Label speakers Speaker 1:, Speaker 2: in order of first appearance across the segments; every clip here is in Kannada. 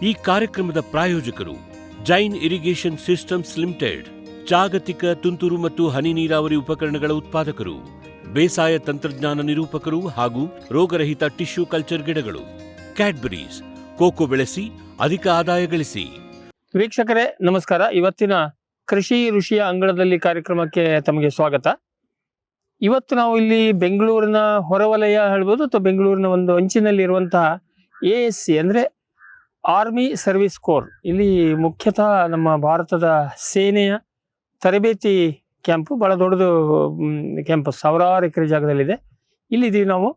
Speaker 1: ಈ ಕಾರ್ಯಕ್ರಮದ ಪ್ರಾಯೋಜಕರು ಜೈನ್ ಇರಿಗೇಷನ್ ಸಿಸ್ಟಮ್ಸ್ ಲಿಮಿಟೆಡ್, ಜಾಗತಿಕ ತುಂತುರು ಮತ್ತು ಹನಿ ನೀರಾವರಿ ಉಪಕರಣಗಳ ಉತ್ಪಾದಕರು, ಬೇಸಾಯ ತಂತ್ರಜ್ಞಾನ ನಿರೂಪಕರು ಹಾಗೂ ರೋಗರಹಿತ ಟಿಶ್ಯೂ ಕಲ್ಚರ್ ಗಿಡಗಳು. ಕ್ಯಾಡ್ಬರೀಸ್, ಕೋಕೋ ಬೆಳೆಸಿ ಅಧಿಕ ಆದಾಯ ಗಳಿಸಿ.
Speaker 2: ವೀಕ್ಷಕರೇ ನಮಸ್ಕಾರ. ಇವತ್ತಿನ ಕೃಷಿ ಋಷಿಯ ಅಂಗಳದಲ್ಲಿ ಕಾರ್ಯಕ್ರಮಕ್ಕೆ ತಮಗೆ ಸ್ವಾಗತ. ಇವತ್ತು ನಾವು ಇಲ್ಲಿ ಬೆಂಗಳೂರಿನ ಹೊರವಲಯ ಹೇಳ್ಬೋದು ಅಥವಾ ಬೆಂಗಳೂರಿನ ಒಂದು ಅಂಚಿನಲ್ಲಿ ಇರುವಂತಹ ASC ಅಂದರೆ ಆರ್ಮಿ ಸರ್ವಿಸ್ ಕೋರ್, ಇಲ್ಲಿ ಮುಖ್ಯತಃ ನಮ್ಮ ಭಾರತದ ಸೇನೆಯ ತರಬೇತಿ ಕ್ಯಾಂಪು, ಬಹಳ ದೊಡ್ಡದು ಕ್ಯಾಂಪಸ್, ಸಾವಿರಾರು ಎಕರೆ ಜಾಗದಲ್ಲಿದೆ. ಇಲ್ಲಿದ್ದೀವಿ ನಾವು.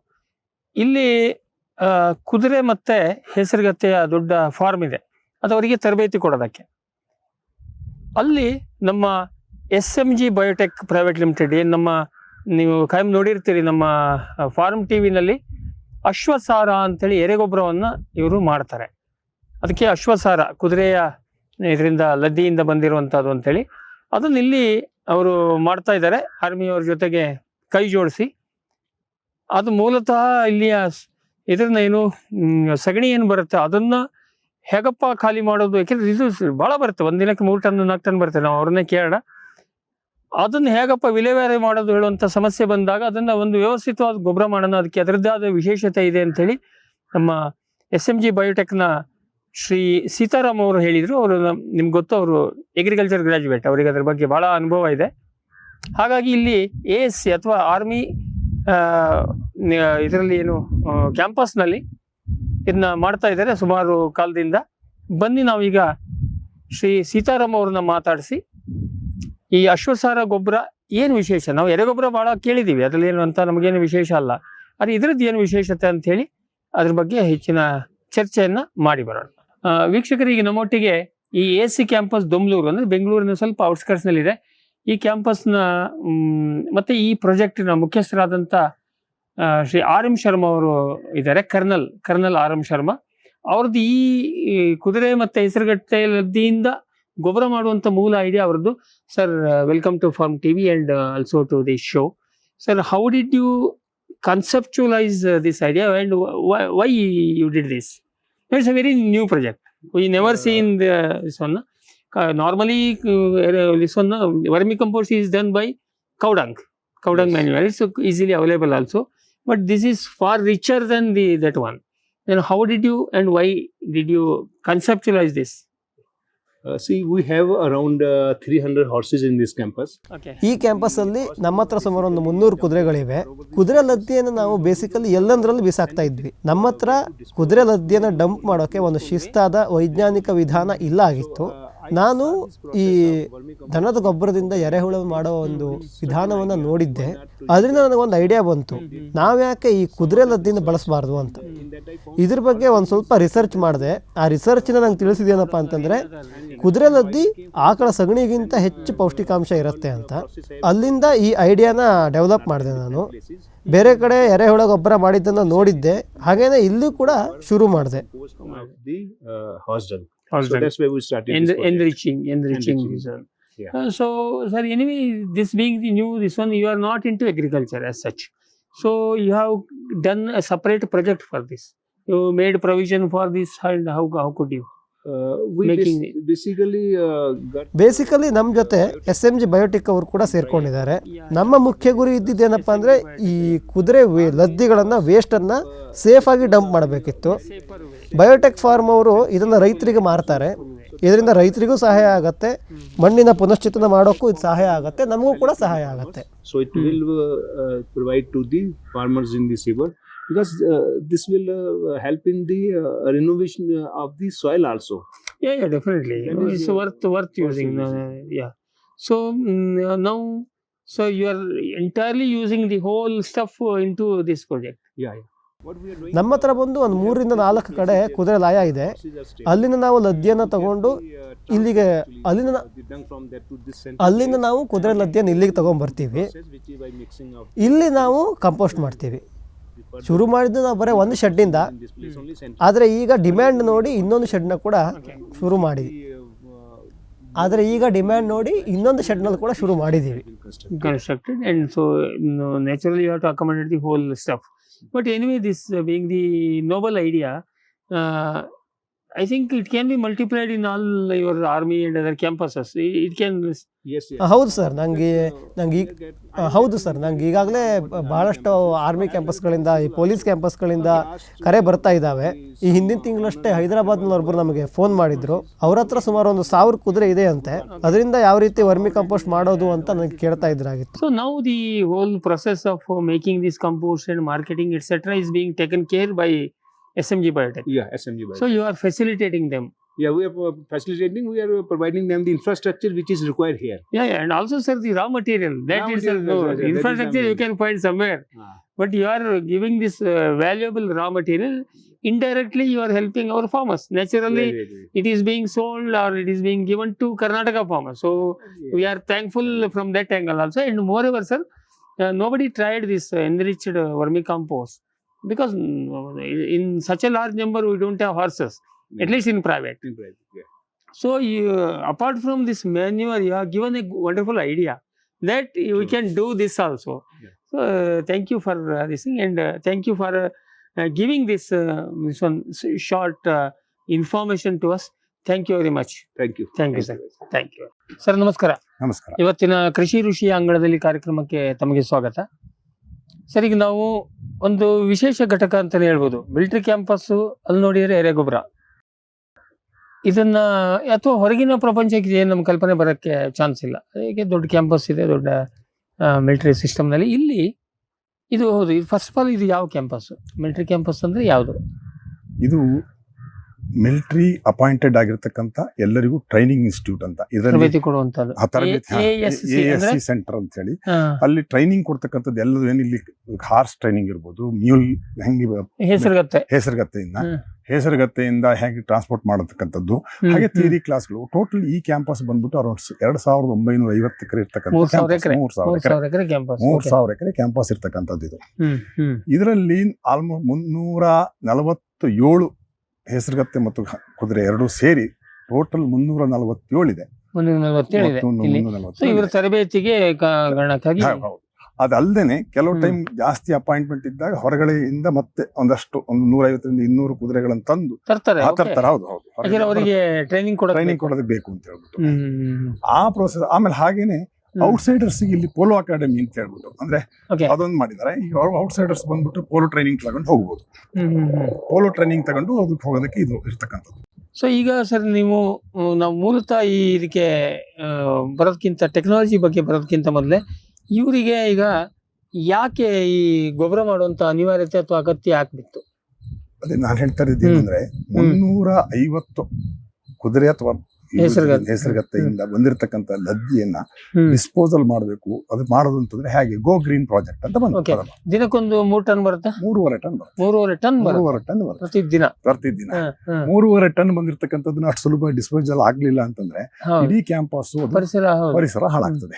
Speaker 2: ಇಲ್ಲಿ ಕುದುರೆ ಮತ್ತೆ ಹೆಸರುಗತ್ತೆಯ ದೊಡ್ಡ ಫಾರ್ಮ್ ಇದೆ, ಅದು ಅವರಿಗೆ ತರಬೇತಿ ಕೊಡೋದಕ್ಕೆ. ಅಲ್ಲಿ ನಮ್ಮ SMG ಬಯೋಟೆಕ್ ಪ್ರೈವೇಟ್ ಲಿಮಿಟೆಡ್, ಏನು ನಮ್ಮ ನೀವು ಕಾಯಂ ನೋಡಿರ್ತೀರಿ ನಮ್ಮ ಫಾರ್ಮ್ ಟಿವಿನಲ್ಲಿ, ಅಶ್ವಸಾರ ಅಂತೇಳಿ ಎರೆಗೊಬ್ಬರವನ್ನು ಇವರು ಮಾಡ್ತಾರೆ. ಅದಕ್ಕೆ ಅಶ್ವಸಾರ, ಕುದುರೆಯ ಇದರಿಂದ ಲದ್ದಿಯಿಂದ ಬಂದಿರುವಂಥದ್ದು ಅಂತೇಳಿ, ಅದನ್ನು ಇಲ್ಲಿ ಅವರು ಮಾಡ್ತಾ ಇದ್ದಾರೆ ಆರ್ಮಿಯವ್ರ ಜೊತೆಗೆ ಕೈ ಜೋಡಿಸಿ. ಅದು ಮೂಲತಃ ಇಲ್ಲಿಯ ಇದನ್ನ ಏನು ಸಗಣಿ ಏನು ಬರುತ್ತೆ ಅದನ್ನು ಹೇಗಪ್ಪ ಖಾಲಿ ಮಾಡೋದು, ಯಾಕೆಂದ್ರೆ ಇದು ಭಾಳ ಬರುತ್ತೆ, ಒಂದಿನಕ್ಕೆ 3 ಟನ್ 4 ಟನ್ ಬರುತ್ತೆ. ನಾವು ಅವ್ರನ್ನೇ ಕೇಳೋಣ, ಅದನ್ನು ಹೇಗಪ್ಪ ವಿಲೇವಾರಿ ಮಾಡೋದು ಹೇಳುವಂಥ ಸಮಸ್ಯೆ ಬಂದಾಗ ಅದನ್ನು ಒಂದು ವ್ಯವಸ್ಥಿತವಾದ ಗೊಬ್ಬರ ಮಾಡೋಣ, ಅದಕ್ಕೆ ಅದರದ್ದೇ ಆದ ವಿಶೇಷತೆ ಇದೆ ಅಂಥೇಳಿ ನಮ್ಮ SMG ಬಯೋಟೆಕ್ನ ಶ್ರೀ ಸೀತಾರಾಮ್ ಅವರು ಹೇಳಿದರು. ಅವರು ನಿಮ್ಗೆ ಗೊತ್ತು, ಅವರು ಅಗ್ರಿಕಲ್ಚರ್ ಗ್ರಾಜ್ಯುಯೇಟ್, ಅವರಿಗೆ ಅದ್ರ ಬಗ್ಗೆ ಭಾಳ ಅನುಭವ ಇದೆ. ಹಾಗಾಗಿ ಇಲ್ಲಿ ASC ಅಥವಾ ಆರ್ಮಿ ಇದರಲ್ಲಿ ಏನು ಕ್ಯಾಂಪಸ್ನಲ್ಲಿ ಇದನ್ನ ಮಾಡ್ತಾ ಇದ್ದಾರೆ ಸುಮಾರು ಕಾಲದಿಂದ. ಬನ್ನಿ ನಾವೀಗ ಶ್ರೀ ಸೀತಾರಾಮ್ ಅವ್ರನ್ನ ಮಾತಾಡಿಸಿ ಈ ಅಶ್ವಸಾರ ಗೊಬ್ಬರ ಏನು ವಿಶೇಷ, ನಾವು ಎರೆಗೊಬ್ಬರ ಭಾಳ ಕೇಳಿದ್ದೀವಿ, ಅದರಲ್ಲಿ ಏನು ಅಂತ ನಮಗೇನು ವಿಶೇಷ ಅಲ್ಲ, ಆದರೆ ಇದ್ರದ್ದು ಏನು ವಿಶೇಷತೆ ಅಂಥೇಳಿ ಅದ್ರ ಬಗ್ಗೆ ಹೆಚ್ಚಿನ ಚರ್ಚೆಯನ್ನು ಮಾಡಿ ಬರೋಣ. ವೀಕ್ಷಕರಿಗೆ, ನಮ್ಮೊಟ್ಟಿಗೆ ಈ ASC ಕ್ಯಾಂಪಸ್ ದೊಮ್ಲೂರು ಅಂದರೆ ಬೆಂಗಳೂರಿನ ಸ್ವಲ್ಪ ಔಟ್ಸ್ಕರ್ಟ್ಸ್ನಲ್ಲಿದೆ. ಈ ಕ್ಯಾಂಪಸ್ನ ಮತ್ತು ಈ ಪ್ರಾಜೆಕ್ಟಿನ ಮುಖ್ಯಸ್ಥರಾದಂಥ ಶ್ರೀ RM ಶರ್ಮಾ ಅವರು ಇದ್ದಾರೆ, ಕರ್ನಲ್ RM ಶರ್ಮಾ. ಅವ್ರದ್ದು ಈ ಕುದುರೆ ಮತ್ತು ಹೆಸರುಗಟ್ಟೆ ಲದ್ದಿಯಿಂದ ಗೊಬ್ಬರ ಮಾಡುವಂಥ ಮೂಲ ಐಡಿಯಾ ಅವ್ರದ್ದು. Sir, welcome to farm TV and also to this show. Sir, how did you conceptualize this idea and why you did this? It's a very new project. We never seen this one. Normally, this one vermicompost is done by cow dung yes. Manure. It's easily available also, but this is far richer than that one. Then how did you and why did you conceptualize this?
Speaker 3: See, we have around 300 horses in this campus.
Speaker 2: Okay.
Speaker 4: ಈ ಕ್ಯಾಂಪಸ್ ಅಲ್ಲಿ ನಮ್ಮ ಹತ್ರ ಸುಮಾರು ಒಂದು 300 ಕುದುರೆಗಳಿವೆ. ಕುದುರೆ ಲದ್ದಿಯನ್ನು ನಾವು ಬೇಸಿಕಲಿ ಎಲ್ಲಂದ್ರಲ್ಲಿ ಬಿಸಾಕ್ತಾ ಇದ್ವಿ. ನಮ್ಮ ಹತ್ರ ಕುದುರೆ ಲದ್ದಿಯನ್ನು ಡಂಪ್ ಮಾಡೋಕೆ ಒಂದು ಶಿಸ್ತಾದ ವೈಜ್ಞಾನಿಕ ವಿಧಾನ ಇಲ್ಲ ಆಗಿತ್ತು. ನಾನು ಈ ದನದ ಗೊಬ್ಬರದಿಂದ ಎರೆಹುಳ ಮಾಡೋ ಒಂದು ವಿಧಾನವನ್ನು ನೋಡಿದ್ದೆ. ಅದರಿಂದ ನನಗೊಂದು ಐಡಿಯಾ ಬಂತು, ನಾವ್ಯಾಕೆ ಈ ಕುದುರೆ ಲದ್ದಿನ ಬಳಸಬಾರ್ದು ಅಂತ. ಇದ್ರ ಬಗ್ಗೆ ಒಂದು ಸ್ವಲ್ಪ ರಿಸರ್ಚ್ ಮಾಡಿದೆ. ಆ ರಿಸರ್ಚ್ನ ನಂಗೆ ತಿಳಿಸಿದೇನಪ್ಪ ಅಂತಂದರೆ, ಕುದುರೆ ಲದ್ದಿ ಆಕಳ ಸಗಣಿಗಿಂತ ಹೆಚ್ಚು ಪೌಷ್ಟಿಕಾಂಶ ಇರುತ್ತೆ ಅಂತ. ಅಲ್ಲಿಂದ ಈ ಐಡಿಯಾನ ಡೆವಲಪ್ ಮಾಡಿದೆ ನಾನು. ಬೇರೆ ಕಡೆ ಎರೆಹುಳ ಗೊಬ್ಬರ ಮಾಡಿದ್ದನ್ನು ನೋಡಿದ್ದೆ, ಹಾಗೇನೆ ಇಲ್ಲೂ ಕೂಡ ಶುರು ಮಾಡಿದೆ.
Speaker 3: So that's where we started
Speaker 2: enriching.
Speaker 3: Yeah.
Speaker 2: So, sir, anyway, this being the new, this one, you are not into agriculture as such. So, you have done a separate project for this. You made provision for this, and how could you?
Speaker 3: We
Speaker 4: basically ನಮ್ಮ ಜೊತೆ SMG ಬಯೋಟೆಕ್ ಅವರು ಕೂಡ ಸೇರ್ಕೊಂಡಿದ್ದಾರೆ. ನಮ್ಮ ಮುಖ್ಯ ಗುರಿ ಇದ್ದಿದ್ದೇನಪ್ಪ ಅಂದರೆ, ಈ ಕುದುರೆ ಲದ್ದಿಗಳನ್ನು ವೇಸ್ಟನ್ನು ಸೇಫಾಗಿ ಡಂಪ್ ಮಾಡಬೇಕಿತ್ತು. ಬಯೋಟೆಕ್ ಫಾರ್ಮ್ ಅವರು ಇದನ್ನು ರೈತರಿಗೆ ಮಾರ್ತಾರೆ. ಇದರಿಂದ ರೈತರಿಗೂ ಸಹಾಯ ಆಗುತ್ತೆ, ಮಣ್ಣಿನ ಪುನಶ್ಚೇತನ ಮಾಡೋಕ್ಕೂ ಇದು ಸಹಾಯ ಆಗುತ್ತೆ, ನಮಗೂ ಕೂಡ ಸಹಾಯ ಆಗುತ್ತೆ.
Speaker 3: So it will provide to the farmers in this river, because this will help in the renovation of the soil also.
Speaker 2: Yeah, definitely. It's worth using. Yeah. So now, so you are entirely using the whole stuff into this project.
Speaker 3: Yeah.
Speaker 4: ನಮ್ಮ ಹತ್ರ ಬಂದು ಒಂದು 3 ರಿಂದ 4 ಕಡೆ ಕುದುರೆ ಲಾಯ ಇದೆ. ಅಲ್ಲಿಂದ ನಾವು ಲದ್ದಿಯನ್ನು ತಗೊಂಡು ಇಲ್ಲಿಗೆ, ಅಲ್ಲಿಂದ ನಾವು ಕುದುರೆ ಲದ್ದಿಯನ್ನು ಇಲ್ಲಿಗೆ ತಗೊಂಡ್ಬರ್ತೀವಿ. ಇಲ್ಲಿ ನಾವು ಕಂಪೋಸ್ಟ್ ಮಾಡ್ತೀವಿ. ಶುರು ಮಾಡಿದ್ದು ನಾವು ಬರೀ ಒಂದು ಶೆಡ್ಡಿಂದ, ಆದರೆ ಈಗ ಡಿಮ್ಯಾಂಡ್ ನೋಡಿ ಇನ್ನೊಂದು ಶೆಡ್ನ ಕೂಡ ಶುರು ಮಾಡಿದ್ವಿ. ಇನ್ನೊಂದು ಶೆಡ್ನಲ್ಲಿ ಕೂಡ ಶುರು ಮಾಡಿದ್ದೀವಿ.
Speaker 2: Constructed, and so naturally you have to accommodate the whole stuff. But anyway, this being the noble idea, I think it can be multiplied in all your army and other campuses. It can.
Speaker 3: Yes, yes.
Speaker 4: ಹೌದು ಸರ್, ಹೌದು ಸರ್, ನಂಗೆ ಈಗಾಗಲೇ ಬಹಳಷ್ಟು ಆರ್ಮಿ ಕ್ಯಾಂಪಸ್ಗಳಿಂದ, ಈ ಪೊಲೀಸ್ ಕ್ಯಾಂಪಸ್ಗಳಿಂದ ಕರೆ ಬರ್ತಾ ಇದ್ದಾವೆ. ಈ ಹಿಂದಿನ ತಿಂಗಳಷ್ಟೇ ಹೈದರಾಬಾದ್ನಲ್ಲಿ ಒಬ್ಬರು ನಮಗೆ ಫೋನ್ ಮಾಡಿದ್ರು. ಅವ್ರ ಹತ್ರ ಸುಮಾರು 1,000 ಕುದುರೆ ಇದೆ ಅಂತೆ. ಅದರಿಂದ ಯಾವ ರೀತಿ ವರ್ಮಿ ಕಂಪೋಸ್ಟ್ ಮಾಡೋದು ಅಂತ ನನಗೆ ಕೇಳ್ತಾ ಇದ್ರಾಗಿತ್ತು.
Speaker 2: So now the whole process of making this compost and marketing etc. is being taken care by SMG Biotech.
Speaker 3: Yeah, SMG Biotech.
Speaker 2: So you are facilitating them.
Speaker 3: Yeah, we are facilitating. We are providing them the infrastructure which is required here.
Speaker 2: Yeah, and also sir, the raw material that
Speaker 3: Raw
Speaker 2: is
Speaker 3: material, that is
Speaker 2: infrastructure you can find somewhere, but you are giving this valuable raw material. Indirectly you are helping our farmers. Naturally it is being sold or it is being given to Karnataka farmers. So we are thankful from that angle also. And moreover sir, nobody tried this enriched vermicompost because in such a large number we don't have horses, at least in private.
Speaker 3: Yeah.
Speaker 2: So you, apart from this manure, you have given a wonderful idea that we can do this also.
Speaker 3: Yeah.
Speaker 2: So thank you for this thing, and thank you for giving this one short information to us. Thank you very much.
Speaker 3: Thank you.
Speaker 2: Thank you, sir. Thank you. Sir ನಮಸ್ಕಾರ.
Speaker 5: ನಮಸ್ಕಾರ.
Speaker 2: ಇವತ್ತಿನ ಕೃಷಿ ಋಷಿಯ ಅಂಗಳದಲ್ಲಿ ಕಾರ್ಯಕ್ರಮಕ್ಕೆ ತಮಗೆ ಸ್ವಾಗತ. ಸರ್, ಈಗ ನಾವು ಒಂದು ವಿಶೇಷ ಘಟಕ ಅಂತಾನೆ ಹೇಳ್ಬೋದು. ಮಿಲಿಟರಿ ಕ್ಯಾಂಪಸ್ ಅಲ್ಲಿ ನೋಡಿದ್ರೆ ಎರೆಗೊಬ್ಬರ, ಇದನ್ನ ಅಥವಾ ಹೊರಗಿನ ಪ್ರಪಂಚಕ್ಕೆ ಏನು ನಮ್ಮ ಕಲ್ಪನೆ ಬರೋಕ್ಕೆ ಚಾನ್ಸ್ ಇಲ್ಲ. ಅದಕ್ಕೆ ದೊಡ್ಡ ಕ್ಯಾಂಪಸ್ ಇದೆ, ದೊಡ್ಡ ಮಿಲಿಟರಿ ಸಿಸ್ಟಮ್ನಲ್ಲಿ. ಇಲ್ಲಿ ಇದು ಹೌದು, ಇದು ಫಸ್ಟ್ ಆಫ್ ಆಲ್ ಇದು ಯಾವ ಕ್ಯಾಂಪಸ್? ಮಿಲಿಟರಿ ಕ್ಯಾಂಪಸ್ ಅಂದ್ರೆ ಯಾವುದು?
Speaker 5: ಇದು ಮಿಲಿಟರಿ ಅಪಾಯಿಂಟೆಡ್ ಆಗಿರ್ತಕ್ಕಂಥ ಎಲ್ಲರಿಗೂ ಟ್ರೈನಿಂಗ್ ಇನ್ಸ್ಟಿಟ್ಯೂಟ್ ಅಂತ,
Speaker 2: ತರಬೇತಿ ಕೊಡುವಂತದ್ದು,
Speaker 5: ASC ಸೆಂಟರ್ ಅಂತ ಹೇಳಿ. ಅಲ್ಲಿ ಟ್ರೈನಿಂಗ್ ಕೊಡ್ತಕ್ಕಂಥದ್ದು ಎಲ್ಲರೂ ಏನಿಲ್ಲಿ ಹಾರ್ಸ್ ಟ್ರೈನಿಂಗ್ ಇರ್ಬೋದು, ಮ್ಯೂಲ್ ಹೆಂಗೆ ಹೇಸರಗತ್ತೆಯಿಂದ ಹೇಗೆ ಟ್ರಾನ್ಸ್ಪೋರ್ಟ್ ಮಾಡತಕ್ಕಂಥದ್ದು, ಹಾಗೆ ಥಿಯರಿ ಕ್ಲಾಸ್ಗಳು. ಟೋಟಲ್ ಈ ಕ್ಯಾಂಪಸ್ ಬಂದ್ಬಿಟ್ಟು ಅರೌಂಡ್ 2,950 ಎಕರೆ ಇರ್ತಕ್ಕಂಥ 3,000 ಎಕರೆ ಕ್ಯಾಂಪಸ್ ಇರ್ತಕ್ಕಂಥದ್ದು ಇದು. ಇದರಲ್ಲಿ ಆಲ್ಮೋಸ್ಟ್ 347 ಹೇಸರಗತ್ತೆ ಮತ್ತು ಕುದುರೆ ಎರಡು ಸೇರಿ ಟೋಟಲ್ 347 ಇದೆ.
Speaker 2: ಇವರ ತರಬೇತಿಗೆ
Speaker 5: ಅದಲ್ಲದೆ ಕೆಲವು ಟೈಮ್ ಜಾಸ್ತಿ ಅಪಾಯಿಂಟ್ಮೆಂಟ್ ಇದ್ದಾಗ ಹೊರಗಡೆಯಿಂದ ಮತ್ತೆ ಒಂದಷ್ಟು 150-200 ಕುದುರೆಗಳನ್ನು ತಂದು ತರ್ತಾರೆ. ಹೌದು,
Speaker 2: ಅವರಿಗೆ ಟ್ರೈನಿಂಗ್
Speaker 5: ಕೊಡೋದಕ್ಕೆ ಬೇಕು ಅಂತ ಹೇಳ್ಬಿಟ್ಟು ಆ ಪ್ರೋಸೆಸ್. ಆಮೇಲೆ ಹಾಗೇನೆ ಔಟ್ಸೈಡರ್ಸ್ ಇಲ್ಲಿ ಪೋಲೋ ಅಕಾಡೆಮಿ ಅಂತ ಹೇಳ್ಬಿಟ್ಟು, ಅಂದ್ರೆ ಅದೊಂದು ಮಾಡಿದ್ದಾರೆ. ಈಗ ಔಟ್ಸೈಡರ್ಸ್ ಬಂದ್ಬಿಟ್ಟು ಪೋಲೋ ಟ್ರೈನಿಂಗ್ ತಗೊಂಡು ಹೋಗ್ಬೋದು. ಪೋಲೋ ಟ್ರೈನಿಂಗ್ ತಗೊಂಡು ಅದಕ್ಕೆ ಹೋಗೋದಕ್ಕೆ ಇದು ಇರ್ತಕ್ಕಂಥದ್ದು.
Speaker 2: ಸೊ ಈಗ ಸರ್, ನಾವು ಮೂಲತಃ ಇದಕ್ಕೆ ಬರೋದಕ್ಕಿಂತ, ಟೆಕ್ನಾಲಜಿ ಬಗ್ಗೆ ಬರೋದಕ್ಕಿಂತ ಮೊದಲೇ ಇವರಿಗೆ ಈಗ ಯಾಕೆ ಈ ಗೊಬ್ಬರ ಮಾಡುವಂತ ಅನಿವಾರ್ಯತೆ ಅಥವಾ ಅಗತ್ಯ ಆಗ್ಬಿತ್ತು?
Speaker 5: ಅದೇ ನಾನು ಹೇಳ್ತಾ ಇದ್ದೀನಿ ಅಂದ್ರೆ 350 ಕುದುರೆ ಅಥವಾ ಹೆಸರುಗತ್ತೆಯಿಂದ ಬಂದಿರತಕ್ಕಂತ ಲದ್ದಿಯನ್ನ ಡಿಸ್ಪೋಸಲ್ ಮಾಡಬೇಕು. ಅದು ಮಾಡೋದು ಅಂತಂದ್ರೆ ಹೇಗೆ ಗೋ ಗ್ರೀನ್ ಪ್ರಾಜೆಕ್ಟ್ ಅಂತ ಬಂತು.
Speaker 2: ದಿನಕ್ಕೊಂದು 3 ಟನ್ ಬರುತ್ತೆ,
Speaker 5: 3.5 ಟನ್
Speaker 2: ಪ್ರತಿದಿನ
Speaker 5: 3.5 ಟನ್ ಬಂದಿರತಕ್ಕಂಥದ್ದನ್ನ ಅಷ್ಟು ಸುಲಭ ಡಿಸ್ಪೋಸಲ್ ಆಗ್ಲಿಲ್ಲ ಅಂತಂದ್ರೆ ಇಡೀ ಕ್ಯಾಂಪಸ್ ಪರಿಸರ ಹಾಳಾಗ್ತದೆ.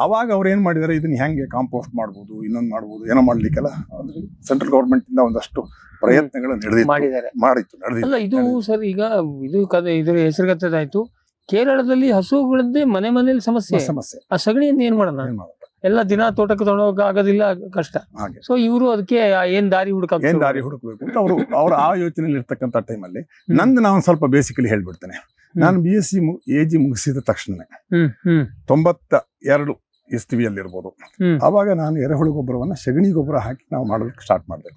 Speaker 5: ಅವಾಗ ಅವ್ರು ಏನ್ ಮಾಡಿದಾರೆ, ಇದನ್ನ ಹೆಂಗೆ ಕಾಂಪೋಸ್ಟ್ ಮಾಡ್ಬೋದು, ಇನ್ನೊಂದು ಮಾಡ್ಬೋದು, ಏನೋ ಮಾಡ್ಲಿಕ್ಕೆಲ್ಲ ಸೆಂಟ್ರಲ್ ಗವರ್ಮೆಂಟ್ ಇಂದ ಒಂದಷ್ಟು ಪ್ರಯತ್ನಗಳು
Speaker 2: ಮಾಡಿತ್ತು. ಇದು ಸರ್, ಈಗ ಇದ್ರ ಹೆಸರುಗತ್ತದಾಯ್ತು. ಕೇರಳದಲ್ಲಿ ಹಸುಗಳದ್ದೇ ಮನೆಯಲ್ಲಿ ಸಮಸ್ಯೆ. ಆ ಸಗಣಿಯಿಂದ ಏನ್ ಮಾಡೋಣ? ಎಲ್ಲ ದಿನ ತೋಟಕ್ಕೆ ತೊಗೊಂಡೋಗ ಆಗೋದಿಲ್ಲ, ಕಷ್ಟ. ಸೊ ಇವರು ಅದಕ್ಕೆ ಏನ್ ದಾರಿ
Speaker 5: ಹುಡುಕ್ಬೇಕು ಅಂತ ಅವ್ರು ಆ ಯೋಚನೆಯಲ್ಲಿ ಇರ್ತಕ್ಕಂಥ ಟೈಮಲ್ಲಿ ನಾನು ಸ್ವಲ್ಪ ಬೇಸಿಕಲಿ ಹೇಳ್ಬಿಡ್ತೇನೆ. ನಾನು BSc AG ಮುಗಿಸಿದ ತಕ್ಷಣನೇ 92 ಇಸ್ವಿಯಲ್ಲಿರ್ಬೋದು, ಅವಾಗ ನಾನು ಎರೆಹುಳು ಗೊಬ್ಬರವನ್ನ ಸಗಣಿ ಗೊಬ್ಬರ ಹಾಕಿ ನಾವು ಮಾಡೋದಕ್ಕೆ ಸ್ಟಾರ್ಟ್ ಮಾಡಿದೆ.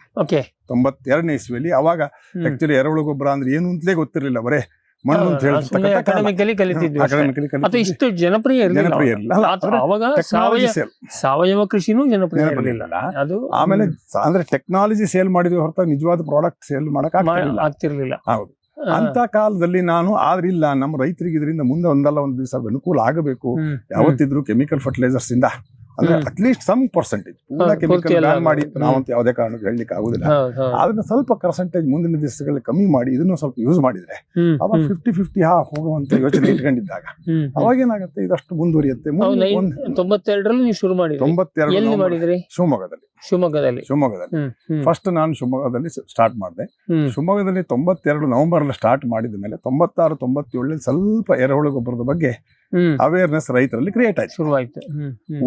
Speaker 5: 92ನೇ ಇಸ್ವಿಯಲ್ಲಿ. ಅವಾಗ ಆಕ್ಚುಲಿ ಎರೆಹುಳು ಗೊಬ್ಬರ ಅಂದ್ರೆ ಏನು ಅಂತಲೇ ಗೊತ್ತಿರಲಿಲ್ಲ, ಬರೇ ಮಣ್ಣು ಅಂತ
Speaker 2: ಇಷ್ಟು ಜನಪ್ರಿಯ ಇರಲಿಲ್ಲ. ಸಾವಯವ ಕೃಷಿನೂ ಜನಪ್ರಿಯ ಇರಲಿಲ್ಲ.
Speaker 5: ಆಮೇಲೆ ಅಂದ್ರೆ ಟೆಕ್ನಾಲಜಿ ಸೇಲ್ ಮಾಡಿದ್ವಿ ಹೊರತಾಗಿ ನಿಜವಾದ ಪ್ರಾಡಕ್ಟ್ ಸೇಲ್ ಮಾಡಕ್
Speaker 2: ಆಗ್ತಿರ್ಲಿಲ್ಲ.
Speaker 5: ಹೌದು, ಅಂತ ಕಾಲದಲ್ಲಿ ನಾನು ಆದ್ರಿಲ್ಲ, ನಮ್ಮ ರೈತರಿಗೆ ಇದರಿಂದ ಮುಂದೆ ಒಂದಲ್ಲ ಒಂದು ದಿವಸ ಅನುಕೂಲ ಆಗಬೇಕು. ಯಾವತ್ತಿದ್ರು ಕೆಮಿಕಲ್ ಫರ್ಟಿಲೈಸರ್ಸ್ ಇಂದ ಅಂದ್ರೆ ಅಟ್ಲೀಸ್ಟ್ ಸಮ್ ಪರ್ಸೆಂಟೇಜ್ ಪೂರ ಕೆಮಿಕಲ್ ಬ್ಯಾನ್ ಮಾಡಿ ನಾವಂತ ಯಾವುದೇ ಕಾರಣಕ್ಕೆ ಹೇಳಲಿಕ್ಕೆ ಆಗುದಿಲ್ಲ. ಅದನ್ನ ಸ್ವಲ್ಪ ಪರ್ಸೆಂಟೇಜ್ ಮುಂದಿನ ದಿವಸಗಳಲ್ಲಿ ಕಮ್ಮಿ ಮಾಡಿ ಇದನ್ನು ಸ್ವಲ್ಪ ಯೂಸ್ ಮಾಡಿದ್ರೆ ಅವಾಗ 50-50 ಹೋಗುವಂತ ಯೋಚನೆ ಇಟ್ಕೊಂಡಿದ್ದಾಗ ಅವಾಗ ಏನಾಗುತ್ತೆ, ಇದಷ್ಟು ಮುಂದುವರಿಯುತ್ತೆ.
Speaker 2: 92ರಲ್ಲಿ ಶುರು ಮಾಡಿ
Speaker 5: 92 ಶಿವಮೊಗ್ಗದಲ್ಲಿ ಫಸ್ಟ್ ನಾನು ಶಿವಮೊಗ್ಗದಲ್ಲಿ ಸ್ಟಾರ್ಟ್ ಮಾಡಿದೆ. ಶಿವಮೊಗ್ಗದಲ್ಲಿ 92 ನವೆಂಬರ್ ಸ್ಟಾರ್ಟ್ ಮಾಡಿದ ಮೇಲೆ 96-97 ಸ್ವಲ್ಪ ಎರೆಹುಳು ಗೊಬ್ಬರದ ಬಗ್ಗೆ ಅವೇರ್ನೆಸ್ ರೈತರಲ್ಲಿ ಕ್ರಿಯೇಟ್ ಆಯ್ತು.
Speaker 2: ಶುರುವಾಯ್ತು.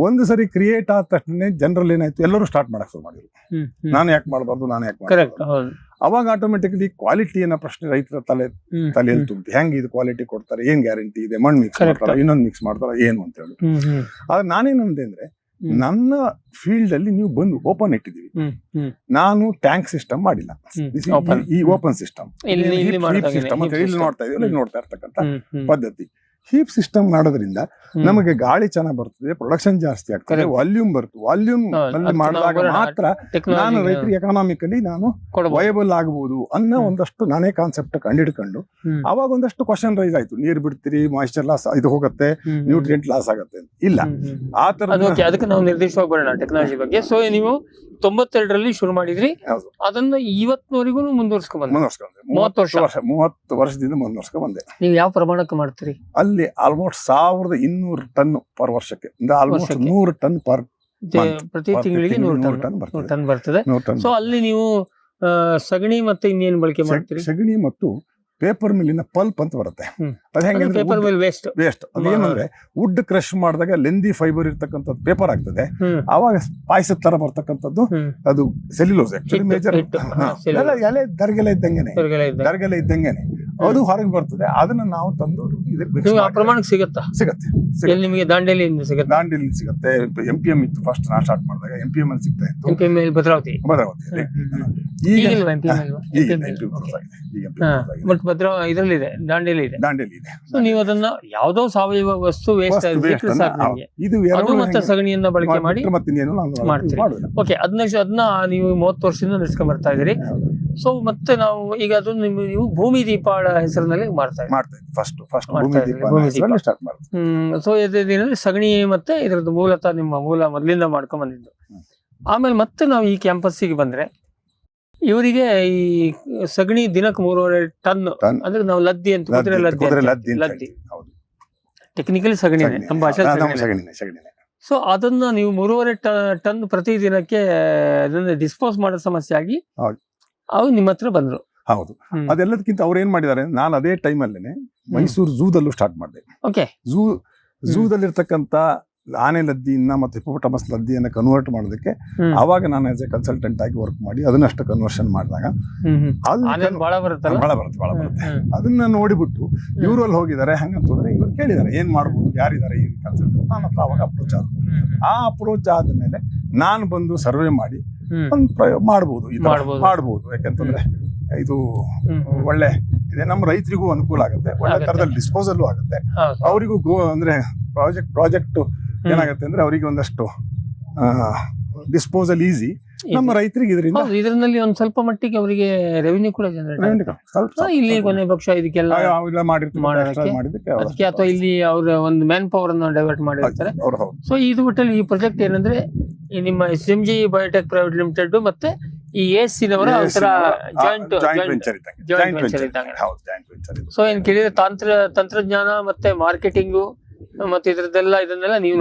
Speaker 5: ಒಂದು ಸರಿ ಕ್ರಿಯೇಟ್ ಆದ ತಕ್ಷಣ ಜನರಲ್ಲಿ ಏನಾಯ್ತು, ಎಲ್ಲರೂ ಸ್ಟಾರ್ಟ್ ಮಾಡಕ್ ಶುರು ಮಾಡಿದ್ರು. ನಾನು ಯಾಕೆ ಮಾಡಬಾರ್ದು, ನಾನು ಯಾಕೆ
Speaker 2: ಕರೆಕ್ಟ್.
Speaker 5: ಅವಾಗ ಆಟೋಮೆಟಿಕಲಿ ಕ್ವಾಲಿಟಿ ಅನ್ನೋ ಪ್ರಶ್ನೆ ರೈತರ ತಲೆಯಲ್ಲಿ ತುಂಬಿ, ಹೆಂಗ್ ಇದು ಕ್ವಾಲಿಟಿ ಕೊಡ್ತಾರೆ, ಏನ್ ಗ್ಯಾರಂಟಿ ಇದೆ, ಮಣ್ಣು ಮಿಕ್ಸ್ ಮಾಡ್ತಾರ, ಇನ್ನೊಂದು ಮಿಕ್ಸ್ ಮಾಡ್ತಾರ, ಏನು ಅಂತ ಹೇಳಿ. ಆದ್ರೆ ನಾನೇನಂದೆ ಅಂದ್ರೆ, ನನ್ನ ಫೀಲ್ಡ್ ಅಲ್ಲಿ ನೀವು ಬಂದು ಓಪನ್ ಇಟ್ಟಿದೀವಿ, ನಾನು ಟ್ಯಾಂಕ್ ಸಿಸ್ಟಮ್ ಮಾಡಿಲ್ಲ, ಈ ಓಪನ್ ಸಿಸ್ಟಮ್ ಸಿಸ್ಟಮ್ ಅಂತ ಇಲ್ಲಿ ನೋಡ್ತಾ ಇದೀವಿ, ನೋಡ್ತಾ ಇರ್ತಕ್ಕಂಥ ಪದ್ಧತಿ. ಹೀಪ್ ಸಿಸ್ಟಮ್ ಮಾಡೋದ್ರಿಂದ ನಮಗೆ ಗಾಳಿ ಚೆನ್ನಾಗಿ ಬರ್ತದೆ, ಪ್ರೊಡಕ್ಷನ್ ಜಾಸ್ತಿ ಆಗ್ತದೆ, ವಾಲ್ಯೂಮ್ ಬರ್ತದೆ. ವಾಲ್ಯೂಮ್ ಅಲ್ಲಿ ಮಾಡಿದಾಗ ಮಾತ್ರ ನಾನು ರೈತರಿಗೆ ಎಕನಾಮಿಕಲಿ ನಾನು ವಯಬಲ್ ಆಗಬಹುದು ಅನ್ನೋ ಒಂದಷ್ಟು ನಾನೇ ಕಾನ್ಸೆಪ್ಟ್ ಕಂಡಿಡ್ಕೊಂಡು ಅವಾಗ ಒಂದಷ್ಟು ಕ್ವಶನ್ ರೈಸ್ ಆಯ್ತು. ನೀರ್ ಬಿಡ್ತೀರಿ, ಮಾಯಿಶ್ಚರ್ ಲಾಸ್ ಇದು ಹೋಗುತ್ತೆ, ನ್ಯೂಟ್ರಿಯೆಂಟ್ ಲಾಸ್ ಆಗುತ್ತೆ ಇಲ್ಲ ಆ ತರ.
Speaker 2: ಅದಕ್ಕೆ ನಾವು ನಿರ್ದಿಷ್ಟವಾಗಿ ಬರೋಣ ಟೆಕ್ನಾಲಜಿ ಬಗ್ಗೆ. ಸೊ ನೀವು 92ರಲ್ಲಿ ಶುರು ಮಾಡಿದ್ರಿ, ಅದನ್ನ ಇವತ್ತಿನವರೆಗೂ ಮುಂದುವರ್ಸ್ಕೊಂಡ್
Speaker 5: 30 ವರ್ಷದಿಂದ ಮುಂದುವರ್ಸ್ಕೊಂಡ್ ಬಂದೆ.
Speaker 2: ನೀವು ಯಾವ ಪ್ರಮಾಣಕ್ಕೆ ಮಾಡ್ತೀರಿ?
Speaker 5: ಅಲ್ಲಿ ಆಲ್ಮೋಸ್ಟ್ 1200 ಟನ್ ಪರ್ ವರ್ಷಕ್ಕೆ, ಆಲ್ಮೋಸ್ಟ್ 100 ಟನ್ ಪರ್
Speaker 2: ಪ್ರತಿ ತಿಂಗಳಿಗೆ 100 ಟನ್ ಬರ್ತದೆ. ಸೊ ಅಲ್ಲಿ ನೀವು ಸಗಣಿ ಮತ್ತೆ ಇನ್ನೇನು ಬಳಕೆ ಮಾಡ್ತೀರಿ?
Speaker 5: ಸಗಣಿ ಮತ್ತು ಪೇಪರ್ ಮಿಲ್ಲಿನ ಪಲ್ಪ್ ಅಂತ ಬರುತ್ತೆ. ಅದ್ ಹೆಂಗೆ ವೇಸ್ಟ್ ಅದೇನಂದ್ರೆ ವುಡ್ ಕ್ರಶ್ ಮಾಡಿದಾಗ ಲೆಂದಿ ಫೈಬರ್ ಇರ್ತಕ್ಕಂಥದ್ದು ಪೇಪರ್ ಆಗ್ತದೆ. ಆವಾಗ ಪಾಯಸದ ತರ ಬರ್ತಕ್ಕಂಥದ್ದು ಅದು ಸೆಲ್ಯುಲೋಸ್. ಆಕ್ಚುಲಿ ಮೇಜರ್ ಎಲೆ ದರ್ಗೆಲೆ ಇದ್ದಂಗೆನೆ ಅದು ಹೊರಗೆ ಬರ್ತದೆ. ಅದನ್ನ ನಾವು ತಂದು
Speaker 2: ಪ್ರಮಾಣಕ್ಕೆ ಸಿಗುತ್ತೆ. ನಿಮಗೆ ದಾಂಡೇಲಿಯಿಂದ ಸಿಗುತ್ತೆ,
Speaker 5: ದಾಂಡೇಲಿ ಸಿಗುತ್ತೆ. MPM ಇತ್ತು ಫಸ್ಟ್ ನಾ ಸ್ಟಾರ್ಟ್ ಮಾಡಿದಾಗ, MPM ಅಲ್ಲಿ ಸಿಗ್ತಾ ಇತ್ತು. ಭದ್ರಾವತಿ
Speaker 2: ಇದರಲ್ಲಿ ಇದೆ, ದಾಂಡೇಲಿ ಇದೆ. ನೀವು ಅದನ್ನ ಯಾವ್ದೋ ಸಾವಯವ ವಸ್ತು ವೇಸ್ಟ್
Speaker 5: ಇದು
Speaker 2: ಮತ್ತೆ ಸಗಣಿಯನ್ನ ಬಳಕೆ ಮಾಡಿ ಮಾಡ್ತೀರಿ. ಓಕೆ, ಅದನ್ನ ನೀವು 30 ವರ್ಷದಿಂದ ನಡೆಸ್ಕೊಂಡ್ ಬರ್ತಾ ಇದೀರಿ. ಸೊ ಮತ್ತೆ ನಾವು ಈಗ ಅದು ನೀವು ಭೂಮಿ ದೀಪಾಳ ಹೆಸರಿನಲ್ಲಿ ಮಾಡ್ತಾ ಇದ್ದೀವಿ. ಸೊ ಇದೇನಂದ್ರೆ ಸಗಣಿ ಮತ್ತೆ ಇದ್ರದ್ದು ಮೂಲತಃ ನಿಮ್ಮ ಮೊದಲಿಂದ ಮಾಡ್ಕೊಂಡ್ ಬಂದಿದ್ದು. ಆಮೇಲೆ ಮತ್ತೆ ನಾವು ಈ ಕ್ಯಾಂಪಸ್ಸಿಗೆ ಬಂದ್ರೆ ಇವರಿಗೆ ಈ ಸಗಣಿ ದಿನಕ್ಕೆ 3.5 ಟನ್ ಅಂದ್ರೆ ನಾವು ಲದ್ದಿ ಅಂತ ಲದ್ದಿ ಟೆಕ್ನಿಕಲಿ ಸಗಣಿ ನಮ್ಮ ಭಾಷೆ. ಸೊ ಅದನ್ನ ನೀವು 3.5 ಟನ್ ಪ್ರತಿ ದಿನಕ್ಕೆ ಅದನ್ನ ಡಿಸ್ಪೋಸ್ ಮಾಡೋ ಸಮಸ್ಯೆ ಆಗಿ ಅವು ನಿಮ್ಮ ಹತ್ರ ಬಂದ್ರು.
Speaker 5: ಹೌದು, ಅದೆಲ್ಲದಕ್ಕಿಂತ ಅವ್ರು ಏನ್ ಮಾಡಿದ್ದಾರೆ, ನಾನು ಅದೇ ಟೈಮ್ ಅಲ್ಲೇನೆ ಮೈಸೂರು ಝೂದಲ್ಲೂ ಸ್ಟಾರ್ಟ್ ಮಾಡಿದೆ. ಝೂದಲ್ಲಿರ್ತಕ್ಕಂಥ ಆನೆ ಲದ್ದಿಯನ್ನ ಮತ್ತೆ ಹಿಪ್ಪೋಪಟಮಸ್ ಲದ್ದಿಯನ್ನ ಕನ್ವರ್ಟ್ ಮಾಡೋದಕ್ಕೆ ಅವಾಗ ನಾನು ಆಸ್ ಎ ಕನ್ಸಲ್ಟೆಂಟ್ ಆಗಿ ವರ್ಕ್ ಮಾಡಿ ಅದನ್ನಷ್ಟು ಕನ್ವರ್ಷನ್ ಮಾಡಿದಾಗ ಬಹಳ ಬರುತ್ತೆ. ಅದನ್ನ ನೋಡಿಬಿಟ್ಟು ಇವರು ಅಲ್ಲಿ ಹೋಗಿದ್ದಾರೆ. ಹಂಗಂತಂದ್ರೆ ಇವ್ರು ಕೇಳಿದ್ದಾರೆ ಏನ್ ಮಾಡ್ಬೋದು, ಯಾರಿದ್ದಾರೆ ಈ ಕನ್ಸಲ್ಟೆಂಟ್. ನಾನು ಹತ್ರ ಅವಾಗ ಅಪ್ರೋಚ್ ಆದ. ಆ ಅಪ್ರೋಚ್ ಆದ್ಮೇಲೆ ನಾನು ಬಂದು ಸರ್ವೆ ಮಾಡಿ ಒಂದು ಪ್ರಯೋಗ ಮಾಡ್ಬೋದು, ಈ ತರ ಮಾಡ್ಬೋದು. ಯಾಕಂತಂದ್ರೆ ಇದು ಒಳ್ಳೆ ಇದೆ, ನಮ್ಮ ರೈತರಿಗೂ ಅನುಕೂಲ ಆಗುತ್ತೆ, ಒಳ್ಳೆ ತರದಲ್ಲಿ ಡಿಸ್ಪೋಸಲ್ ಆಗುತ್ತೆ. ಅವರಿಗೂ ಅಂದ್ರೆ ಪ್ರಾಜೆಕ್ಟ್ ಏನಾಗುತ್ತೆ ಅಂದ್ರೆ ಅವರಿಗೆ ಒಂದಷ್ಟು ಡಿಸ್ಪೋಸಲ್ ಈಸಿ, ನಮ್ಮ ರೈತರಿಗೆ
Speaker 2: ಇದರಲ್ಲಿ ಒಂದ್ ಸ್ವಲ್ಪ ಮಟ್ಟಿಗೆ ಅವರಿಗೆ ರೆವಿನ್ಯೂ ಕೂಡ ಇಲ್ಲಿ ಕೊನೆ ಪಕ್ಷ ಇದಕ್ಕೆಲ್ಲ ಅದಕ್ಕೆ ಅಥವಾ ಇಲ್ಲಿ ಅವ್ರ ಒಂದು ಮ್ಯಾನ್ ಪವರ್ ಅನ್ನು ಡೈವರ್ಟ್ ಮಾಡಿರ್ತಾರೆ. ಸೊ ಇದು ಒಟ್ಟಲ್ಲಿ ಈ ಪ್ರಾಜೆಕ್ಟ್ ಏನಂದ್ರೆ ನಿಮ್ಮ SMG ಬಯೋಟೆಕ್ ಪ್ರೈವೇಟ್ ಲಿಮಿಟೆಡ್ ಮತ್ತೆ ಈ ACನವರ ಜಾಯಿಂಟ್ ವೆಂಚರ್ ಇದ್ದಂಗೆ. ಸೊ ಏನ್ ಕೇಳಿದ್ರೆ ತಂತ್ರಜ್ಞಾನ ಮತ್ತೆ ಮಾರ್ಕೆಟಿಂಗು ಮತ್ತೆ ಇದನ್ನೆಲ್ಲ ನೀವು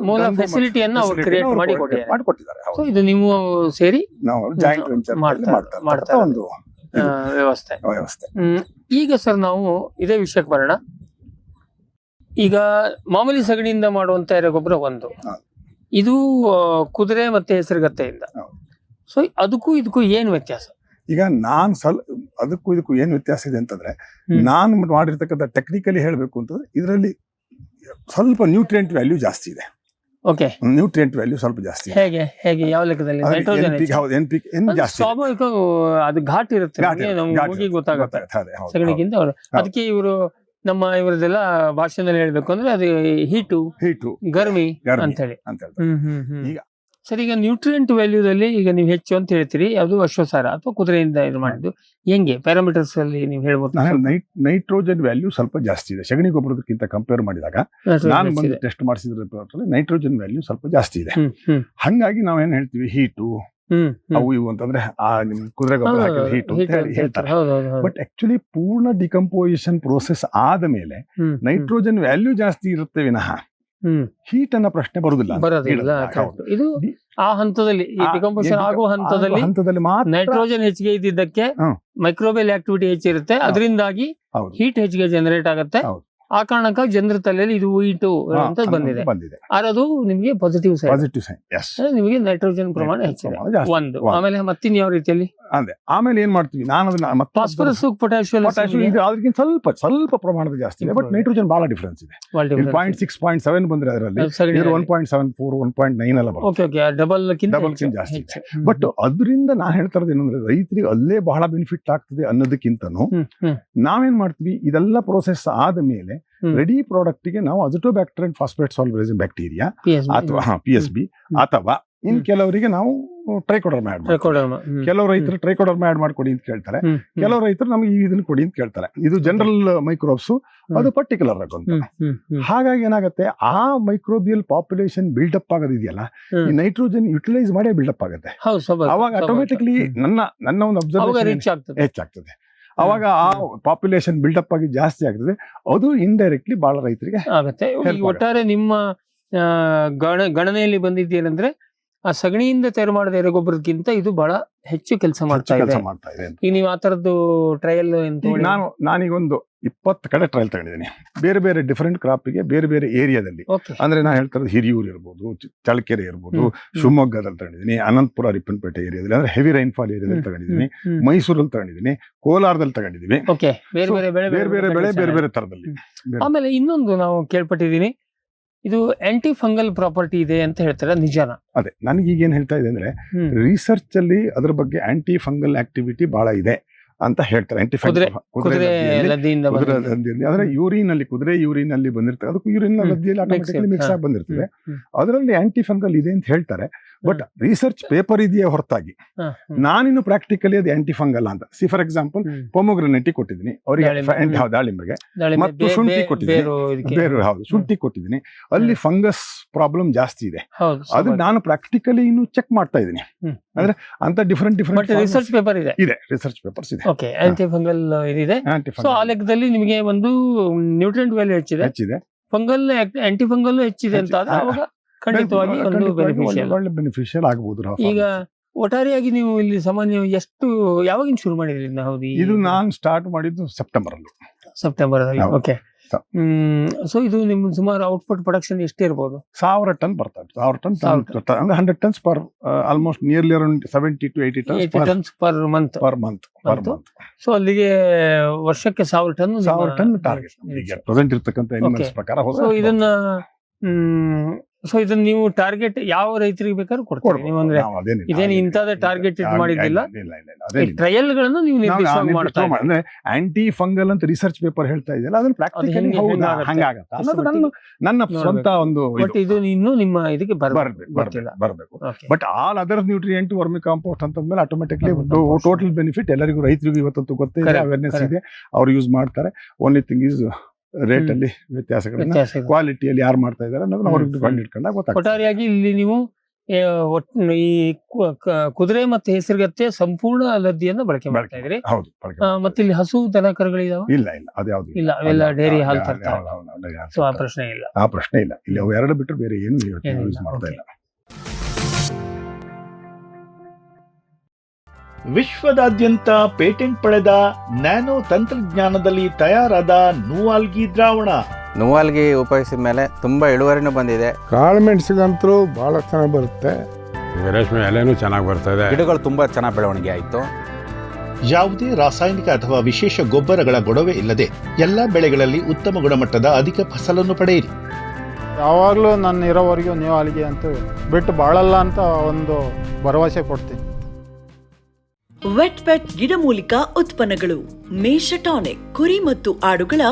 Speaker 2: ಮೂಲ ಫೆಸಿಲಿಟಿಯನ್ನ ಅವರು ಕ್ರಿಯೇಟ್ ಮಾಡಿ ಕೊಟ್ಟಿದ್ದಾರೆ. ಸೊ ಇದು ನೀವು ಸೇರಿ ಮಾಡ್ತಾ ಒಂದು ವ್ಯವಸ್ಥೆ. ಈಗ ಸರ್ ನಾವು ಇದೇ ವಿಷಯಕ್ಕೆ ಬರೋಣ. ಈಗ ಮಾಮೂಲಿ ಸಗಣಿಯಿಂದ ಮಾಡುವಂತ ಎರೆಗೊಬ್ಬರ ಒಂದು, ಇದು ಕುದುರೆ ಮತ್ತೆ ಹೆಸರುಗತ್ತೆಯಿಂದ. ಸೊ ಅದಕ್ಕೂ ಇದಕ್ಕೂ ಏನ್ ವ್ಯತ್ಯಾಸ?
Speaker 5: ಈಗ ಅದಕ್ಕೂ ಇದಕ್ಕೂ ಏನ್ ವ್ಯತ್ಯಾಸ ಇದೆ ಅಂತಂದ್ರೆ, ನಾನು ಮಾಡಿರ್ತಕ್ಕಂಥ ಟೆಕ್ನಿಕಲಿ ಹೇಳ್ಬೇಕು ಅಂತಂದ್ರೆ ಇದರಲ್ಲಿ ಸ್ವಲ್ಪ ನ್ಯೂಟ್ರಿಯೆಂಟ್ ವ್ಯಾಲ್ಯೂ ಜಾಸ್ತಿ ಇದೆ.
Speaker 2: ಓಕೆ,
Speaker 5: ನ್ಯೂಟ್ರಿಯೆಂಟ್ ವ್ಯಾಲ್ಯೂ ಸ್ವಲ್ಪ ಜಾಸ್ತಿ.
Speaker 2: ಹೇಗೆ ಯಾವ ಲೆಕ್ಕದಲ್ಲಿ? ಸ್ವಾಭಾವಿಕ ಅದು ಘಾಟ್ ಇರುತ್ತೆ, ಗೊತ್ತಾಗುತ್ತೆ ಸಗಣಿಗಿಂತ. ಅದಕ್ಕೆ ಇವರು ಇವರದೆಲ್ಲ ಭಾಷೆನಲ್ಲಿ ಹೇಳ್ಬೇಕು ಅಂದ್ರೆ ಅದು ಹೀಟು ಗರ್ಮಿ ಅಂತ ಹೇಳಿ. ಈಗ ಸರ್, ಈಗ ನ್ಯೂಟ್ರಿಯೆಂಟ್ ವ್ಯಾಲ್ಯೂದಲ್ಲಿ ಈಗ ನೀವು ಹೆಚ್ಚು ಅಂತ ಹೇಳ್ತೀರಿ, ಯಾವುದು ಅಶ್ವಸಾರ ಅಥವಾ ಕುದುರೆಯಿಂದ ಇದು ಮಾಡಿದ್ದು, ಹೆಂಗೆ ಪ್ಯಾರಾಮೀಟರ್ಸ್ ಅಲ್ಲಿ ನೀವು ಹೇಳ್ಬೋದು?
Speaker 5: ನೈಟ್ರೋಜನ್ ವ್ಯಾಲ್ಯೂ ಸ್ವಲ್ಪ ಜಾಸ್ತಿ ಇದೆ ಸಗಣಿ ಗೊಬ್ಬರದಕ್ಕಿಂತ ಕಂಪೇರ್ ಮಾಡಿದಾಗ. ನಾನು ಬಂದು ಟೆಸ್ಟ್ ಮಾಡಿಸಿದ್ರೆ ನೈಟ್ರೋಜನ್ ವ್ಯಾಲ್ಯೂ ಸ್ವಲ್ಪ ಜಾಸ್ತಿ ಇದೆ. ಹಂಗಾಗಿ ನಾವೇನ್ ಹೇಳ್ತೀವಿ, ಹೀಟು ಅವು ಇವು ಅಂತಂದ್ರೆ ನಿಮ್ ಕುದುರೆ ಗೊಬ್ಬರ ಹೀಟು ಹೇಳ್ತಾರೆ. ಬಟ್ ಆಕ್ಚುಲಿ ಪೂರ್ಣ ಡಿಕಂಪೋಸಿಷನ್ ಪ್ರೋಸೆಸ್ ಆದ ಮೇಲೆ ನೈಟ್ರೋಜನ್ ವ್ಯಾಲ್ಯೂ ಜಾಸ್ತಿ ಇರುತ್ತೆ ವಿನಃ ಹೀಟ್ ಅನ್ನೋ ಪ್ರಶ್ನೆ ಬರುದಿಲ್ಲ.
Speaker 2: ಇದು ಆ ಹಂತದಲ್ಲಿ ಡಿಕಂಪೋಸಿಷನ್ ಆಗುವ ಹಂತದಲ್ಲಿ ನೈಟ್ರೋಜನ್ ಹೆಚ್ಚಿಗೆ ಇದ್ದಿದ್ದಕ್ಕೆ ಮೈಕ್ರೋಬಿಯಲ್ ಆಕ್ಟಿವಿಟಿ ಹೆಚ್ಚಿರುತ್ತೆ, ಅದರಿಂದಾಗಿ ಹೀಟ್ ಹೆಚ್ಚಿಗೆ ಜನರೇಟ್ ಆಗುತ್ತೆ. ಆ ಕಾರಣಕ್ಕಾಗಿ ಜನರ ತಲೆಯಲ್ಲಿ ಇದು ವೀಟು ಅಂತ ಬಂದಿದೆ. ಅದು ನಿಮಗೆ ಪಾಸಿಟಿವ್ ಸೈಡ್. ನಿಮಗೆ ನೈಟ್ರೋಜನ್ ಪ್ರಮಾಣ ಹೆಚ್ಚಿದೆ ಒಂದು. ಆಮೇಲೆ ಮತ್ತಿನ್ ಯಾವ ರೀತಿಯಲ್ಲಿ
Speaker 5: ಅದೇ ಆಮೇಲೆ ಏನ್ ಮಾಡ್ತೀವಿ, ನಾನು ಅದನ್ನ
Speaker 2: ಫಾಸ್ಫರಸ್ ಪೊಟ್ಯಾಷಿಯಂ
Speaker 5: ಅದಕ್ಕಿಂತ ಸ್ವಲ್ಪ ಪ್ರಮಾಣದ ಜಾಸ್ತಿ ಇದೆ, ಬಟ್ ನೈಟ್ರೋಜನ್ ಬಹಳ ಡಿಫರೆನ್ಸ್ ಇದೆ. 0.6 0.7 ಬಂದ್ರೆ ಅದರಲ್ಲಿ 1.74 1.9 ಎಲ್ಲ ಬರುತ್ತೆ, ಡಬಲ್ ಜಾಸ್ತಿ ಇದೆ. ಬಟ್ ಅದರಿಂದ ನಾ ಹೇಳ್ತಾ ಇರೋದು ಏನಂದ್ರೆ ರೈತರಿಗೆ ಅಲ್ಲೇ ಬಹಳ ಬೆನಿಫಿಟ್ ಆಗ್ತದೆ ಅನ್ನೋದಕ್ಕಿಂತನೂ ನಾವೇನ್ ಮಾಡ್ತೀವಿ, ಇದೆಲ್ಲ ಪ್ರೋಸೆಸ್ ಆದ ಮೇಲೆ ರೆಡಿ ಪ್ರಾಡಕ್ಟ್ ಗೆ ನಾವು Azotobacter and phosphate solubilising bacteria ಅಥವಾ PSB ಅಥವಾ ಇನ್ ಕೆಲವರಿಗೆ ನಾವು ಟ್ರೈಕೋಡರ್ಮಾ ಆಡ್ ಮಾಡ್ತೀವಿ. ಕೆಲವು ರೈತರು ಟ್ರೈಕೋಡರ್ಮಾ ಆಡ್ ಮಾಡ್ಕೊಡಿ ಅಂತ ಕೇಳ್ತಾರೆ, ಕೆಲವು ರೈತರು ನಮಗೆ ಇದನ್ನ ಕೊಡಿ ಅಂತ ಕೇಳ್ತಾರೆ. ಇದು ಜನರಲ್ ಮೈಕ್ರೋಬ್ಸ್, ಅದು ಪರ್ಟಿಕ್ಯುಲರ್ ಆಗಿ ಅಂತ. ಹಾಗಾಗಿ ಏನಾಗುತ್ತೆ, ಆ ಮೈಕ್ರೋಬಿಯಲ್ ಪಾಪ್ಯುಲೇಷನ್ ಬಿಲ್ಡಪ್ ಆಗೋದಿದೆಯಲ್ಲ, ಈ ನೈಟ್ರೋಜನ್ ಯುಟಿಲೈಸ್ ಮಾಡೇ ಬಿಲ್ಡಪ್ ಆಗುತ್ತೆ. ಅವಾಗ ಆಟೋಮೆಟಿಕ್ಲಿ ನನ್ನ ಒಂದು ಅಬ್ಸರ್ವೇಷನ್ ಹೆಚ್ಚಾಗ್ತದೆ. ಅವಾಗ ಆ ಪಾಪ್ಯುಲೇಷನ್ ಬಿಲ್ಡಪ್ ಆಗಿ ಜಾಸ್ತಿ ಆಗ್ತದೆ, ಅದು ಇಂಡೈರೆಕ್ಟ್ಲಿ ಬಹಳ ರೈತರಿಗೆ ಆಗುತ್ತೆ.
Speaker 2: ಒಟ್ಟಾರೆ ನಿಮ್ಮ ಗಣನೆಯಲ್ಲಿ ಬಂದಿದ್ದೇನೆಂದ್ರೆ ಆ ಸಗಣಿಯಿಂದ ತಯಾರು ಮಾಡಿದ ಎರೆಗೊಬ್ಬರಕ್ಕಿಂತ ಇದು ಬಹಳ ಹೆಚ್ಚು ಕೆಲಸ ಮಾಡ್ತಾ ಇದೆ. ಈಗ ನೀವು ಆ ತರದ್ದು ಟ್ರಯಲ್
Speaker 5: ನಾನೀಗ ಒಂದು 20 ಕಡೆ ಟ್ರಯಲ್ ತಗೊಂಡಿದ್ದೀನಿ, ಬೇರೆ ಬೇರೆ ಡಿಫರೆಂಟ್ ಕ್ರಾಪಿಗೆ ಬೇರೆ ಬೇರೆ ಏರಿಯಾದಲ್ಲಿ. ಅಂದ್ರೆ ನಾ ಹೇಳ್ತಾ ಇರೋದು ಹಿರಿಯೂರು ಇರ್ಬೋದು, ಚಳ್ಳಕೆರೆ ಇರ್ಬೋದು, ಶಿವಮೊಗ್ಗದಲ್ಲಿ ತಗೊಂಡಿದ್ದೀನಿ, ಅನಂತಪುರ ರಿಪ್ಪನ್ಪೇಟೆ ಏರಿಯಾದಲ್ಲಿ ಅಂದ್ರೆ ಹೆವಿ ರೈನ್ಫಾಲ್ ಏರಿಯಾದಲ್ಲಿ ತಗೊಂಡಿದ್ದೀನಿ, ಮೈಸೂರಲ್ಲಿ ತಗೊಂಡಿದ್ದೀನಿ, ಕೋಲಾರದಲ್ಲಿ ತಗೊಂಡಿದ್ದೀನಿ. ಬೇರೆ ಬೇರೆ ಬೆಳೆ ಬೇರೆ ಬೇರೆ ತರದಲ್ಲಿ.
Speaker 2: ಆಮೇಲೆ ಇನ್ನೊಂದು ನಾವು ಕೇಳ್ಪಟ್ಟಿದ್ದೀನಿ, ಇದು ಆಂಟಿ ಫಂಗಲ್ ಪ್ರಾಪರ್ಟಿ ಇದೆ ಅಂತ ಹೇಳ್ತಾರೆ, ನಿಜಾನ?
Speaker 5: ಅದೇ ನನಗೆ ಈಗ ಏನ್ ಹೇಳ್ತಾ ಇದೆ ಅಂದ್ರೆ, ರಿಸರ್ಚ್ ಅಲ್ಲಿ ಅದ್ರ ಬಗ್ಗೆ ಆಂಟಿ ಫಂಗಲ್ ಆಕ್ಟಿವಿಟಿ ಬಹಳ ಇದೆ ಅಂತ ಹೇಳ್ತಾರೆ. ಅಂದ್ರೆ ಯೂರಿನ್ ಅಲ್ಲಿ, ಕುದುರೆ ಯೂರಿನ್ ಅಲ್ಲಿ ಬಂದಿರ್ತದೆ, ಅದಕ್ಕೂ ಯೂರಿನ್ ಲದ್ದಿಯಲ್ಲಿ ಆಟೋಮೆಟಿಕಲಿ ಮಿಕ್ಸ್ ಆಗಿ ಬಂದಿರ್ತದೆ, ಅದರಲ್ಲಿ ಆಂಟಿ ಫಂಗಲ್ ಇದೆ ಅಂತ ಹೇಳ್ತಾರೆ. ಬಟ್ ರಿಸರ್ಚ್ ಪೇಪರ್ ಇದೆಯೇ ಹೊರತಾಗಿ ನಾನಿನ್ನು ಪ್ರಾಕ್ಟಿಕಲಿ ಅದು ಆಂಟಿ ಫಂಗಲ್ ಅಂತ. ಸಿ ಫಾರ್ ಎಕ್ಸಾಂಪಲ್ ಪೊಮೊಗ್ರನೇಟಿ ಕೊಟ್ಟಿದ್ದೀನಿ ಅವರಿಗೆ, ದಾಳಿಂಬೆಗೆ, ಮತ್ತು ಶುಂಠಿ ಕೊಟ್ಟಿದ್ದೀನಿ, ಬೇರೆ ಶುಂಠಿ ಕೊಟ್ಟಿದ್ದೀನಿ, ಅಲ್ಲಿ ಫಂಗಸ್ ಪ್ರಾಬ್ಲಮ್ ಜಾಸ್ತಿ ಇದೆ. ಅದು ನಾನು ಪ್ರಾಕ್ಟಿಕಲಿ ಇನ್ನು ಚೆಕ್ ಮಾಡ್ತಾ ಇದ್ದೀನಿ. ಅಂದ್ರೆ ಅಂತ ಡಿಫರೆಂಟ್
Speaker 2: ರಿಸರ್ಚ್ ಪೇಪರ್ ಇದೆ,
Speaker 5: ರಿಸರ್ಚ್ ಪೇಪರ್ಸ್ ಇದೆ.
Speaker 2: ಆಂಟಿ ಫಂಗಲ್ ಇದೆ. ಸೊ ಆ ಲೆಕ್ಕದಲ್ಲಿ ನಿಮಗೆ ಒಂದು ನ್ಯೂಟ್ರಿಯೆಂಟ್ ವ್ಯಾಲ್ಯೂ ಹೆಚ್ಚಿದೆ, ಫಂಗಲ್ ಆಂಟಿ ಫಂಗಲ್ ಹೆಚ್ಚಿದೆ ಅಂತ ಅವಾಗ ಖಂಡಿತವಾಗಿ ಒಂದು
Speaker 5: ಬೆನಿಫಿಷಿಯಲ್ ಆಗಬಹುದು.
Speaker 2: ಈಗ ಒಟ್ಟಾರೆಯಾಗಿ ನೀವು ಇಲ್ಲಿ ಸಾಮಾನ್ಯ ಎಷ್ಟು ಯಾವಾಗಿನ ಶುರು ಮಾಡಿದ್ರಿ?
Speaker 5: ಇದು ನಾನು ಸ್ಟಾರ್ಟ್ ಮಾಡಿದ್ದು ಸೆಪ್ಟೆಂಬರ್ ಅಲ್ಲಿ.
Speaker 2: ಓಕೆ. ಸೊ ಇದು ನಿಮ್ ಸುಮಾರು ಔಟ್ಪುಟ್ ಪ್ರೊಡಕ್ಷನ್ ಎಷ್ಟೇ ಇರಬಹುದು?
Speaker 5: 1000 ಟನ್ ಬರ್ತದೆ. 1000 ಟನ್ ಅಂದ್ರೆ 100 tons per, almost nearly around 70 to 80
Speaker 2: tons per month. So ಅಲ್ಲಿಗೆ ವರ್ಷಕ್ಕೆ 1000 ಟನ್ ಟಾರ್ಗೆಟ್
Speaker 5: ಪ್ರೆಸೆಂಟ್ ಇರತಕ್ಕಂತ ಎನಿಮಲ್ಸ್ ಪ್ರಕಾರ.
Speaker 2: ಸೊ ಇದನ್ನ ನೀವು ಟಾರ್ಗೆಟ್ ಯಾವ ರೈತರಿಗೆ ಬೇಕಾದ್ರೂ ಕೊಡ್ತೀರಿ ನೀವು? ಅಂದ್ರೆ ಇದೇನು ಇಂಥದೇ ಟಾರ್ಗೆಟ್ ಮಾಡಿದ್ದಿಲ್ಲ, ಟ್ರಯಲ್ ಗಳನ್ನು ನೀವು ನಿರ್ದಿಷ್ಟವಾಗಿ ಮಾಡ್ತಾ ಇದ್ದೀರಿ.
Speaker 5: ಅಂದ್ರೆ ಆಂಟಿ ಫಂಗಲ್ ಅಂತ ರಿಸರ್ಚ್ ಪೇಪರ್ ಹೇಳ್ತಾ ಇದೆಯಲ್ಲ, ಅದನ್ನ ಪ್ರಾಕ್ಟಿಕಲಿ ಹಂಗಾಗತ್ತೆ ಅನ್ನೋದು ನನ್ನ ಸ್ವಂತ ಒಂದು.
Speaker 2: ಇದು ಇನ್ನು ನಿಮ್ಮ ಇದಕ್ಕೆ
Speaker 5: ಬರಬೇಕು. But all other nutrient, vermicompost ಅಂತಂದ್ಮೇಲೆ ಆಟೋಮೆಟಿಕ್ಲಿ ಟೋಟಲ್ ಬೆನಿಫಿಟ್ ಎಲ್ಲರಿಗೂ, ರೈತರಿಗೂ ಇವತ್ತಂತೂ ಗೊತ್ತಿದೆ, ಅವೇರ್ನೆಸ್ ಇದೆ, ಅವ್ರು ಯೂಸ್ ಮಾಡ್ತಾರೆ. ಓನ್ಲಿ ಥಿಂಗ್ ಈಸ್ ರೇಟ್ ಅಲ್ಲಿ ವ್ಯತ್ಯಾಸಗಳನ್ನ, ಕ್ವಾಲಿಟಿಯಲ್ಲಿ ಯಾರು ಮಾಡ್ತಾ ಇದ್ದಾರೆ ಅನ್ನೋದನ್ನ ಅವ್ರಿಗೆ ಕಂಡಿಡ್ಕೊಂಡಾಗ ಗೊತ್ತಾಗ್ತದೆ.
Speaker 2: ಒಟ್ಟಾರೆಯಾಗಿ ಇಲ್ಲಿ ನೀವು ಈ ಕುದುರೆ ಮತ್ತೆ ಹೆಸರುಗತ್ತೆ ಸಂಪೂರ್ಣ ಲದ್ದಿಯನ್ನು ಬಳಕೆ ಮಾಡ್ತಾ ಇದ್ರಿ. ಮತ್ತೆ ಇಲ್ಲಿ ಹಸು ದನ ಕರುಗಳಿದಾವ?
Speaker 5: ಇಲ್ಲ, ಅದ್ಯಾವ್ದು
Speaker 2: ಇಲ್ಲ, ಅವೆಲ್ಲ ಡೈರಿ ಹಾಲು ತರ್ತಾರೆ. ಸೊ ಆ ಪ್ರಶ್ನೆ ಇಲ್ಲ
Speaker 5: ಇಲ್ಲಿ. ಅವು ಎರಡು ಬಿಟ್ಟರೆ ಬೇರೆ ಏನು ಯೂಸ್ ಮಾಡ್ತಾ ಇಲ್ಲ.
Speaker 6: ವಿಶ್ವದಾದ್ಯಂತ ಪೇಟೆಂಟ್ ಪಡೆದ ನ್ಯಾನೋ ತಂತ್ರಜ್ಞಾನದಲ್ಲಿ ತಯಾರಾದ ನೂವಾಲ್ಗಿ ದ್ರಾವಣ.
Speaker 7: ನೂವಾಲ್ಗಿ ಉಪಯೋಗಿಸಿದ ಮೇಲೆ ತುಂಬಾ ಇಳುವರಿನೂ ಬಂದಿದೆ.
Speaker 8: ಕಾಳು ಮೆಣಸಿಗಂತೂ ಬಹಳ ಚೆನ್ನಾಗಿ ಬರುತ್ತೆ,
Speaker 9: ರೇಷ್ಮೆ ಎಲೆನೂ ಚೆನ್ನಾಗಿ ಬರ್ತದೆ,
Speaker 7: ಗಿಡಗಳು ತುಂಬಾ ಚೆನ್ನಾಗಿ ಬೆಳವಣಿಗೆ ಆಯಿತು.
Speaker 6: ಯಾವುದೇ ರಾಸಾಯನಿಕ ಅಥವಾ ವಿಶೇಷ ಗೊಬ್ಬರಗಳ ಗೊಡವೆ ಇಲ್ಲದೆ ಎಲ್ಲ ಬೆಳೆಗಳಲ್ಲಿ ಉತ್ತಮ ಗುಣಮಟ್ಟದ ಅಧಿಕ ಫಸಲನ್ನು ಪಡೆಯಿರಿ.
Speaker 8: ಯಾವಾಗಲೂ ನನ್ನ ಇರೋವರೆಗೂ ನೂವಾಲ್ಗಿ ಅಂತೂ ಬಿಟ್ಟು ಬಾಳಲ್ಲ ಅಂತ ಒಂದು ಭರವಸೆ ಕೊಡ್ತೀನಿ.
Speaker 10: ವೆಟ್ ಗಿಡಮೂಲಿಕಾ ಉತ್ಪನ್ನಗಳು. ಮೇಷ ಟಾನಿಕ್, ಕುರಿ ಮತ್ತು ಆಡುಗಳ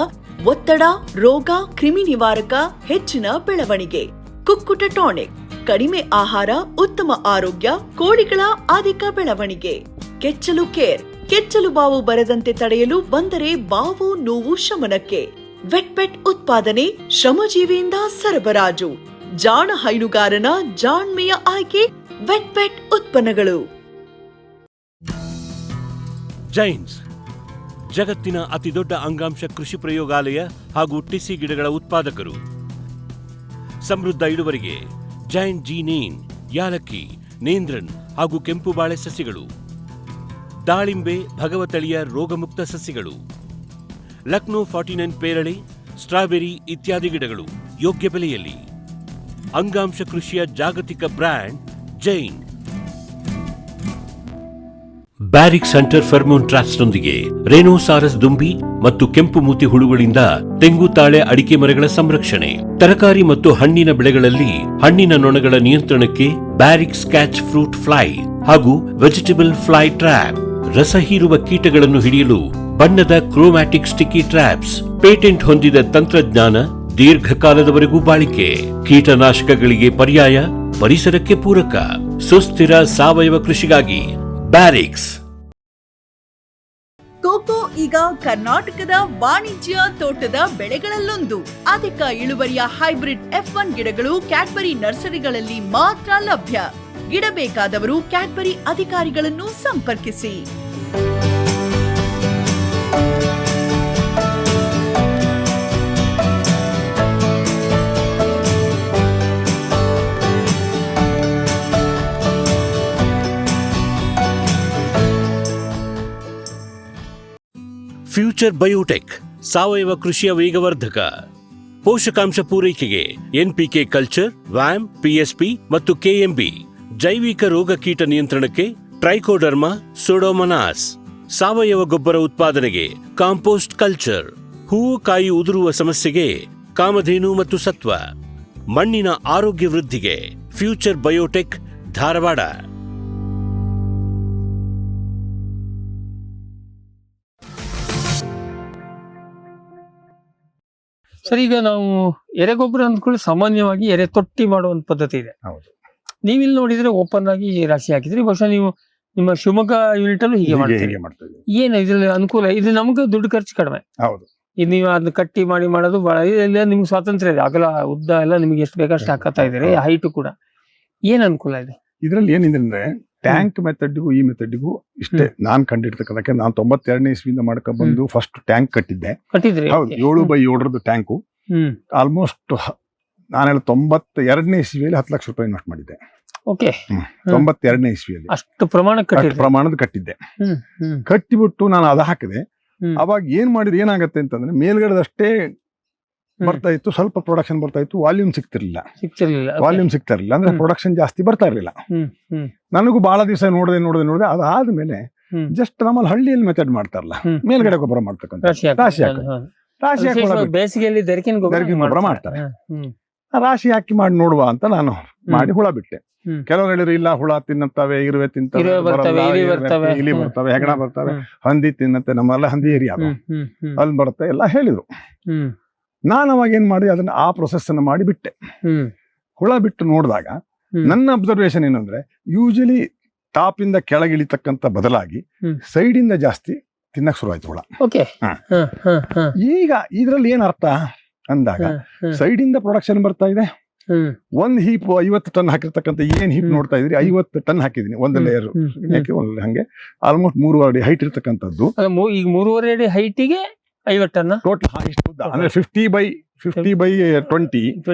Speaker 10: ಒತ್ತಡ, ರೋಗ, ಕ್ರಿಮಿ ನಿವಾರಕ, ಹೆಚ್ಚಿನ ಬೆಳವಣಿಗೆ. ಕುಕ್ಕುಟ ಟಾನಿಕ್, ಕಡಿಮೆ ಆಹಾರ, ಉತ್ತಮ ಆರೋಗ್ಯ, ಕೋಳಿಗಳ ಅಧಿಕ ಬೆಳವಣಿಗೆ. ಕೆಚ್ಚಲು ಕೇರ್, ಕೆಚ್ಚಲು ಬಾವು ಬರದಂತೆ ತಡೆಯಲು, ಬಂದರೆ ಬಾವು ನೋವು ಶಮನಕ್ಕೆ. ವೆಟ್ ಉತ್ಪಾದನೆ, ಶ್ರಮಜೀವಿಯಿಂದ ಸರಬರಾಜು. ಜಾಣ ಹೈನುಗಾರನ ಜಾಣ್ಮೆಯ ಆಯ್ಕೆ ವೆಟ್ ಉತ್ಪನ್ನಗಳು.
Speaker 1: ಜೈನ್ಸ್ ಜಗತ್ತಿನ ಅತಿದೊಡ್ಡ ಅಂಗಾಂಶ ಕೃಷಿ ಪ್ರಯೋಗಾಲಯ ಹಾಗೂ ಟಿಸಿ ಗಿಡಗಳ ಉತ್ಪಾದಕರು. ಸಮೃದ್ಧ ಇಳುವರಿಗೆ ಜೈನ್ ಜೀನೇನ್, ಯಾಲಕ್ಕಿ, ನೇಂದ್ರನ್ ಹಾಗೂ ಕೆಂಪು ಬಾಳೆ ಸಸಿಗಳು, ದಾಳಿಂಬೆ, ಭಗವತಳಿಯ ರೋಗಮುಕ್ತ ಸಸಿಗಳು, ಲಕ್ನೋ 49 ಪೇರಳೆ, ಸ್ಟ್ರಾಬೆರಿ ಇತ್ಯಾದಿ ಗಿಡಗಳು ಯೋಗ್ಯ ಬೆಲೆಯಲ್ಲಿ. ಅಂಗಾಂಶ ಕೃಷಿಯ ಜಾಗತಿಕ brand Jain. Barrix hunter pheromone ಟ್ರಾಪ್ಸ್ನೊಂದಿಗೆ ರೇನೋಸಾರಸ್ ದುಂಬಿ ಮತ್ತು ಕೆಂಪು ಮೂತಿ ಹುಳುಗಳಿಂದ ತೆಂಗು, ತಾಳೆ, ಅಡಿಕೆ ಮರಗಳ ಸಂರಕ್ಷಣೆ. ತರಕಾರಿ ಮತ್ತು ಹಣ್ಣಿನ ಬೆಳೆಗಳಲ್ಲಿ ಹಣ್ಣಿನ ನೊಣಗಳ ನಿಯಂತ್ರಣಕ್ಕೆ ಬ್ಯಾರಿಕ್ಸ್ ಕ್ಯಾಚ್ ಫ್ರೂಟ್ ಫ್ಲೈ ಹಾಗೂ ವೆಜಿಟೇಬಲ್ ಫ್ಲೈ ಟ್ರ್ಯಾಪ್. ರಸ ಹೀರುವ ಕೀಟಗಳನ್ನು ಹಿಡಿಯಲು ಬಣ್ಣದ ಕ್ರೋಮ್ಯಾಟಿಕ್ ಸ್ಟಿಕ್ಕಿ ಟ್ರ್ಯಾಪ್ಸ್. ಪೇಟೆಂಟ್ ಹೊಂದಿದ ತಂತ್ರಜ್ಞಾನ, ದೀರ್ಘಕಾಲದವರೆಗೂ ಬಾಳಿಕೆ. ಕೀಟನಾಶಕಗಳಿಗೆ ಪರ್ಯಾಯ, ಪರಿಸರಕ್ಕೆ ಪೂರಕ. ಸುಸ್ಥಿರ ಸಾವಯವ ಕೃಷಿಗಾಗಿ ಬ್ಯಾರಿಕ್ಸ್.
Speaker 10: ಕೋಕೋ ಈಗ ಕರ್ನಾಟಕದ ವಾಣಿಜ್ಯ ತೋಟದ ಬೆಳೆಗಳಲ್ಲೊಂದು. ಅಧಿಕ ಇಳುವರಿಯ ಹೈಬ್ರಿಡ್ F1 ಗಿಡಗಳು ಕ್ಯಾಡ್ಬರಿ ನರ್ಸರಿಗಳಲ್ಲಿ ಮಾತ್ರ ಲಭ್ಯ. ಗಿಡ ಬೇಕಾದವರು ಕ್ಯಾಡ್ಬರಿ ಅಧಿಕಾರಿಗಳನ್ನು ಸಂಪರ್ಕಿಸಿ.
Speaker 1: ಫ್ಯೂಚರ್ ಬಯೋಟೆಕ್ ಸಾವಯವ ಕೃಷಿಯ ವೇಗವರ್ಧಕ. ಪೋಷಕಾಂಶ ಪೂರೈಕೆಗೆ NPK ಕಲ್ಚರ್, ವ್ಯಾಮ್, PSP ಮತ್ತು KMB. ಜೈವಿಕ ರೋಗ ಕೀಟ ನಿಯಂತ್ರಣಕ್ಕೆ ಟ್ರೈಕೋಡರ್ಮಾ, ಸೂಡೋಮನಾಸ್. ಸಾವಯವ ಗೊಬ್ಬರ ಉತ್ಪಾದನೆಗೆ ಕಾಂಪೋಸ್ಟ್ ಕಲ್ಚರ್. ಹೂವು ಕಾಯಿ ಉದುರುವ ಸಮಸ್ಯೆಗೆ ಕಾಮಧೇನು ಮತ್ತು ಸತ್ವ. ಮಣ್ಣಿನ ಆರೋಗ್ಯ ವೃದ್ಧಿಗೆ ಫ್ಯೂಚರ್ ಬಯೋಟೆಕ್, ಧಾರವಾಡ.
Speaker 2: ಸರ್, ಈಗ ನಾವು ಎರೆಗೊಬ್ಬರ ಅಂದ್ಕೊಳ್ಳಿ ಸಾಮಾನ್ಯವಾಗಿ ಎರೆ ತೊಟ್ಟಿ ಮಾಡುವಂತ ಪದ್ಧತಿ ಇದೆ.
Speaker 5: ಹೌದು.
Speaker 2: ನೀವಿಲ್ಲಿ ನೋಡಿದ್ರೆ ಓಪನ್ ಆಗಿ ರಾಶಿ ಹಾಕಿದ್ರಿ. ಬಹುಶಃ ನೀವು ನಿಮ್ಮ ಶಿವಮೊಗ್ಗ ಯೂನಿಟ್ ಅಲ್ಲೂ ಹೀಗೆ ಮಾಡ್ತೀರಿ. ಏನು ಇದ್ರಲ್ಲಿ ಅನುಕೂಲ? ಇದು ನಮ್ಗೆ ದುಡ್ಡು ಖರ್ಚು ಕಡಿಮೆ.
Speaker 5: ಹೌದು.
Speaker 2: ಇದು ನೀವು ಅದನ್ನ ಕಟ್ಟಿ ಮಾಡೋದು ಬಹಳ ಇಲ್ಲ. ನಿಮ್ಗೆ ಸ್ವಾತಂತ್ರ್ಯ ಇದೆ, ಅಗಲ ಉದ್ದ ಎಲ್ಲ ನಿಮ್ಗೆ ಎಷ್ಟು ಬೇಕಷ್ಟು ಹಾಕತ್ತಾ ಇದ್ದೀರಿ. ಹೈಟು ಕೂಡ ಏನ್ ಅನುಕೂಲ ಇದೆ
Speaker 5: ಇದ್ರಲ್ಲಿ? ಏನಿದೆ ಅಂದ್ರೆ ಟ್ಯಾಂಕ್ ಮೆಥಡ್ಗೂ ಈ ಮೆಥಡ್ಗೂ ಇಷ್ಟೇ ನಾನ್ ಕಂಡಿರ್ತಕ್ಕಂಥಕ್ಕೆ. ನಾನು 92ನೇ ಇಸ್ವಿಯಿಂದ ಮಾಡ್ಕೊಂಡ್ ಬಂದು ಫಸ್ಟ್ ಟ್ಯಾಂಕ್ ಕಟ್ಟಿದ್ದೆ. ಹೌದು, 7x7 ಟ್ಯಾಂಕು. ಆಲ್ಮೋಸ್ಟ್ ನಾನು 92ನೇ ಇಸ್ವಿಯಲ್ಲಿ 10 ಲಕ್ಷ ರೂಪಾಯಿ ಇನ್ವೆಸ್ಟ್ ಮಾಡಿದ್ದೆ.
Speaker 2: ಓಕೆ.
Speaker 5: 92ನೇ ಇಸ್ವಿಯಲ್ಲಿ
Speaker 2: ಅಷ್ಟು ಪ್ರಮಾಣದ
Speaker 5: ಕಟ್ಟಿದ್ದೆ. ಕಟ್ಟಿಬಿಟ್ಟು ನಾನು ಅದು ಹಾಕಿದೆ. ಅವಾಗ ಏನ್ ಮಾಡಿದ್ರೆ ಏನಾಗತ್ತೆ ಅಂತಂದ್ರೆ ಮೇಲ್ಗಡೆದಷ್ಟೇ ಬರ್ತಾ ಇತ್ತು, ಸ್ವಲ್ಪ ಪ್ರೊಡಕ್ಷನ್ ಬರ್ತಾ ಇತ್ತು, ವಾಲ್ಯೂಮ್ ಸಿಗ್ತಿರ್ಲಿಲ್ಲ. ಅಂದ್ರೆ ಪ್ರೊಡಕ್ಷನ್ ಜಾಸ್ತಿ ಬರ್ತಾ ಇರ್ಲಿಲ್ಲ. ನನಗೂ ಬಹಳ ದಿವಸ ನೋಡಿದೆ. ಅದಾದ್ಮೇಲೆ ಜಸ್ಟ್ ನಮ್ಮಲ್ಲಿ ಹಳ್ಳಿಯಲ್ಲಿ ಮೆಥಡ್ ಮಾಡ್ತಾರಲ್ಲ, ಮೇಲ್ಗಡೆ ಗೊಬ್ಬರ ಮಾಡ್ತಕ್ಕಂಥ ರಾಶಿ
Speaker 2: ಬೇಸಿಗೆಯಲ್ಲಿ
Speaker 5: ಗೊಬ್ಬರ ಮಾಡ್ತಾರೆ. ರಾಶಿ ಹಾಕಿ ಮಾಡಿ ನೋಡುವ ಅಂತ ನಾನು ಮಾಡಿ ಹುಳ ಬಿಟ್ಟೆ. ಕೆಲವರು ಹೇಳಿದ್ರು ಇಲ್ಲ, ಹುಳ ತಿನ್ನತ್ತವೆ, ಇರುವೆ ತಿಂತವೆ, ಇಲಿ ಬರ್ತವೆ, ಹೆಗಣ ಬರ್ತವೆ, ಹಂದಿ ತಿನ್ನತ್ತೆ, ನಮ್ಮೆಲ್ಲ ಹಂದಿ ಏರಿಯಾ ಅಲ್ಲಿ ಬರುತ್ತೆ ಎಲ್ಲ ಹೇಳಿದ್ರು. ನಾನು ಅವಾಗ ಏನ್ ಮಾಡಿ ಅದನ್ನ ಆ ಪ್ರೊಸೆಸ್ ಅನ್ನ ಮಾಡಿ ಬಿಟ್ಟೆ. ಹುಳ ಬಿಟ್ಟು ನೋಡಿದಾಗ ನನ್ನ ಅಬ್ಸರ್ವೇಷನ್ ಏನಂದ್ರೆ, ಯೂಶಲಿ ಟಾಪ್ ಇಂದ ಕೆಳಗಿಳಿತಕ್ಕಂತ ಬದಲಾಗಿ ಸೈಡ್ ಇಂದ ಜಾಸ್ತಿ ತಿನ್ನಕ್ ಶುರು ಆಯ್ತು ಹುಳ. ಈಗ ಇದ್ರಲ್ಲಿ ಏನ್ ಅರ್ಥ ಅಂದಾಗ, ಸೈಡ್ ಇಂದ ಪ್ರೊಡಕ್ಷನ್ ಬರ್ತಾ ಇದೆ. ಒಂದ್ ಹೀಪ್ 50 ಟನ್ ಹಾಕಿರ್ತಕ್ಕಂಥ ಏನ್ ಹೀಪ್ ನೋಡ್ತಾ ಇದ್ರಿ, 50 ಟನ್ ಹಾಕಿದೀನಿ ಒಂದು ಲೇಯರ್. ಹಂಗೆ ಆಲ್ಮೋಸ್ಟ್ 3.5 ಅಡಿ ಹೈಟ್ ಇರ್ತಕ್ಕಂಥದ್ದು.
Speaker 2: ಈಗ 3.5 ಅಡಿ ಹೈಟಿಗೆ 50 ಟನ್ ಟೋಟಲ್.
Speaker 5: ಅಂದ್ರೆ 50x20 20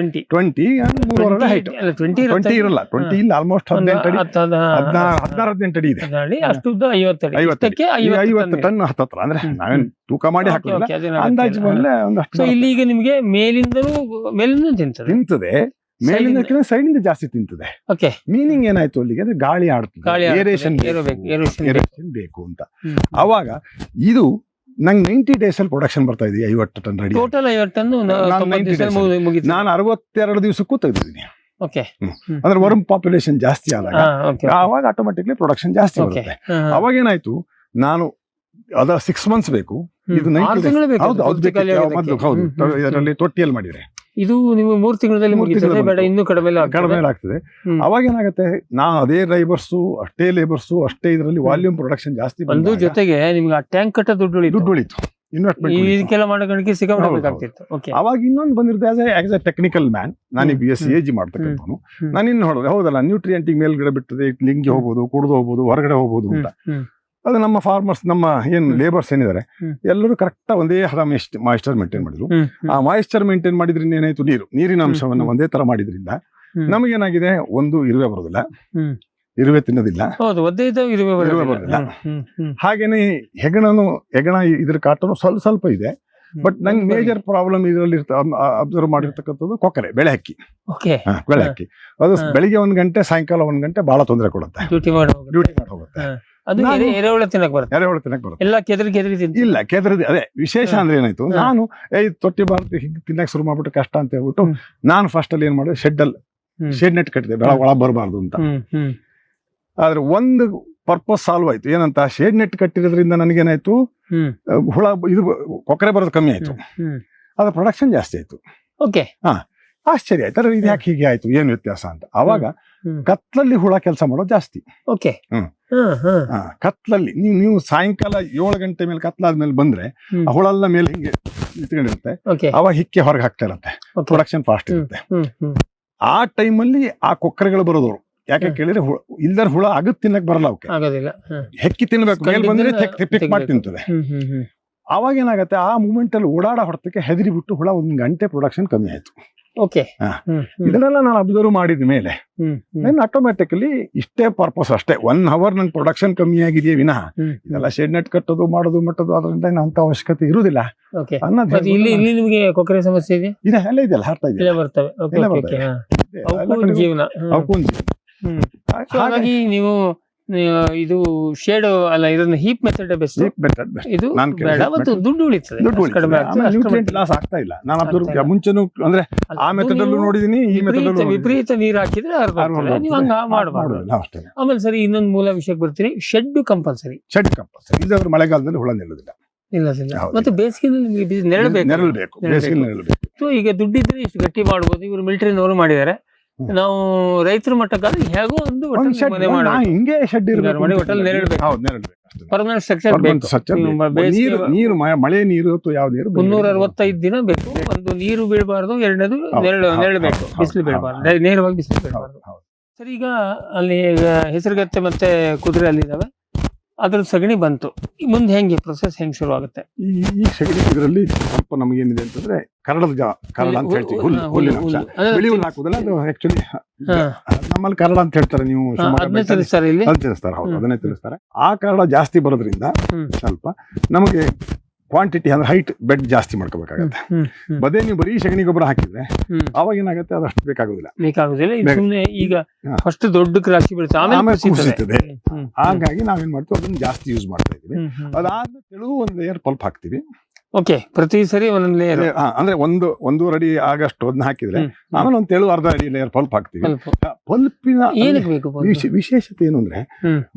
Speaker 5: 3.5 ಹೈಟ್. 20 ಇರಲ್ಲ, 20 ಇಲ್ಲ, ಆಲ್ಮೋಸ್ಟ್ 16-18 ಅಡಿ ಇದೆ.
Speaker 2: ಅಷ್ಟು 50
Speaker 5: ಟನ್ ಹತ್ತತ್ರ. ಅಂದ್ರೆ ನಾವೇನ್ ತೂಕ ಮಾಡಿ ಹಾಕಿಲ್ಲ, ಅಂದಾಜು ಬಂದ್ರೆ ಒಂದಷ್ಟು.
Speaker 2: ಇಲ್ಲಿ ಈಗ ನಿಮ್ಗೆ ಮೇಲಿಂದ ತಿಂತದೆ, ಮೇಲಿಂದ ಸೈಡ್ ಇಂದ ಜಾಸ್ತಿ ತಿಂತದೆ. ಮೀನಿಂಗ್ ಏನಾಯ್ತು ಅಲ್ಲಿಗೆ ಅಂದ್ರೆ ಗಾಳಿ ಆಡ್ತದೆ, ಏರೇಷನ್ ಬೇಕು ಅಂತ. ಅವಾಗ ಇದು ನಂಗೆ 90 ಡೇಸ್ ಅಲ್ಲಿ ಪ್ರೊಡಕ್ಷನ್ ಬರ್ತಾ ಇದೆ. 50 ಟನ್ ರೆಡಿ. ಟೋಟಲ್ 50 ಟನ್
Speaker 5: ನಾನು 62 ದಿವಸಕ್ಕೂ ತೆಗೆದಿದ್ದೀನಿ. ಅಂದ್ರೆ ವರ್ಮ್ ಪಾಪ್ಯುಲೇಷನ್ ಜಾಸ್ತಿ ಆದಾಗ ಅವಾಗ ಆಟೋಮೆಟಿಕ್ಲಿ ಪ್ರೊಡಕ್ಷನ್ ಜಾಸ್ತಿ ಬರುತ್ತೆ. ಅವಾಗ ಏನಾಯ್ತು, ನಾನು ಅದ 6 ಮಂತ್ಸ್ ಬೇಕು, ಇದು 90 ಡೇಸ್. ಹೌದು, ಇದರಲ್ಲಿ ತೊಟ್ಟಿಯಲ್ಲಿ ಮಾಡಿದ್ರೆ
Speaker 2: ಇದು ನೀವು 3 ತಿಂಗಳಲ್ಲಿ ಇನ್ನೂ ಕಡಿಮೆ
Speaker 5: ಆಗ್ತದೆ. ಅವಾಗ ಏನಾಗುತ್ತೆ, ನಾನು ಅದೇ ಲೇಬರ್ಸು ಅಷ್ಟೇ ಇದರಲ್ಲಿ ವಾಲ್ಯೂಮ್ ಪ್ರೊಡಕ್ಷನ್ ಜಾಸ್ತಿ ಬಂದು,
Speaker 2: ಜೊತೆಗೆ ನಿಮ್ಗೆ ಟ್ಯಾಂಕ್ ಕಟ್ಟ ದುಡ್ಡು ಉಳಿತು, ಇನ್ವೆಸ್ಟ್ಮೆಂಟ್ ಇದಕ್ಕೆಲ್ಲ ಮಾಡೋಕೆ ಸಿಗಬೇಕಾಗ್ತಿತ್ತು.
Speaker 5: ಅವಾಗ ಇನ್ನೊಂದು ಬಂದಿರುತ್ತೆ, ಆಸ್ ಎ ಟೆಕ್ನಿಕಲ್ ಮ್ಯಾನ್, ನಾನು BSc AG ಮಾಡ್ತಕ್ಕಂಥವನು. ನಾನು ಇನ್ನು ಹೊಡೆದೆ, ಹೌದಲ್ಲ, ನ್ಯೂಟ್ರಿಯೆಂಟಿಗೆ ಮೇಲ್ಗಡೆ ಬಿಟ್ಟದೆ, ಲಿಂಗಿ ಹೋಗ್ಬೋದು, ಕುಡಿದು ಹೋಗ್ಬೋದು, ಹೊರಗಡೆ ಹೋಗ್ಬೋದು ಅಂತ. ಅದು ನಮ್ಮ ಫಾರ್ಮರ್ಸ್, ನಮ್ಮ ಏನ್ ಲೇಬರ್ಸ್ ಏನಿದ್ದಾರೆ ಎಲ್ಲರೂ ಕರೆಕ್ಟ್ ಒಂದೇ ಹದ ಮಾಯಿಶ್ಚರ್ ಮೇಂಟೈನ್ ಮಾಡಿದ್ರು. ಆ ಮಾಯಿಶ್ಚರ್ ಮೇಂಟೈನ್ ಮಾಡಿದ್ರಿಂದ ಏನಾಯ್ತು, ನೀರಿನ ಅಂಶವನ್ನು ಒಂದೇ ತರ ಮಾಡಿದ್ರಿಂದ ನಮಗೇನಾಗಿದೆ, ಒಂದು ಇರುವೆ ಬರೋದಿಲ್ಲ, ಇರುವೆ ತಿನ್ನೋದಿಲ್ಲ, ಇರುವೆ ಬರೋದಿಲ್ಲ. ಹಾಗೇನೆ ಹೆಗಣ ಇದ್ರ ಕಾಟನು ಸ್ವಲ್ಪ ಇದೆ. ಬಟ್ ನಂಗೆ ಮೇಜರ್ ಪ್ರಾಬ್ಲಮ್ ಇದರಲ್ಲಿ ಅಬ್ಸರ್ವ್ ಮಾಡಿರ್ತಕ್ಕಂಥದ್ದು ಕೊಕ್ಕರೆ ಬೆಳೆ ಹಕ್ಕಿ.
Speaker 2: ಓಕೆ.
Speaker 5: ಬೆಳೆ ಹಕ್ಕಿ ಅದು ಬೆಳಿಗ್ಗೆ 1 ಗಂಟೆ ಸಾಯಂಕಾಲ 1 ಗಂಟೆ ಬಹಳ ತೊಂದರೆ ಕೊಡುತ್ತೆ.
Speaker 2: ಡ್ಯೂಟಿ ಮಾಡಿ
Speaker 5: ಹೋಗುತ್ತೆ.
Speaker 2: ಅದು ಎರೆಹುಳ ತಿನ್ನಕ್ ಬರುತ್ತೆ.
Speaker 5: ಎರೆಹುಳ ತಿನ್ನಕ್ ಬರುತ್ತೆ.
Speaker 2: ಎಲ್ಲ ಕೆದರಿ
Speaker 5: ಇಲ್ಲ ಕೆದರದಿ ಅದೇ ವಿಶೇಷ ಅಂದ್ರೆ ಏನಾಯ್ತು, ನಾನು ತೊಟ್ಟಿ ಭಾರತ ಹಿಂಗ್ ತಿನ್ನಕ್ ಶುರು ಮಾಡ್ಬಿಟ್ಟು ಕಷ್ಟ ಅಂತ ಹೇಳ್ಬಿಟ್ಟು ನಾನು ಫಸ್ಟ್ ಅಲ್ಲಿ ಏನ್ ಮಾಡಿದೆ, ಶೆಡ್ ನೆಟ್ ಕಟ್ಟಿದೆ ಬೆಳ ಒಳ ಬರಬಾರ್ದು ಅಂತ. ಆದ್ರೆ ಒಂದು ಪರ್ಪಸ್ ಸಾಲ್ವ್ ಆಯ್ತು. ಏನಂತ, ಶೇಡ್ ನೆಟ್ ಕಟ್ಟಿರೋದ್ರಿಂದ ನನಗೇನಾಯ್ತು, ಹುಳ ಇದು ಕೊಕ್ಕರೆ ಬರೋದು ಕಮ್ಮಿ ಆಯ್ತು, ಅದ್ರ ಪ್ರೊಡಕ್ಷನ್ ಜಾಸ್ತಿ ಆಯ್ತು.
Speaker 2: ಓಕೆ.
Speaker 5: ಆಶ್ಚರ್ಯ ಆಯ್ತು, ಇದು ಯಾಕೆ ಹೀಗೆ ಆಯ್ತು, ಏನ್ ವ್ಯತ್ಯಾಸ ಅಂತ. ಅವಾಗ ಕತ್ಲಲ್ಲಿ ಹುಳ ಕೆಲಸ ಮಾಡೋದು ಜಾಸ್ತಿ.
Speaker 2: ಓಕೆ.
Speaker 5: ಕತ್ಲಲ್ಲಿ ನೀವು ಸಾಯಂಕಾಲ 7 ಗಂಟೆ ಮೇಲೆ ಕತ್ಲಾದ್ಮೇಲೆ ಬಂದ್ರೆ ಆ ಹುಳ ಎಲ್ಲ ಮೇಲೆ ಹಿಂಗೆ ನಿಂತ್ಕೊಂಡಿರುತ್ತೆ, ಅವಾಗ ಹಿಕ್ಕೆ ಹೊರಗೆ ಹಾಕ್ತಾ ಇರುತ್ತೆ, ಪ್ರೊಡಕ್ಷನ್ ಫಾಸ್ಟ್ ಇರುತ್ತೆ. ಆ ಟೈಮಲ್ಲಿ ಆ ಕೊಕ್ಕರೆಗಳು ಬರೋದವ್ರು ಯಾಕೆ ಕೇಳಿದ್ರೆ, ಇಲ್ಲದ ಹುಳ ಅಗದ್ ತಿನ್ನಕ್ ಬರಲ್ಲ, ಅವಕ್ಕೆ ಹೆಕ್ಕಿ ತಿನ್ಬೇಕು, ಮೇಲೆ ಬಂದ್ರೆ ಪಿಕ್ ಮಾಡಿ ತಿಂತದೆ. ಅವಾಗ ಏನಾಗತ್ತೆ, ಆ ಮೂಮೆಂಟ್ ಅಲ್ಲಿ ಓಡಾಡ ಹೊರತಕ್ಕೆ ಹೆದರಿ ಬಿಟ್ಟು ಹುಳ 1 ಗಂಟೆ ಪ್ರೊಡಕ್ಷನ್ ಕಮ್ಮಿ ಆಯ್ತು.
Speaker 2: ಓಕೆ.
Speaker 5: ಇದನ್ನೆಲ್ಲ ನಾನು ಅಬ್ಸರ್ವ್ ಮಾಡಿದ ಮೇಲೆ ಆಟೋಮ್ಯಾಟಿಕಲಿ ಇಷ್ಟೇ ಪರ್ಪಸ್ ಅಷ್ಟೇ, 1 ಅವರ್ ನನ್ ಪ್ರೊಡಕ್ಷನ್ ಕಮ್ಮಿ ಆಗಿದೆಯೇ ವಿನಃ ಇದೆಲ್ಲ ಶೆಡ್ ನೆಟ್ ಕಟ್ಟೋದು ಮಾಡೋದು ಮಟ್ಟೋದು ಅದರಿಂದ ಅಂತ ಅವಶ್ಯಕತೆ ಇರುವುದಿಲ್ಲ ಅನ್ನೋದು.
Speaker 2: ನಿಮಗೆ ಕೊಕ್ಕರೆ ಸಮಸ್ಯೆ ಇದೆ?
Speaker 5: ಎಲ್ಲ ಇದೆಯಲ್ಲ, ಹಾರ್ತಾ ಇದೆ,
Speaker 2: ಬರ್ತವೆ. ಜೀವನ. ಹಾಗಾಗಿ ನೀವು ಇದು ಶೇಡ್ ಅಲ್ಲ, ಇದನ್ನ ಹೀಪ್ ಮೆಥಡ್ ಬೆಸ್ಟ್. ಇದು ಬೇಡ ಮತ್ತು ದುಡ್ಡು ಉಳಿತದೆ,
Speaker 5: ನ್ಯೂಟ್ರಿಯೆಂಟ್ ಲಾಸ್ ಆಗ್ತಾ ಇಲ್ಲ. ನಾನು ಅಬ್ಸರ್ವ್ ಮುಂಚೆನೂ ಅಂದ್ರೆ ಆ ಮೆಥಡ್ ಅಲ್ಲೂ ನೋಡಿದೀನಿ, ಈ ಮೆಥಡ್
Speaker 2: ವಿಪರೀತ ನೀರು ಹಾಕಿದ್ರೆ ನೀವು ಹಂಗ ಮಾಡಬಾರ್ದು. ಆಮೇಲೆ ಸರಿ, ಇನ್ನೊಂದು ಮೂಲ ವಿಷಯಕ್ಕೆ ಬರ್ತೀನಿ. Shed compulsory.
Speaker 5: ಇಲ್ಲದ್ರೆ ಮಳೆಗಾಲದಲ್ಲಿ ಹುಳ ನಿಲ್ಲೋದಿಲ್ಲ.
Speaker 2: ಮತ್ತೆ ಬೇಸಿಗೆನಲ್ಲಿ ನೆರಳು ಬೇಕು. ಸೊ ಈಗ ದುಡ್ಡಿದ್ರೆ ಇಷ್ಟು ಗಟ್ಟಿ ಮಾಡ್ಬೋದು. ಇವರು ಮಿಲಿಟರಿನವರು ಮಾಡಿದ್ದಾರೆ. ನಾವು ರೈತರ ಮಟ್ಟಕ್ಕಾದ್ರೆ ಹೇಗೋ ಒಂದು
Speaker 5: ಹಿಂಗೆ ಶೆಡ್
Speaker 2: ಪರ್ಮನೆಂಟ್ ಸ್ಟ್ರಕ್ಚರ್
Speaker 5: ನೀರು ಮಳೆ ನೀರು ಯಾವ ನೀರು
Speaker 2: 365 ದಿನ ಬೇಕು. ಒಂದು ನೀರು ಬೀಳಬಾರ್ದು, ಎರಡನೇದು ನೆರಳು ಬೇಕು, ಬಿಸಿಲು ಬೀಳಬಾರ್ದು, ನೇರವಾಗಿ ಬಿಸಿಲು ಬೀಳಬಾರ್ದು. ಸರಿ, ಈಗ ಅಲ್ಲಿ ಹೆಸರುಗತ್ತೆ ಮತ್ತೆ ಕುದುರೆ ಅಲ್ಲಿ ಇದಾವೆ, ಅದ್ರ ಸಗಣಿ ಬಂತು, ಮುಂದೆ ಹೆಂಗೆ ಪ್ರೊಸೆಸ್ ಹೆಂಗ್ ಶುರು ಆಗುತ್ತೆ?
Speaker 5: ಈ ಸಗಣಿ ಇದರಲ್ಲಿ ಸ್ವಲ್ಪ ನಮಗೇನಿದೆ ಅಂತಂದ್ರೆ ಕರಡ ಅಂತ ಹೇಳ್ತೀವಿ, ಹುಲ್ಲಿನ ಅಂಶ. ಬಿಳಿ ಹುಲ್ಲು ಹಾಕುದಲ್ಲ, ಅದು ಆಕ್ಚುಲಿ ನಮ್ಮಲ್ಲಿ ಕರಡ ಅಂತ ಹೇಳ್ತಾರೆ. ನೀವು
Speaker 2: ಅದನ್ನೇ ತಿಳಿಸ್ತಾರೆ ಇಲ್ಲಿ?
Speaker 5: ತಿಳಿಸ್ತಾರೆ, ಹೌದು, ಅದನ್ನೇ ತಿಳಿಸ್ತಾರೆ. ಆ ಕರಡ ಜಾಸ್ತಿ ಬರೋದ್ರಿಂದ ಸ್ವಲ್ಪ ನಮಗೆ ಕ್ವಾಂಟಿಟಿ ಅಂದ್ರೆ ಹೈಟ್ ಬೆಡ್ ಜಾಸ್ತಿ ಮಾಡ್ಕೋಬೇಕಾಗತ್ತೆ. ಬದೇ ನೀವು ಬರೀ ಸಗಣಿ ಗೊಬ್ಬರ ಹಾಕಿದ್ರೆ ಅವಾಗ ಏನಾಗುತ್ತೆ, ಅದು ಅಷ್ಟು ಬೇಕಾಗುದಿಲ್ಲ.
Speaker 2: ಈಗ ಫಸ್ಟ್ ದೊಡ್ಡ ರಾಶಿ ಬೀಳುತ್ತೆ, ಆಮೇಲೆ
Speaker 5: ಕುಸಿತದೆ. ಹಾಗಾಗಿ ನಾವೇನ್ ಮಾಡ್ತೀವಿ, ಅದನ್ನ ಜಾಸ್ತಿ ಯೂಸ್ ಮಾಡ್ತಾ ಇದೀವಿ. ಅದಾದ್ಮೇಲೆ ತೆಳು ಒಂದು ಲೇಯರ್ ಪಲ್ಪ್ ಹಾಕ್ತಿವಿ.
Speaker 2: ಓಕೆ. ಪ್ರತಿ ಸರಿ ಒಂದೊಂದು ಲೇಯರ್,
Speaker 5: ಅಂದ್ರೆ 1.5 ಅಡಿ ಆಗಷ್ಟು ಅದನ್ನ ಹಾಕಿದ್ರೆ ಆಮೇಲೆ ಒಂದು ತೆಳು 1/2 ಅಡಿ ಲೇಯರ್ ಪಲ್ಪ್ ಹಾಕ್ತಿವಿ. ಪಲ್ಪಿನ ವಿಶೇಷತೆ ಏನು ಅಂದ್ರೆ,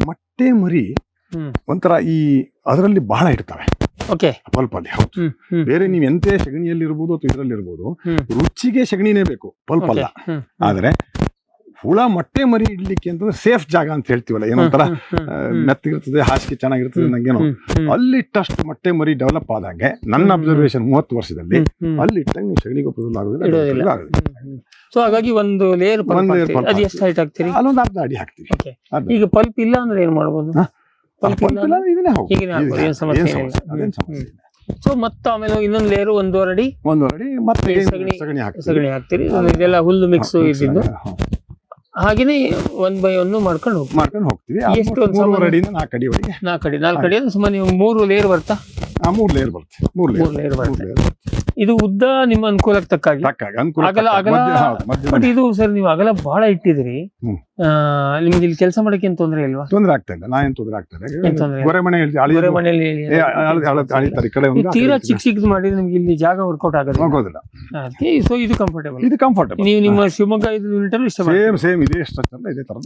Speaker 5: ಮೊಟ್ಟೆ ಮರಿ ಒಂಥರ ಅದರಲ್ಲಿ ಬಹಳ ಇರ್ತವೆ ಪಲ್ಪ್ ಅಲ್ಲಿ. ಹೌದು, ಬೇರೆ ನೀವ್ ಎಂತೆ ಸಗಣಿಯಲ್ಲಿ ಇರ್ಬೋದು ಅಥವಾ ಇದರಲ್ಲಿ ಇರ್ಬೋದು, ರುಚಿಗೆ ಸಗಣಿನೇ ಬೇಕು, ಪಲ್ಪ್ ಅಲ್ಲ. ಆದ್ರೆ ಹುಳ ಮೊಟ್ಟೆ ಮರಿ ಇಡ್ಲಿಕ್ಕೆ ಅಂತಂದ್ರೆ ಸೇಫ್ ಜಾಗ ಅಂತ ಹೇಳ್ತೀವಲ್ಲ, ಏನೊಂಥರ ಮೆತ್ತಗಿರ್ತದೆ, ಹಾಸಿಗೆ ಚೆನ್ನಾಗಿರ್ತದೆ, ನಂಗೇನೋ ಅಲ್ಲಿಟ್ಟಷ್ಟು ಮೊಟ್ಟೆ ಮರಿ ಡೆವಲಪ್ ಆದಂಗೆ ನನ್ನ ಅಬ್ಸರ್ವೇಷನ್ 30 ವರ್ಷದಲ್ಲಿ ಅಲ್ಲಿ ಇಟ್ಟಾಗ ನೀವು ಸಗಣಿ ಗೊಬ್ಬರದಲ್ಲಿ
Speaker 2: ಸೊ ಹಾಗಾಗಿ ಒಂದು ಲೇಯರ್ ಅದು ಎಷ್ಟು ಹೈಟ್ ಹಾಕ್ತೀರಿ?
Speaker 5: ಅಲ್ಲೊಂದು 1/2 ಅಡಿ ಹಾಕ್ತೀವಿ.
Speaker 2: ಈಗ ಪಲ್ಪ್ ಇಲ್ಲ ಅಂದ್ರೆ ಏನ್ ಮಾಡ್ಬೋದು? ಸೊ ಮತ್ತೆ ಆಮೇಲೆ ಇನ್ನೊಂದು ಲೇಯರ್ 1.5 ಅಡಿ
Speaker 5: ಮತ್ತೆ
Speaker 2: ಸಗಣಿ ಹಾಕ್ತೀರಿ. ಇದೆಲ್ಲ ಹುಲ್ಲು ಮಿಕ್ಸ್ ಇದ್ದಿದ್ದು ಹಾಗೇನೆ 1 by 1 ಮಾಡ್ಕೊಂಡು
Speaker 5: ಹೋಗ್ತೀವಿ.
Speaker 2: ಎಷ್ಟು?
Speaker 5: 4 ಅಡಿಯಿಂದ 4 ಅಡಿವರೆಗೆ.
Speaker 2: 4 ಅಡಿ ಅಂದ್ರೆ ಸುಮಾರು ನೀವು 3 ಲೇಯರ್ ಬರ್ತಾ?
Speaker 5: 3 ಲೇಯರ್ ಬರುತ್ತೆ. 3 ಲೇಯರ್ ಬರುತ್ತೆ.
Speaker 2: ಇದು ಉದ್ದ ನಿಮ್ಮ ಅನುಕೂಲಕ್ಕೆ ತಕ್ಕಾಗಿ ಬಟ್ ಇದು ಸರ್, ನೀವು ಅಗಲ ಬಹಳ ಇಟ್ಟಿದ್ರಿ, ನಿಮ್ಗೆ ಇಲ್ಲಿ ಕೆಲಸ ಮಾಡಕ್ಕೆ ಏನ್ ತೊಂದರೆ ಇಲ್ವಾ?
Speaker 5: ತೊಂದರೆ ಆಗ್ತಾ ಇಲ್ಲ, ನಾ ಏನ್ ತೊಂದರೆ ಆಗ್ತಾ ಇಲ್ಲ. ಗೊರೆ ಮನೆಯಲ್ಲಿ
Speaker 2: ತೀರಾ ಚಿಕ್ಕ ಮಾಡಿದ್ರೆ ನಿಮ್ಗೆ ಇಲ್ಲಿ ಜಾಗ ವರ್ಕೌಟ್ ಆಗೋದಿಲ್ಲ. ಅದಕ್ಕೆ ಸೊ ಇದು ಕಂಫರ್ಟೇಬಲ್. ನೀವು ನಿಮ್ಮ ಶಿವಮೊಗ್ಗ ಯೂನಿಟ್
Speaker 5: ಸೇಮ್ ಇದೇ ಸ್ಟ್ರಕ್ಚರ್, ಇದೇ ತರ.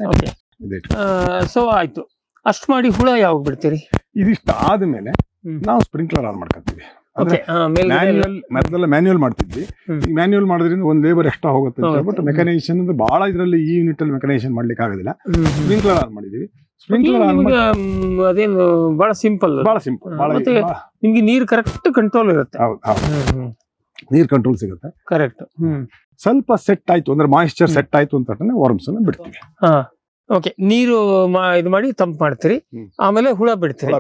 Speaker 2: ಸೊ ಆಯ್ತು, ಅಷ್ಟು ಮಾಡಿ ಹುಳ ಯಾವಾಗ ಬಿಡ್ತೀರಿ?
Speaker 5: ಇದಿಷ್ಟ ಆದ್ಮೇಲೆ ನಾವು ಸ್ಪ್ರಿಂಕ್ಲರ್ ಆನ್ ಮಾಡ್ಕೊತೀವಿ. ಮ್ಯಾನ್ಯುಯಲ್ ಮಾಡ್ತಿದ್ವಿ. ಈಗ ಮ್ಯಾನ್ಯುಯಲ್ ಮಾಡೋದ್ರಿಂದ ಒಂದು ಲೇಬರ್ ಎಕ್ಸ್ಟ್ರಾ ಹೋಗುತ್ತೆ ಅಂತ ಹೇಳ್ಬಿಟ್ಟು ಮೆಕನೈಸೇಷನ್ ಅಂದ್ರೆ ಬಹಳ ಇದರಲ್ಲಿ ಈ ಯೂನಿಟ್ ಅಲ್ಲಿ ಮೆಕನೈಸೇಷನ್ ಮಾಡ್ಲಿಕ್ಕೆ ಆಗೋದಿಲ್ಲ. ಸ್ಪ್ರಿಂಕ್ಲರ್ ಆನ್ ಮಾಡಿದೀವಿ. ಸ್ಪ್ರಿಂಕ್ಲರ್
Speaker 2: ಅದೇನು ಬಹಳ ಸಿಂಪಲ್. ನಿಮ್ಗೆ ನೀರು ಕರೆಕ್ಟ್ ಕಂಟ್ರೋಲ್ ಇರುತ್ತೆ.
Speaker 5: ನೀರ್ ಕಂಟ್ರೋಲ್ ಸಿಗುತ್ತೆ
Speaker 2: ಕರೆಕ್ಟ್.
Speaker 5: ಸ್ವಲ್ಪ ಸೆಟ್ ಆಯ್ತು ಅಂದ್ರೆ ಮಾಯಿಶ್ಚರ್ ಸೆಟ್ ಆಯ್ತು ಅಂತ ವರ್ಮ್ಸ್ ಅನ್ನ ಬಿಡ್ತೀವಿ.
Speaker 2: ಓಕೆ. ನೀರು ಇದು ಮಾಡಿ ತಂಪು ಮಾಡ್ತೀರಿ, ಆಮೇಲೆ ಹುಳ ಬಿಡ್ತೀರಿ.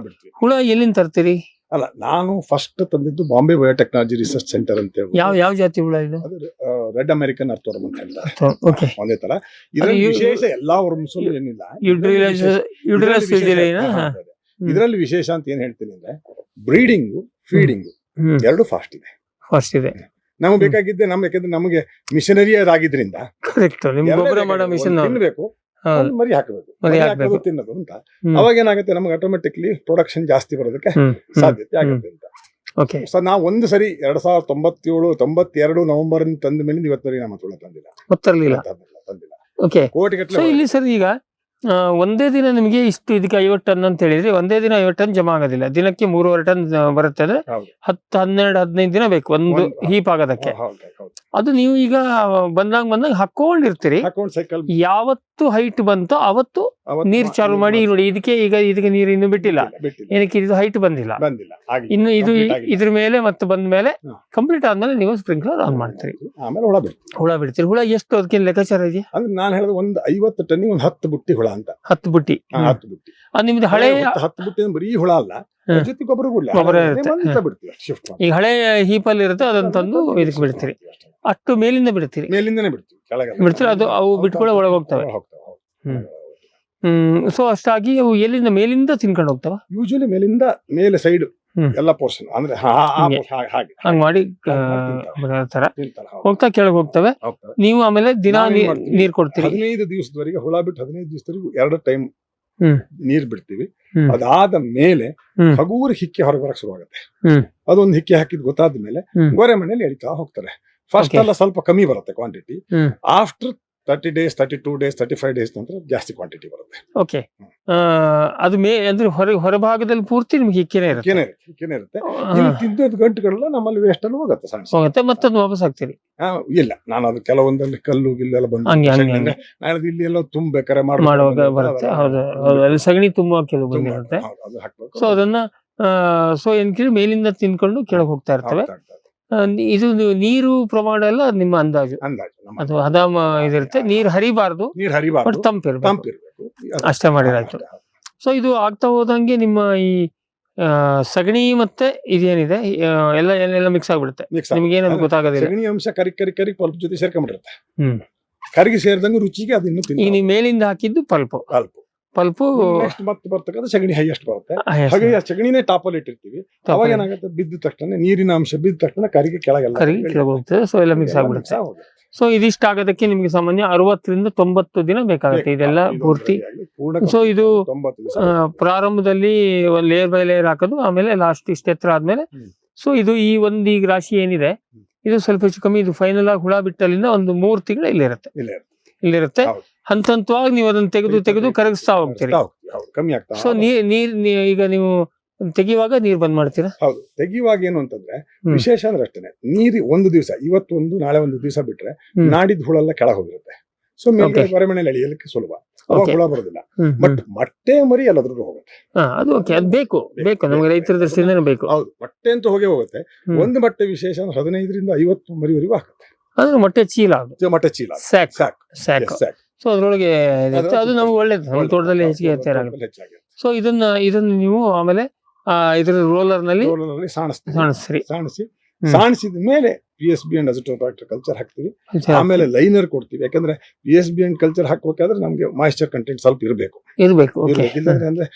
Speaker 2: ಹುಳ ಎಲ್ಲಿಂದ ತರ್ತೀರಿ?
Speaker 5: ಅಲ್ಲ, ನಾನು ಫಸ್ಟ್ ತಂದಿದ್ದು ಬಾಂಬೆ ಬಯೋಟೆಕ್ನಾಲಜಿ ರಿಸರ್ಚ್ ಸೆಂಟರ್ ಅಂತ ಹೇಳಿ.
Speaker 2: ಯಾವ ಜಾತಿ ಹುಳ ಇದು?
Speaker 5: ರೆಡ್ ಅಮೆರಿಕನ್ ಅರ್ಥವರ್ಮ್ ಅಂತ ಹೇಳ್ತಾರೆ. ಒಂದೇ ತರ ಇದರಲ್ಲಿ ವಿಶೇಷ ಎಲ್ಲಾ ವರ್ಮ್ಸ್ ಏನಿಲ್ಲ. ಇದರಲ್ಲಿ ವಿಶೇಷ ಅಂತ ಏನ್ ಹೇಳ್ತೀನಿ ಅಂದ್ರೆ, ಬ್ರೀಡಿಂಗು, ಫೀಡಿಂಗು ಎರಡು ಫಾಸ್ಟ್ ಇದೆ.
Speaker 2: ಫಸ್ಟ್ ಇದೆ.
Speaker 5: ನಮ್ಗೆ ಬೇಕಾಗಿದ್ದೆ ಯಾಕಂದ್ರೆ ನಮಗೆ ಮಿಷನರಿ ಆಗಿದ್ರಿಂದ
Speaker 2: ಕರೆಕ್ಟ್. ನಿಮ್ ಗೊಬ್ಬರ ಮಾಡೋ ಮಿಷನ್
Speaker 5: ತಿನ್ಬೇಕು, ಮರಿ ಹಾಕಬೇಕು,
Speaker 2: ಮರಿ ಹಾಕ್ಬೇಕು
Speaker 5: ತಿನ್ನೋದು ಅಂತ. ಅವಾಗ ಏನಾಗುತ್ತೆ, ನಮ್ಗೆ ಆಟೋಮೆಟಿಕ್ಲಿ ಪ್ರೊಡಕ್ಷನ್ ಜಾಸ್ತಿ ಬರೋದಕ್ಕೆ ಸಾಧ್ಯತೆ ಆಗುತ್ತೆ ಅಂತ.
Speaker 2: ಓಕೆ.
Speaker 5: ಸೊ ನಾವು ಒಂದು ಸರಿ 2097-92 ನವೆಂಬರ್ ತಂದ ಮೇಲೆ ಇವತ್ತವರೆಗೆ ನಮ್ಮ ತುಳ ತಂದಿಲ್ಲ. ಓಕೆ.
Speaker 2: ಸೊ ಇಲ್ಲಿ ಸರ್ ಈಗ ಒಂದೇ ದಿನ ನಿಮಗೆ ಇಷ್ಟು ಇದಕ್ಕೆ 50 ಟನ್ ಅಂತ ಹೇಳಿದ್ರೆ ಒಂದೇ ದಿನ 50 ಟನ್ ಜಮಾ ಆಗೋದಿಲ್ಲ. ದಿನಕ್ಕೆ 3.5 ಟನ್ ಬರುತ್ತೆ ಅಂದ್ರೆ 10, 12, 15 ದಿನ ಬೇಕು ಒಂದು ಹೀಪ್ ಆಗೋದಕ್ಕೆ. ಅದು ನೀವು ಈಗ ಬಂದಾಗ ಹಾಕೊಂಡಿರ್ತೀರಿ. ಯಾವತ್ತು ಹೈಟ್ ಬಂತೋ ಅವತ್ತು ನೀರ್ ಚಾಲು ಮಾಡಿ. ನೋಡಿ ಇದಕ್ಕೆ ನೀರು ಇನ್ನು ಬಿಟ್ಟಿಲ್ಲ, ಏನಕ್ಕೆ ಇದು ಹೈಟ್ ಬಂದಿಲ್ಲ. ಇನ್ನು ಇದು ಇದ್ರ ಮೇಲೆ ಮತ್ತೆ ಬಂದ ಮೇಲೆ ಕಂಪ್ಲೀಟ್ ಆದ್ಮೇಲೆ ನೀವು ಸ್ಪ್ರಿಂಕ್ಲರ್ ಆನ್ ಮಾಡ್ತೀರಿ.
Speaker 5: ಆಮೇಲೆ
Speaker 2: ಹುಳ ಬಿಡ್ತೀರಿ. ಹುಳ ಎಷ್ಟು ಅದಕ್ಕೆ ಲೆಕ್ಕಾಚಾರ ಇದೆಯಾ?
Speaker 5: ಅಂದ್ರೆ ನಾನು ಹೇಳಿದ ಒಂದು 50 ಟನ್ ಒಂದು 10 ಬುಟ್ಟಿ ಹುಳ ಅಂತ.
Speaker 2: 10 ಬುಟ್ಟಿ.
Speaker 5: 10 ಬುಟ್ಟಿ.
Speaker 2: ಅದು ನಿಮ್ದು ಹಳೆ
Speaker 5: 10 ಬುಟ್ಟಿ ಬರೀ ಹುಳ ಅಲ್ಲ, ಜೊತೆ ಗೊಬ್ಬರ ಈಗ
Speaker 2: ಹಳೆ ಹೀಪಲ್ಲಿ ಇರುತ್ತೆ, ಅದನ್ನ ತಂದು ಇದಕ್ಕೆ ಬಿಡ್ತೀರಿ. ಅಷ್ಟು ಮೇಲಿಂದ ಬಿಡ್ತೀರಿ?
Speaker 5: ಮೇಲಿಂದನೇ
Speaker 2: ಬಿಡ್ತೀರಿ. ಅದು ಅವು ಬಿಟ್ಕೊಳ್ಳೋ ಒಳಗೆ ಹೋಗ್ತವೆ. ಸೊ ಅಷ್ಟಾಗಿ ಅವು ಎಲ್ಲಿಂದ ಮೇಲಿಂದ ತಿನ್ಕೊಂಡು ಹೋಗ್ತಾವ?
Speaker 5: ಯೂಶಲಿ ಮೇಲೆ ಸೈಡ್ ಎಲ್ಲ ಪೋರ್ಷನ್ ಅಂದ್ರೆ
Speaker 2: ಹಂಗ್ ಮಾಡಿ ಹೋಗ್ತಾ ಕೆಳಗೆ ಹೋಗ್ತವೆ. ನೀವು ಆಮೇಲೆ ದಿನ ನೀರ್ ಕೊಡ್ತೀರಿ?
Speaker 5: 15 ದಿವಸದವರೆಗೆ ಹುಳ ಬಿಟ್ಟು 15 ದಿವಸದವರೆಗೂ 2 ಟೈಮ್ ನೀರ್ ಬಿಡ್ತೀವಿ. ಅದಾದ ಮೇಲೆ ಹಗೂರು ಹಿಕ್ಕೆ ಹೊರಗೆ ಬರಕ್ ಶುರುವಾಗುತ್ತೆ. ಅದೊಂದು ಹಿಕ್ಕೆ ಹಾಕಿದ್ ಗೊತ್ತಾದ ಮೇಲೆ ಗೋರೆ ಮನೆಯಲ್ಲಿ ಎಳಿತಾ ಹೋಗ್ತಾರೆ. ಫಸ್ಟ್ ಎಲ್ಲ ಸ್ವಲ್ಪ ಕಮ್ಮಿ ಬರುತ್ತೆ quantity. After 30 days, 32 days, 35 days ನಂತರ ಜಾಸ್ತಿ ಕ್ವಾಂಟಿಟಿ ಬರುತ್ತೆ.
Speaker 2: ಓಕೆ. ಅದು ಅಂದ್ರೆ ಹೊರಭಾಗದಲ್ಲಿ ಪೂರ್ತಿ ನಿಮ್ಗೆ ಹಿಕ್ಕೇನೆ ಇರುತ್ತೆ.
Speaker 5: ತಿಂದದ ಗಂಟುಗಳೆಲ್ಲ ನಮ್ಮಲ್ಲಿ ವೇಸ್ಟ್ ಅಲ್ಲಿ ಹೋಗುತ್ತೆ.
Speaker 2: ಮತ್ತೊಂದು ವಾಪಸ್ ಹಾಕ್ತೀರಿ?
Speaker 5: ಇಲ್ಲ, ನಾನು ಅದು ಕೆಲವೊಂದಲ್ಲಿ ಕಲ್ಲು ಗಿಲ್ಲೆಲ್ಲ ಬಂದು ಇಲ್ಲಿ ಎಲ್ಲ ತುಂಬಬೇಕಾರೆ
Speaker 2: ಮಾಡುವಾಗ ಬರುತ್ತೆ. ಹೌದು, ಸಗಣಿ ತುಂಬುವ ಕೆಲವು ಬಂದಿರುತ್ತೆ. ಸೊ ಅದನ್ನ ಮೇಲಿಂದ ತಿನ್ಕೊಂಡು ಕೆಳಗೆ ಹೋಗ್ತಾ ಇರ್ತವೆ. ಇದು ನೀರು ಪ್ರಮಾಣ ಎಲ್ಲ ನಿಮ್ಮ ಅಂದಾಜು ಅಥವಾ ಹದಾಮ ಇದಿರುತ್ತೆ? ನೀರು ಹರಿಬಾರ್ದು, ತಂಪಿರ್ಬೇಕು, ಅಷ್ಟೇ ಮಾಡಿರಾಯ್ತು. ಸೊ ಇದು ಆಗ್ತಾ ಹೋದಂಗೆ ನಿಮ್ಮ ಈ ಸಗಣಿ ಮತ್ತೆ ಇದೇನಿದೆ ಎಲ್ಲ ಮಿಕ್ಸ್ ಆಗ್ಬಿಡುತ್ತೆ. ನಿಮ್ಗೆ ಏನದು ಗೊತ್ತಾಗೋದಿಲ್ಲ.
Speaker 5: ಸಗಣಿ ಅಂಶ ಕರಿ ಪಲ್ಪ್ ಜೊತೆ ಸೇರ್ಕೊಂಡ್ಬಿಡುತ್ತೆ. ಕರಿಗೆ ಸೇರಿದಂಗೆ ರುಚಿಗೆ ಅದನ್ನು
Speaker 2: ಈಗ ನೀವು ಮೇಲಿಂದ ಹಾಕಿದ್ದು ಪಲ್ಪು
Speaker 5: ಮತ್ತೆ ಬರ್ತಕ್ಕಂಥ ಸಗಣಿ ಹೈಯೆಸ್ಟ್ ಬರುತ್ತೆ. ಹಾಗೆ ಸಗಣಿನೇ ಟಾಪ್ ಅಲ್ಲಿ ಇಟ್ಟಿರ್ತೀವಿ. ಅವಾಗ ಏನಾಗುತ್ತೆ, ಬಿದ್ದ ತಕ್ಷಣ ನೀರಿನ ಅಂಶ ಬಿದ್ದ ತಕ್ಷಣ ಕರಿಗೆ ಕೆಳಗೆ
Speaker 2: ಹೋಗ್ತದೆ. ಸೊ ಎಲ್ಲ ಮಿಕ್ಸ್ ಆಗ್ಬಿಡುತ್ತೆ. ಸೊ ಇದಿಷ್ಟ ಆಗೋದಕ್ಕೆ ನಿಮ್ಗೆ ಸಾಮಾನ್ಯ 60-90 ದಿನ ಬೇಕಾಗುತ್ತೆ ಇದೆಲ್ಲ ಪೂರ್ತಿ. ಸೊ ಇದು ಪ್ರಾರಂಭದಲ್ಲಿ ಒಂದು ಲೇಯರ್ ಬೈ ಲೇಯರ್ ಹಾಕೋದು, ಆಮೇಲೆ ಲಾಸ್ಟ್ ಇಷ್ಟ ಎತ್ತರ ಆದ್ಮೇಲೆ. ಸೊ ಇದು ಈ ಈಗ ರಾಶಿ ಏನಿದೆ ಇದು ಸ್ವಲ್ಪ ಹೆಚ್ಚು ಕಮ್ಮಿ ಇದು ಫೈನಲ್ ಆಗಿ ಹುಳ ಬಿಟ್ಟಲ್ಲಿಂದ ಒಂದು 3 ತಿಂಗಳು ಇಲ್ಲಿರುತ್ತೆ. ಹಂತ ಹಂತವಾಗಿ ನೀವು ಅದನ್ನ ತೆಗೆದು ಕರಗಿಸ್ತಾ ಹೋಗ್ತೀರಿ. ಸೊ ನೀರ್ ಈಗ ನೀವು ತೆಗಿಯುವಾಗ ನೀರ್ ಬಂದ್ ಮಾಡ್ತೀರಾ?
Speaker 5: ಹೌದು, ತೆಗಿಯುವಾಗ ಏನು ಅಂತಂದ್ರೆ ವಿಶೇಷ ಅಂದ್ರೆ ಅಷ್ಟೇನೆ, ನೀರು ಒಂದು ದಿವಸ ಇವತ್ತೊಂದು ನಾಳೆ ಒಂದು ದಿವಸ ಬಿಟ್ರೆ ನಾಡಿದ್ ಹುಳ ಎಲ್ಲ ಕೆಳಗೆ ಹೋಗಿರುತ್ತೆ. ಸೊ ಮೇಲೆ ಮನೆಯಲ್ಲಿ ಎಳಿಯಲಿಕ್ಕೆ ಸುಲಭ, ಅವಾಗ ಹುಳ ಬರೋದಿಲ್ಲ. ಬಟ್ ಮೊಟ್ಟೆ ಮರಿ ಎಲ್ಲದ್ರೂ ಹೋಗುತ್ತೆ.
Speaker 2: ಅದು ಓಕೆ, ಅದು ಬೇಕು ನಮ್ಗೆ ರೈತರ ದೃಷ್ಟಿಯಿಂದ ಬೇಕು.
Speaker 5: ಹೌದು, ಮೊಟ್ಟೆ ಅಂತೂ ಹೋಗುತ್ತೆ. ಒಂದು ಮೊಟ್ಟೆ ವಿಶೇಷ ಅಂದ್ರೆ 15-50 ಮರಿವರೆಗೂ ಹಾಕುತ್ತೆ.
Speaker 2: ಅಂದ್ರೆ ಮೊಟ್ಟೆ ಚೀಲ,
Speaker 5: ಸಾಕ್.
Speaker 2: ಸೊ ಅದ್ರೊಳಗೆ ಅದು ನಮ್ಗೆ ಒಳ್ಳೇದು, ನಮ್ಮ ತೋಟದಲ್ಲಿ ಹೆಚ್ಚಿಗೆ ತಯಾರಾಗುತ್ತೆ. ಸೊ ಇದನ್ನ ನೀವು ಆಮೇಲೆ ಇದ್ರ ರೋಲರ್ ನಲ್ಲಿ
Speaker 5: ಸಾಣಿಸಿದ ಮೇಲೆ PSB ಅಂಡ್ ಅಜಿಟೋಬ್ಯಾಕ್ಟರ್ ಕಲ್ಚರ್ ಹಾಕ್ತಿವಿ. ಆಮೇಲೆ ಲೈನರ್ ಕೊಡ್ತೀವಿ. ಯಾಕಂದ್ರೆ PSB ಅಂಡ್ ಕಲ್ಚರ್ ಹಾಕ್ಬೇಕಾದ್ರೆ ನಮ್ಗೆ ಮಾಯಿಶ್ಚರ್ ಕಂಟೆಂಟ್ ಸ್ವಲ್ಪ ಇರಬೇಕು. ಅಂದ್ರೆ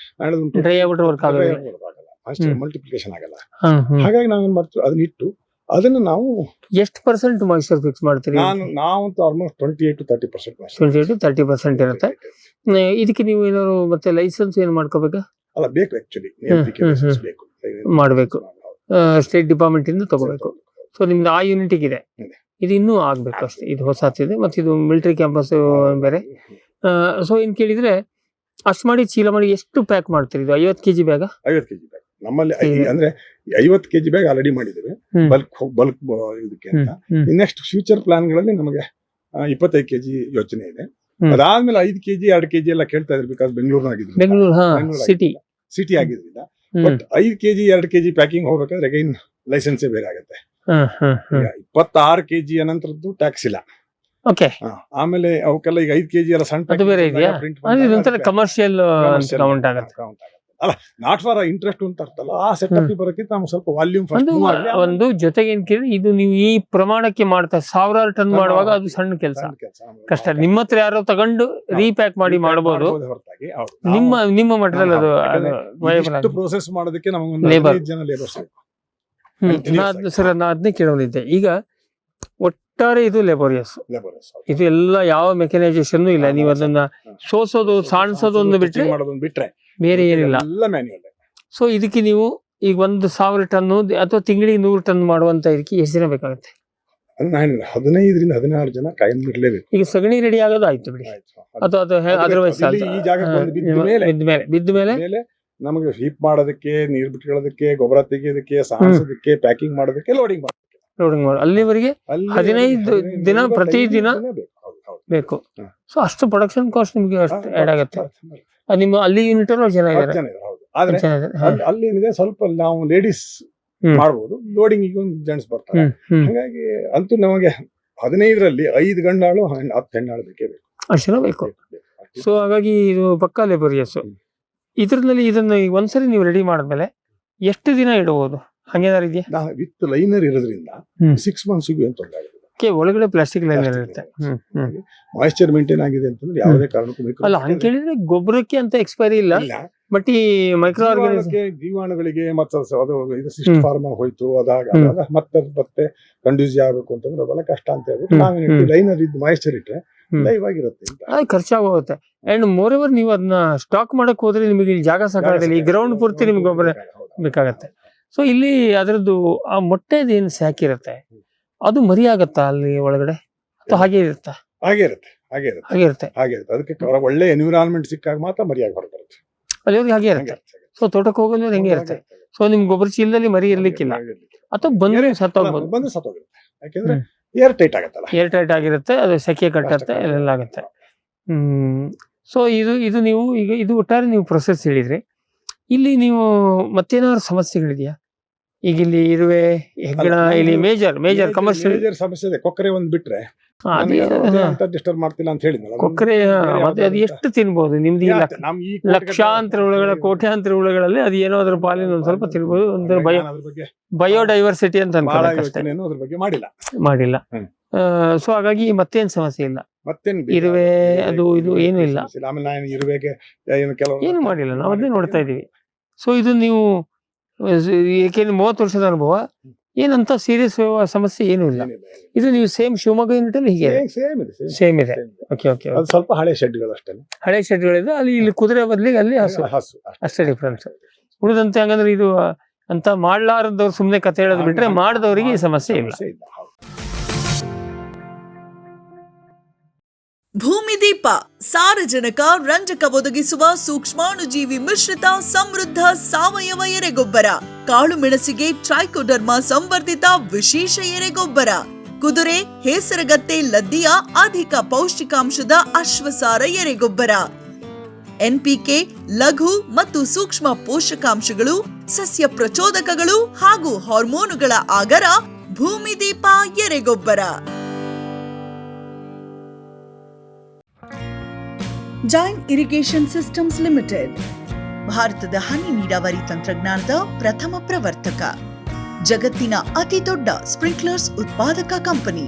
Speaker 5: ಮಾಯಿಶ್ಚರ್ ಮಲ್ಟಿಪ್ಲಿಕೇಶನ್ ಆಗಲ್ಲ. ಹಾಗಾಗಿ ನಾವೇನ್ ಮಾಡ್ತೀವಿ, ಅದನ್ನ ಇಟ್ಟು ಅದನ್ನ ನಾವು
Speaker 2: ಎಷ್ಟು ಪರ್ಸೆಂಟ್ ಮಾಯಿಶ್ಚರ್ ಫಿಕ್ಸ್ ಮಾಡ್ತೀರಿ?
Speaker 5: ನಾವಂತೂ ಆಲ್ಮೋಸ್ಟ್
Speaker 2: 28-30% ಇರುತ್ತೆ. ಇದಕ್ಕೆ ನೀವು ಏನಾದ್ರು ಮತ್ತೆ ಲೈಸೆನ್ಸ್ ಏನ್ ಮಾಡ್ಕೋಬೇಕಾ?
Speaker 5: ಅಲ್ಲ, ಬೇಕು ಆಕ್ಚುಲಿ
Speaker 2: ಮಾಡ್ಬೇಕು, ಸ್ಟೇಟ್ ಡಿಪಾರ್ಟ್ಮೆಂಟ್ ಇಂದ ತಗೋಬೇಕು. ಸೊ ನಿಮ್ದು ಆ ಯೂನಿಟ್ ಇದೆ, ಇದು ಇನ್ನೂ ಆಗ್ಬೇಕು ಅಷ್ಟೇ. ಇದು ಹೊಸತಿದೆ, ಮತ್ತೆ ಇದು ಮಿಲಿಟರಿ ಕ್ಯಾಂಪಸ್ ಬೇರೆ. ಸೊ ಏನ್ ಕೇಳಿದ್ರೆ ಅಷ್ಟು ಮಾಡಿ ಚೀಲ ಮಾಡಿ ಎಷ್ಟು ಪ್ಯಾಕ್ ಮಾಡ್ತೀರಿ? ಇದು 50 kg ಬ್ಯಾಗ?
Speaker 5: 50 kg ಬ್ಯಾಗ್ ನಮ್ಮಲ್ಲಿ ಅಂದ್ರೆ 50 kg ಬ್ಯಾಗ್ ಆಲ್ರೆಡಿ ಮಾಡಿದ್ದೇವೆ ಬಲ್ಕ್ ಇದಕ್ಕೆ ಅಂತ. ನೆಕ್ಸ್ಟ್ ಫ್ಯೂಚರ್ ಪ್ಲಾನ್ ಗಳಲ್ಲಿ ನಮಗೆ 25 kg ಯೋಚನೆ ಇದೆ. ಅದಾದ್ಮೇಲೆ 5 kg 2 kg ಎಲ್ಲ ಕೇಳ್ತಾ ಇದ್ರು, ಬಿಕಾಸ್ ಬೆಂಗಳೂರು ಸಿಟಿ ಆಗಿದ್ರಿಂದ. ಬಟ್ 5 kg 2 kg ಪ್ಯಾಕಿಂಗ್ ಹೋಗ್ಬೇಕಾದ್ರೆ ಅಗೈನ್ ಲೈಸೆನ್ಸೇ ಬೇರೆ ಆಗುತ್ತೆ. 26 kg ಅನಂತರದ್ದು ಟ್ಯಾಕ್ಸ್ ಇಲ್ಲ. ಆಮೇಲೆ ಅವಕ್ಕೆಲ್ಲ ಈಗ 5 kg ಎಲ್ಲ ಸಣ್ಣ
Speaker 2: ಕಮರ್ಷಿಯಲ್
Speaker 5: ಅಲ್ಲ, ನಾಟ್ ಫಾರ್ ಇಂಟ್ರೆಸ್ಟ್ ಅಂತ ಅರ್ಥಲ್ಲ. ಆ ಸೆಟಪ್ ಬರೋಕ್ಕಿಂತ ನಾವು ಸ್ವಲ್ಪ ವಾಲ್ಯೂಮ್
Speaker 2: ಒಂದು ಜೊತೆಗೆ ಏನ್ ಕೇಳಿ, ಇದು ನೀವು ಈ ಪ್ರಮಾಣಕ್ಕೆ ಮಾಡ್ತಾ 1000 ಟನ್ ಮಾಡುವಾಗ ಅದು ಸಣ್ಣ ಕೆಲಸ ಕಷ್ಟ. ನಿಮ್ಮ ಹತ್ರ ಯಾರೋ ತಗೊಂಡು ರೀಪ್ಯಾಕ್ ಮಾಡಿ ಮಾಡಬಹುದು. ನಿಮ್ಮ ಮಟ್ಟದಲ್ಲಿ ಅದು
Speaker 5: ಪ್ರೋಸೆಸ್ ಮಾಡೋದಕ್ಕೆ ನಮಗೆ 15 ಜನ ಲೇಬರ್ಸ್ ಬೇಕು.
Speaker 2: ಸರ್ ನಾ ಅದನ್ನೇ ಕೇಳೋದಿದ್ದೆ. ಈಗ ಒಟ್ಟಾರೆ ಇದು ಲೇಬೋರಿಯಸ್, ಇದು ಎಲ್ಲ ಯಾವ ಮೆಕನೈಸೇಷನ್ ಇಲ್ಲ. ನೀವು ಅದನ್ನ ಸೋಸೋದು ಸಾಣಿಸೋದು ಒಂದು ಬಿಟ್ರೆ ಬೇರೆ ಏನಿಲ್ಲ. ಸೊ ಇದಕ್ಕೆ ನೀವು ಈಗ 1,000 ಟನ್ನು ಅಥವಾ ತಿಂಗಳಿಗೆ 100 ಟನ್ ಮಾಡುವಂತ ಇದಕ್ಕೆ ಎಷ್ಟು ದಿನ ಬೇಕಾಗುತ್ತೆ?
Speaker 5: 15ರಿಂದ 16 ಜನ ಕಾಯಂ ಇರಲೇಬೇಕು.
Speaker 2: ಈಗ ಸಗಣಿ ರೆಡಿ ಆಗೋದು ಆಯ್ತು ಬಿಡಿ, ಅಥವಾ ಅದು ಅದರ್ವೈಸ್ ಬಿದ್ದ ಮೇಲೆ
Speaker 5: ನಮಗೆ ಹೀಪ್ ಮಾಡೋದಕ್ಕೆ, ನೀರು ಬಿಟ್ಕೊಳ್ಳೋದಕ್ಕೆ, ಗೊಬ್ಬರ ತೆಗೆಯೋದಕ್ಕೆ, ಸಾಣಿಸೋದಕ್ಕೆ, ಪ್ಯಾಕಿಂಗ್ ಮಾಡೋದಕ್ಕೆ, ಲೋಡಿಂಗ್ ಮಾಡಿ
Speaker 2: ಅಲ್ಲಿವರೆಗೆ 15 ದಿನ ಪ್ರತಿ ದಿನ ಬೇಕು. ಸೊ ಅಷ್ಟು ಪ್ರೊಡಕ್ಷನ್ ಕಾಸ್ಟ್ ನಿಮ್ಗೆ ಅಷ್ಟು ಆಡ್ ಆಗುತ್ತೆ. ನಿಮ್ಮ ಅಲ್ಲಿ ಯೂನಿಟ್ ಜನ ಇದ್ದಾರೆ.
Speaker 5: ಆದ್ರೆ ಅಲ್ಲಿ ಏನಿದೆ ಸ್ವಲ್ಪ ನಾವು ಲೇಡೀಸ್ ಮಾಡಬಹುದು, ಲೋಡಿಂಗ್ ಈಗ ಒಂದು ಜೆಂಟ್ಸ್ ಬರ್ತಾರೆ. ಹಾಗಾಗಿ ಅಂತೂ ನಮಗೆ 15ರಲ್ಲಿ 5 ಗಂಡಾಳು 10 ಹೆಣ್ಣಾಳು ಬೇಕೇ ಬೇಕು,
Speaker 2: ಅಷ್ಟು ಜನ ಬೇಕು. ಸೊ ಹಾಗಾಗಿ ಇದು ಪಕ್ಕಾ ಲೇಬೋರಿಯಸ್. ಇದ್ರಲ್ಲಿ ಇದನ್ನ ಒಂದ್ಸರಿ ನೀವು ರೆಡಿ ಮಾಡಿದ್ಮೇಲೆ ಎಷ್ಟು ದಿನ ಇಡಬಹುದು? ಹಂಗೇನಾರು ಇದೆಯಾ?
Speaker 5: ವಿತ್ ಲೈನರ್ ಇರೋದ್ರಿಂದ 6 ಮಂತ್ಸ್ ಏನು ತೊಂದರೆ ಆಗುತ್ತೆ.
Speaker 2: ಒಳಗಡೆ ಪ್ಲಾಸ್ಟಿಕ್ ಲೈನರ್ ಇರುತ್ತೆ.
Speaker 5: ಮಾಯಿಶ್ಚರ್ ಮೇಂಟೈನ್ ಆಗಿದೆ ಅಂತಂದ್ರೆ ಯಾವುದೇ ಕಾರಣಕ್ಕೂ
Speaker 2: ಅಲ್ಲ. ಹಂಗೆ ಕೇಳಿದ್ರೆ ಗೊಬ್ಬರಕ್ಕೆ ಅಂತ ಎಕ್ಸ್ಪೈರಿ ಇಲ್ಲ, ಬಟ್ ಈ ಮೈಕ್ರೋ
Speaker 5: ಜೀವಾಣುಗಳಿಗೆ ಮತ್ತೆ ಇದು ಸಿಸ್ಟ್ ಫಾರ್ಮ್ ಹೋಯ್ತು, ಅದಾಗ ಮತ್ತೆ ಕಂಡ್ಯೂಸ್ ಆಗ್ಬೇಕು ಅಂತಂದ್ರೆ ಅದೆಲ್ಲ ಕಷ್ಟ ಅಂತ ಹೇಳ್ಬಿಟ್ಟು ನಾವೇನು ಲೈನರ್ ಇದ್ದು ಮಾಯಿಶ್ಚರ್ ಇಟ್ರೆ ಲೈವ್ ಆಗಿರುತ್ತೆ. ಅದು
Speaker 2: ಖರ್ಚಾಗೋಗುತ್ತೆ. ಅಂಡ್ ಮೋರ್ ಎವರ್ ನೀವು ಅದನ್ನ ಸ್ಟಾಕ್ ಮಾಡಕ್ ಹೋದ್ರೆ ನಿಮಗೆ ಇಲ್ಲಿ ಜಾಗ ಸಾಕಾಗೋದಿಲ್ಲ. ಈ ಗ್ರೌಂಡ್ ಪೂರ್ತಿ ನಿಮ್ಗೆ ಗೊಬ್ಬರ ಬೇಕಾಗತ್ತೆ. ಸೊ ಇಲ್ಲಿ ಅದರದ್ದು ಆ ಮೊಟ್ಟೆದೇನು ಸಾಕಿರುತ್ತೆ ಅದು ಮರಿ ಆಗತ್ತಾ ಅಲ್ಲಿ ಒಳಗಡೆ ಅಥವಾ ಹಾಗೆ ಇರುತ್ತಾ?
Speaker 5: ಹಾಗೆ ಇರುತ್ತೆ. ಅದಕ್ಕೆ ಒಳ್ಳೆ ಎನ್ವಿರಾನ್ಮೆಂಟ್ ಸಿಕ್ಕಾಗ ಮಾತ್ರ ಮರಿಯಾಗಿ ಹೊರಬರುತ್ತೆ.
Speaker 2: ಅಲ್ಲಿವರೆಗೆ ಹಾಗೆ ಇರುತ್ತೆ. ಸೊ ತೋಟಕ್ಕೆ ಹೋಗೋದು ಹೆಂಗೆ ಇರುತ್ತೆ. ಸೊ ನಿಮ್ ಗೊಬ್ಬರ ಚೀಲದಲ್ಲಿ ಮರಿ ಇರ್ಲಿಕ್ಕಿಲ್ಲ, ಅಥವಾ ಬಂದ್ರೆ
Speaker 5: ಸತ್ತೋಗಿರುತ್ತೆ. ಯಾಕೆಂದ್ರೆ ಏರ್ ಟೈಟ್ ಆಗತ್ತಲ್ಲ,
Speaker 2: ಏರ್ ಟೈಟ್ ಆಗಿರುತ್ತೆ, ಅದು ಸೆಕೆ ಕಟ್ಟತ್ತೆ, ಎಲ್ಲ ಆಗುತ್ತೆ. ಸೊ ಇದು ನೀವು ಈಗ ಇದು ಒಟ್ಟಾರೆ ನೀವು ಪ್ರೊಸೆಸ್ ಹೇಳಿದ್ರಿ. ಇಲ್ಲಿ ನೀವು ಮತ್ತೇನಾದ್ರು ಸಮಸ್ಯೆಗಳಿದೆಯಾ? ಈಗ ಇಲ್ಲಿ ಇರುವೆ, ಹೆಗ್ಗಣ, ಇಲ್ಲಿ ಮೇಜರ್ ಕಮರ್ಷಿಯಲ್
Speaker 5: ಸಮಸ್ಯೆ ಇದೆ. ಕೊಕ್ಕರೆ ಒಂದ್ ಬಿಟ್ರೆ ಡಿಸ್ಟರ್ಬ್ ಮಾಡ್ತಿಲ್ಲ ಅಂತ ಹೇಳಿದ್ನಲ್ಲ.
Speaker 2: ಕೊಕ್ಕರೆ ಮತ್ತೆ ಅದು ಎಷ್ಟು ತಿನ್ಬಹುದು? ನಿಮ್ದು ಲಕ್ಷಾಂತರ ಹುಳುಗಳ, ಕೋಟ್ಯಾಂತರ ಹುಳುಗಳಲ್ಲಿ ಅದು ಏನೋ ಅದ್ರ ಪಾಲಿನ ಒಂದ್ ಸ್ವಲ್ಪ ತಿನ್ಬಹುದು. ಒಂದು ಬಯೋಡೈವರ್ಸಿಟಿ ಅಂತ ಮಾಡಿಲ್ಲ. ಸೊ ಹಾಗಾಗಿ ಮತ್ತೇನ್ ಸಮಸ್ಯೆ ಇಲ್ಲ. ಇರುವೆ ಅದು ಇದು ಏನು ಇಲ್ಲ, ಏನು ಮಾಡಿಲ್ಲ. ನಾವು ಅದನ್ನೇ ನೋಡ್ತಾ ಇದೀವಿ. ಸೊ ಇದು ನೀವು ಏಕೆಂದ್ರೆ 30 ವರ್ಷದ ಅನುಭವ, ಏನಂತ ಸೀರಿಯಸ್ ಸಮಸ್ಯೆ ಏನೂ ಇಲ್ಲ. ಇದು ನೀವು ಸೇಮ್ ಶಿವಮೊಗ್ಗ ಯೂನಿಟ್ ಅಲ್ಲಿ ಹೀಗೆ ಸೇಮ್ ಇದೆ.
Speaker 5: ಸ್ವಲ್ಪ ಹಳೆ ಶೆಡ್ಗಳು ಅಷ್ಟೇ,
Speaker 2: ಹಳೆ ಶೆಡ್ಗಳಿದೆ. ಅಲ್ಲಿ ಇಲ್ಲಿ ಕುದುರೆ ಬದಲಿಗೆ ಅಲ್ಲಿ ಹಸು, ಅಷ್ಟೇ ಡಿಫ್ರೆನ್ಸ್. ಉಳಿದಂತೆ ಹಂಗಂದ್ರೆ ಇದು ಅಂತ ಮಾಡ್ಲಾರದವ್ರು ಸುಮ್ನೆ ಕತೆ ಹೇಳೋದು ಬಿಟ್ರೆ ಮಾಡಿದವರಿಗೆ ಈ ಸಮಸ್ಯೆ ಇಲ್ಲ.
Speaker 10: ಭೂಮಿದೀಪ ಸಾರಜನಕ, ರಂಜಕ ಒದಗಿಸುವ ಸೂಕ್ಷ್ಮಾಣುಜೀವಿ ಮಿಶ್ರಿತ ಸಮೃದ್ಧ ಸಾವಯವ ಎರೆಗೊಬ್ಬರ. ಕಾಳು ಮೆಣಸಿಗೆ ಟ್ರೈಕೋಡರ್ಮಾ ಸಂವರ್ಧಿತ ವಿಶೇಷ ಎರೆಗೊಬ್ಬರ. ಕುದುರೆ, ಹೇಸರಗತ್ತೆ, ಲದ್ದಿಯ ಅಧಿಕ ಪೌಷ್ಟಿಕಾಂಶದ ಅಶ್ವಸಾರ ಎರೆಗೊಬ್ಬರ. ಎನ್ಪಿಕೆ, ಲಘು ಮತ್ತು ಸೂಕ್ಷ್ಮ ಪೋಷಕಾಂಶಗಳು, ಸಸ್ಯ ಪ್ರಚೋದಕಗಳು ಹಾಗೂ ಹಾರ್ಮೋನುಗಳ ಆಗರ. ಭೂಮಿದೀಪ ಎರೆಗೊಬ್ಬರ. ಜೈನ್ ಇರಿಗೇಷನ್ ಸಿಸ್ಟಮ್ಸ್ ಲಿಮಿಟೆಡ್ ಭಾರತದ ಹನಿ ನೀರಾವರಿ ತಂತ್ರಜ್ಞಾನದ ಪ್ರಥಮ ಪ್ರವರ್ತಕ, ಜಗತ್ತಿನ ಅತಿ ದೊಡ್ಡ ಸ್ಪ್ರಿಂಕ್ಲರ್ಸ್ ಉತ್ಪಾದಕ ಕಂಪನಿ.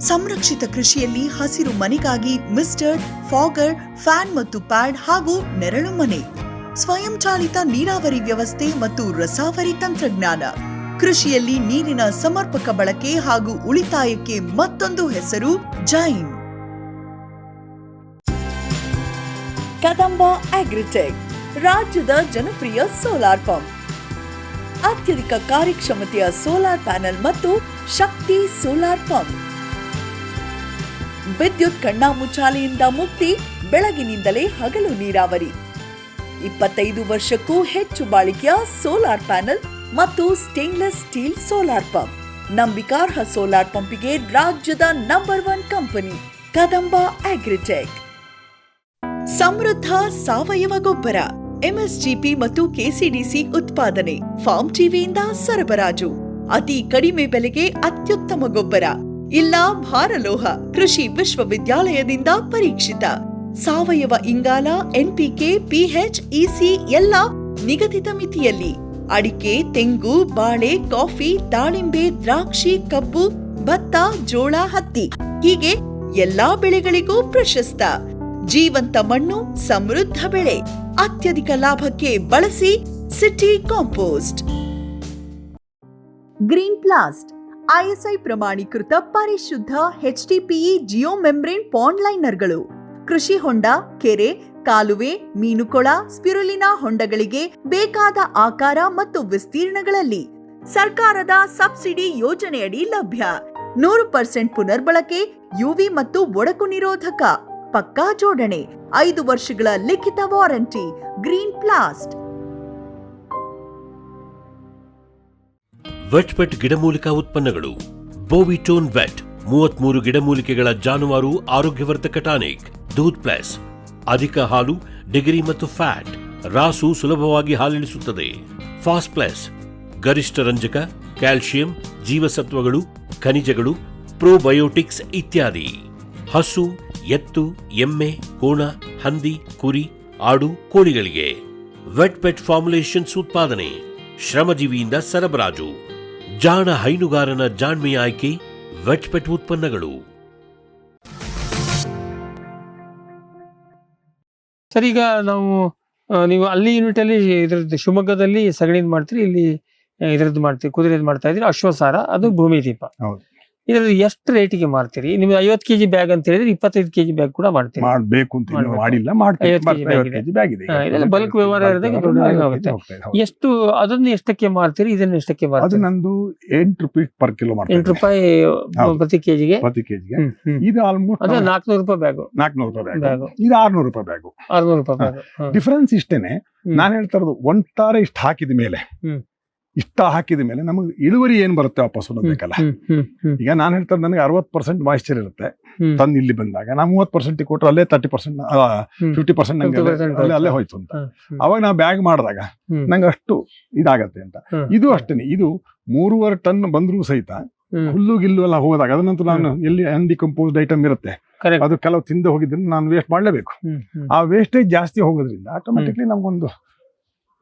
Speaker 10: ಸಂರಕ್ಷಿತ ಕೃಷಿಯಲ್ಲಿ ಹಸಿರು ಮನೆಗಾಗಿ ಮಿಸ್ಟರ್, ಫಾಗರ್, ಫ್ಯಾನ್ ಮತ್ತು ಪ್ಯಾಡ್ ಹಾಗೂ ನೆರಳು ಮನೆ, ಸ್ವಯಂ ಚಾಲಿತ ನೀರಾವರಿ ವ್ಯವಸ್ಥೆ ಮತ್ತು ರಸಾವರಿ ತಂತ್ರಜ್ಞಾನ. ಕೃಷಿಯಲ್ಲಿ ನೀರಿನ ಸಮರ್ಪಕ ಬಳಕೆ ಹಾಗೂ ಉಳಿತಾಯಕ್ಕೆ ಮತ್ತೊಂದು ಹೆಸರು ಜೈನ್. ಕದಂಬ ಅಗ್ರಿಟೆಕ್ ರಾಜ್ಯದ ಜನಪ್ರಿಯ ಸೋಲಾರ್ ಪಂಪ್. ಅತ್ಯಧಿಕ ಕಾರ್ಯಕ್ಷಮತೆಯ ಸೋಲಾರ್ ಪ್ಯಾನೆಲ್ ಮತ್ತು ಶಕ್ತಿ ಸೋಲಾರ್ ಪಂಪ್. ವಿದ್ಯುತ್ ಕಣ್ಣಾಮುಚ್ಚಾಲೆಯಿಂದ ಮುಕ್ತಿ, ಬೆಳಗಿನಿಂದಲೇ ಹಗಲು ನೀರಾವರಿ. 25 ವರ್ಷಕ್ಕೂ ಹೆಚ್ಚು ಬಾಳಿಕೆಯ ಸೋಲಾರ್ ಪ್ಯಾನೆಲ್ ಮತ್ತು ಸ್ಟೇನ್ಲೆಸ್ ಸ್ಟೀಲ್ ಸೋಲಾರ್ ಪಂಪ್. ನಂಬಿಕಾರ್ಹ ಸೋಲಾರ್ ಪಂಪಿಗೆ ರಾಜ್ಯದ ನಂಬರ್ 1 ಕಂಪನಿ ಕದಂಬ ಅಗ್ರಿಟೆಕ್. ಸಮೃದ್ಧ ಸಾವಯವ ಗೊಬ್ಬರ, ಎಂಎಸ್ಜಿಪಿ ಮತ್ತು ಕೆಸಿಡಿಸಿ ಉತ್ಪಾದನೆ, ಫಾರ್ಮ್ ಟಿವಿಯಿಂದ ಸರಬರಾಜು. ಅತಿ ಕಡಿಮೆ ಬೆಲೆಗೆ ಅತ್ಯುತ್ತಮ ಗೊಬ್ಬರ. ಇಲ್ಲ ಭಾರಲೋಹ, ಕೃಷಿ ವಿಶ್ವವಿದ್ಯಾಲಯದಿಂದ ಪರೀಕ್ಷಿತ. ಸಾವಯವ ಇಂಗಾಲ, ಎನ್ಪಿಕೆ, ಪಿಎಚ್, ಇಸಿ ಎಲ್ಲ ನಿಗದಿತ ಮಿತಿಯಲ್ಲಿ. ಅಡಿಕೆ, ತೆಂಗು, ಬಾಳೆ, ಕಾಫಿ, ದಾಳಿಂಬೆ, ದ್ರಾಕ್ಷಿ, ಕಬ್ಬು, ಭತ್ತ, ಜೋಳ, ಹತ್ತಿ ಹೀಗೆ ಎಲ್ಲಾ ಬೆಳೆಗಳಿಗೂ ಪ್ರಶಸ್ತ. ಜೀವಂತ ಮಣ್ಣು, ಸಮೃದ್ಧ ಬೆಳೆ. ಅತ್ಯಧಿಕ ಲಾಭಕ್ಕೆ ಬಳಸಿ ಸಿಟಿ ಕಾಂಪೋಸ್ಟ್. ಗ್ರೀನ್ ಪ್ಲಾಸ್ಟ್ ISI ಪ್ರಮಾಣೀಕೃತ ಪರಿಶುದ್ಧ HDPE ಜಿಯೋ ಮೆಂಬ್ರೇನ್ ಪಾಂಡ್ ಲೈನರ್ಗಳು ಕೃಷಿ ಹೊಂಡ, ಕೆರೆ, ಕಾಲುವೆ, ಮೀನುಕೊಳ, ಸ್ಪಿರುಲಿನಾ ಹೊಂಡಗಳಿಗೆ ಬೇಕಾದ ಆಕಾರ ಮತ್ತು ವಿಸ್ತೀರ್ಣಗಳಲ್ಲಿ ಸರ್ಕಾರದ ಸಬ್ಸಿಡಿ ಯೋಜನೆಯಡಿ ಲಭ್ಯ. 100% ಪುನರ್ಬಳಕೆ, UV ಮತ್ತು ಒಡಕು ನಿರೋಧಕ, ಪಕ್ಕಾ ಜೋಡಣೆ, 5 ವರ್ಷಗಳ ಲಿಖಿತ ವಾರಂಟಿ. ಗ್ರೀನ್ ಪ್ಲಾಸ್ಟ್.
Speaker 1: ವೆಟ್ ಗಿಡಮೂಲಿಕಾ ಉತ್ಪನ್ನಗಳು. ಬೋವಿಟೋನ್ ವೆಟ್ 33 ಗಿಡಮೂಲಿಕೆಗಳ ಜಾನುವಾರು ಆರೋಗ್ಯವರ್ಧಕ ಟಾನಿಕ್. ದೂದ್ ಪ್ಲಸ್ ಅಧಿಕ ಹಾಲು, ಡಿಗ್ರಿ ಮತ್ತು ಫ್ಯಾಟ್, ರಾಸು ಸುಲಭವಾಗಿ ಹಾಲಿಳಿಸುತ್ತದೆ. ಫಾಸ್ಟ್ ಪ್ಲಸ್ ಗರಿಷ್ಠ ರಂಜಕ, ಕ್ಯಾಲ್ಸಿಯಂ, ಜೀವಸತ್ವಗಳು, ಖನಿಜಗಳು, ಪ್ರೋಬಯೋಟಿಕ್ಸ್ ಇತ್ಯಾದಿ. ಹಸು, ಎತ್ತು, ಎಮ್ಮೆ, ಕೋಣ, ಹಂದಿ, ಕುರಿ, ಆಡು, ಕೋಳಿಗಳಿಗೆ ವೆಟ್ ಪೆಟ್ ಫಾರ್ಮುಲೇಷನ್ಸ್ ಉತ್ಪಾದನೆ, ಶ್ರಮಜೀವಿಯಿಂದ ಸರಬರಾಜು. ಜಾಣ ಹೈನುಗಾರನ ಜಾಣ್ಮೆಯ ಆಯ್ಕೆ ವೆಟ್ ಪೆಟ್ ಉತ್ಪನ್ನಗಳು.
Speaker 2: ಸರ್, ಈಗ ನಾವು ನೀವು ಅಲ್ಲಿ ಯೂನಿಟ್ ಅಲ್ಲಿ ಇದ್ರದ್ದು ಶಿವಮೊಗ್ಗದಲ್ಲಿ ಸಗಣಿದ್ ಮಾಡ್ತೀರಿ, ಇಲ್ಲಿ ಇದ್ರದ್ದು ಮಾಡ್ತೀರಿ, ಕುದುರೆದ್ ಮಾಡ್ತಾ ಇದ್ರಿ, ಅಶ್ವಸಾರ, ಅದು ಭೂಮಿ ದೀಪ.
Speaker 5: ಹೌದು.
Speaker 2: ಇದ್ರದ್ದು ಎಷ್ಟು ರೇಟಿಗೆ ಮಾರ್ತೀರಿ? ನಿಮ್ಗೆ 50 kg ಬ್ಯಾಗ್ ಅಂತ ಹೇಳಿದ್ರೆ 25 kg ಬ್ಯಾಗ್ ಕೂಡ ಮಾಡ್ತೀರಿ.
Speaker 5: ಮಾಡ್ಬೇಕು ಅಂತ ಇನ್ನೂ ಮಾಡಿಲ್ಲ,
Speaker 2: 50 kg ಬ್ಯಾಗ್ ಇದೆ. ಇದೆಲ್ಲ ಬಲ್ಕ್ ವ್ಯವಹಾರ ಇರೋದಾಗ ದೊಡ್ಡದಾಗುತ್ತೆ. ಎಷ್ಟು ಅದನ್ನ ಎಷ್ಟಕ್ಕೆ ಮಾರ್ತೀರಿ, ಇದನ್ನ ಎಷ್ಟಕ್ಕೆ
Speaker 5: ಅದು
Speaker 2: ಮಾರ್ತೀರಿ?
Speaker 5: ನಂದು 8 ರೂಪಾಯಿ ಪರ್ ಕಿಲೋ ಮಾಡ್ತೀನಿ.
Speaker 2: 8 ರೂಪಾಯಿ ಪ್ರತಿ ಕೆಜಿಗೆ.
Speaker 5: ಪ್ರತಿ ಕೆಜಿಗೆ. ಇದು ಆಲ್ಮೋಸ್ಟ್
Speaker 2: ಅದೇ 400 ರೂಪಾಯಿ ಬ್ಯಾಗು.
Speaker 5: 400 ರೂಪಾಯಿ ಬ್ಯಾಗ್. ಇದು 600 ರೂಪಾಯಿ ಬ್ಯಾಗು.
Speaker 2: 600 ರೂಪಾಯಿ ಬ್ಯಾಗ್.
Speaker 5: ಡಿಫರೆನ್ಸ್ ಇಷ್ಟೇನೆ. ನಾನು ಹೇಳ್ತಾ ಇರೋದು ಒಂಟಾರೆ ಇಷ್ಟ ಹಾಕಿದ ಮೇಲೆ, ಇಷ್ಟ ಹಾಕಿದ ಮೇಲೆ ನಮಗೆ ಇಳುವರಿ ಏನ್ ಬರುತ್ತೆ ವಾಪಸ್ ಅನ್ನೋದಕ್ಕಲ್ಲ. ಈಗ ನಾನು ಹೇಳ್ತಾ ನನಗೆ 60% ಮಾಯಿಶ್ಚರ್ ಇರುತ್ತೆ ತಂದು ಇಲ್ಲಿ ಬಂದಾಗ, ನಾ 30% ಕೊಟ್ಟರೆ ಅಲ್ಲೇ 30% 50% ನಂಗೆ ಅಲ್ಲೇ ಹೋಯ್ತು ಅಂತ. ಅವಾಗ ನಾವು ಬ್ಯಾಗ್ ಮಾಡಿದಾಗ ನಂಗೆ ಅಷ್ಟು ಇದಾಗತ್ತೆ ಅಂತ. ಇದು ಅಷ್ಟೇನೆ. ಇದು 3.5 ಟನ್ ಬಂದ್ರೂ ಸಹಿತ ಹುಲ್ಲು ಗಿಲ್ಲು ಎಲ್ಲ ಹೋದಾಗ ಅದನ್ನಂತೂ ನಾನು ಎಲ್ಲಿ ಅನ್ಡಿಕಂಪೋಸ್ಡ್ ಐಟಮ್ ಇರುತ್ತೆ, ಅದು ಕೆಲವು ತಿಂದು ಹೋಗಿದ್ರೆ ನಾನು ವೇಸ್ಟ್ ಮಾಡಲೇಬೇಕು. ಆ ವೇಸ್ಟೇಜ್ ಜಾಸ್ತಿ ಹೋಗೋದ್ರಿಂದ ಆಟೋಮೆಟಿಕ್ಲಿ ನಮ್ಗೊಂದು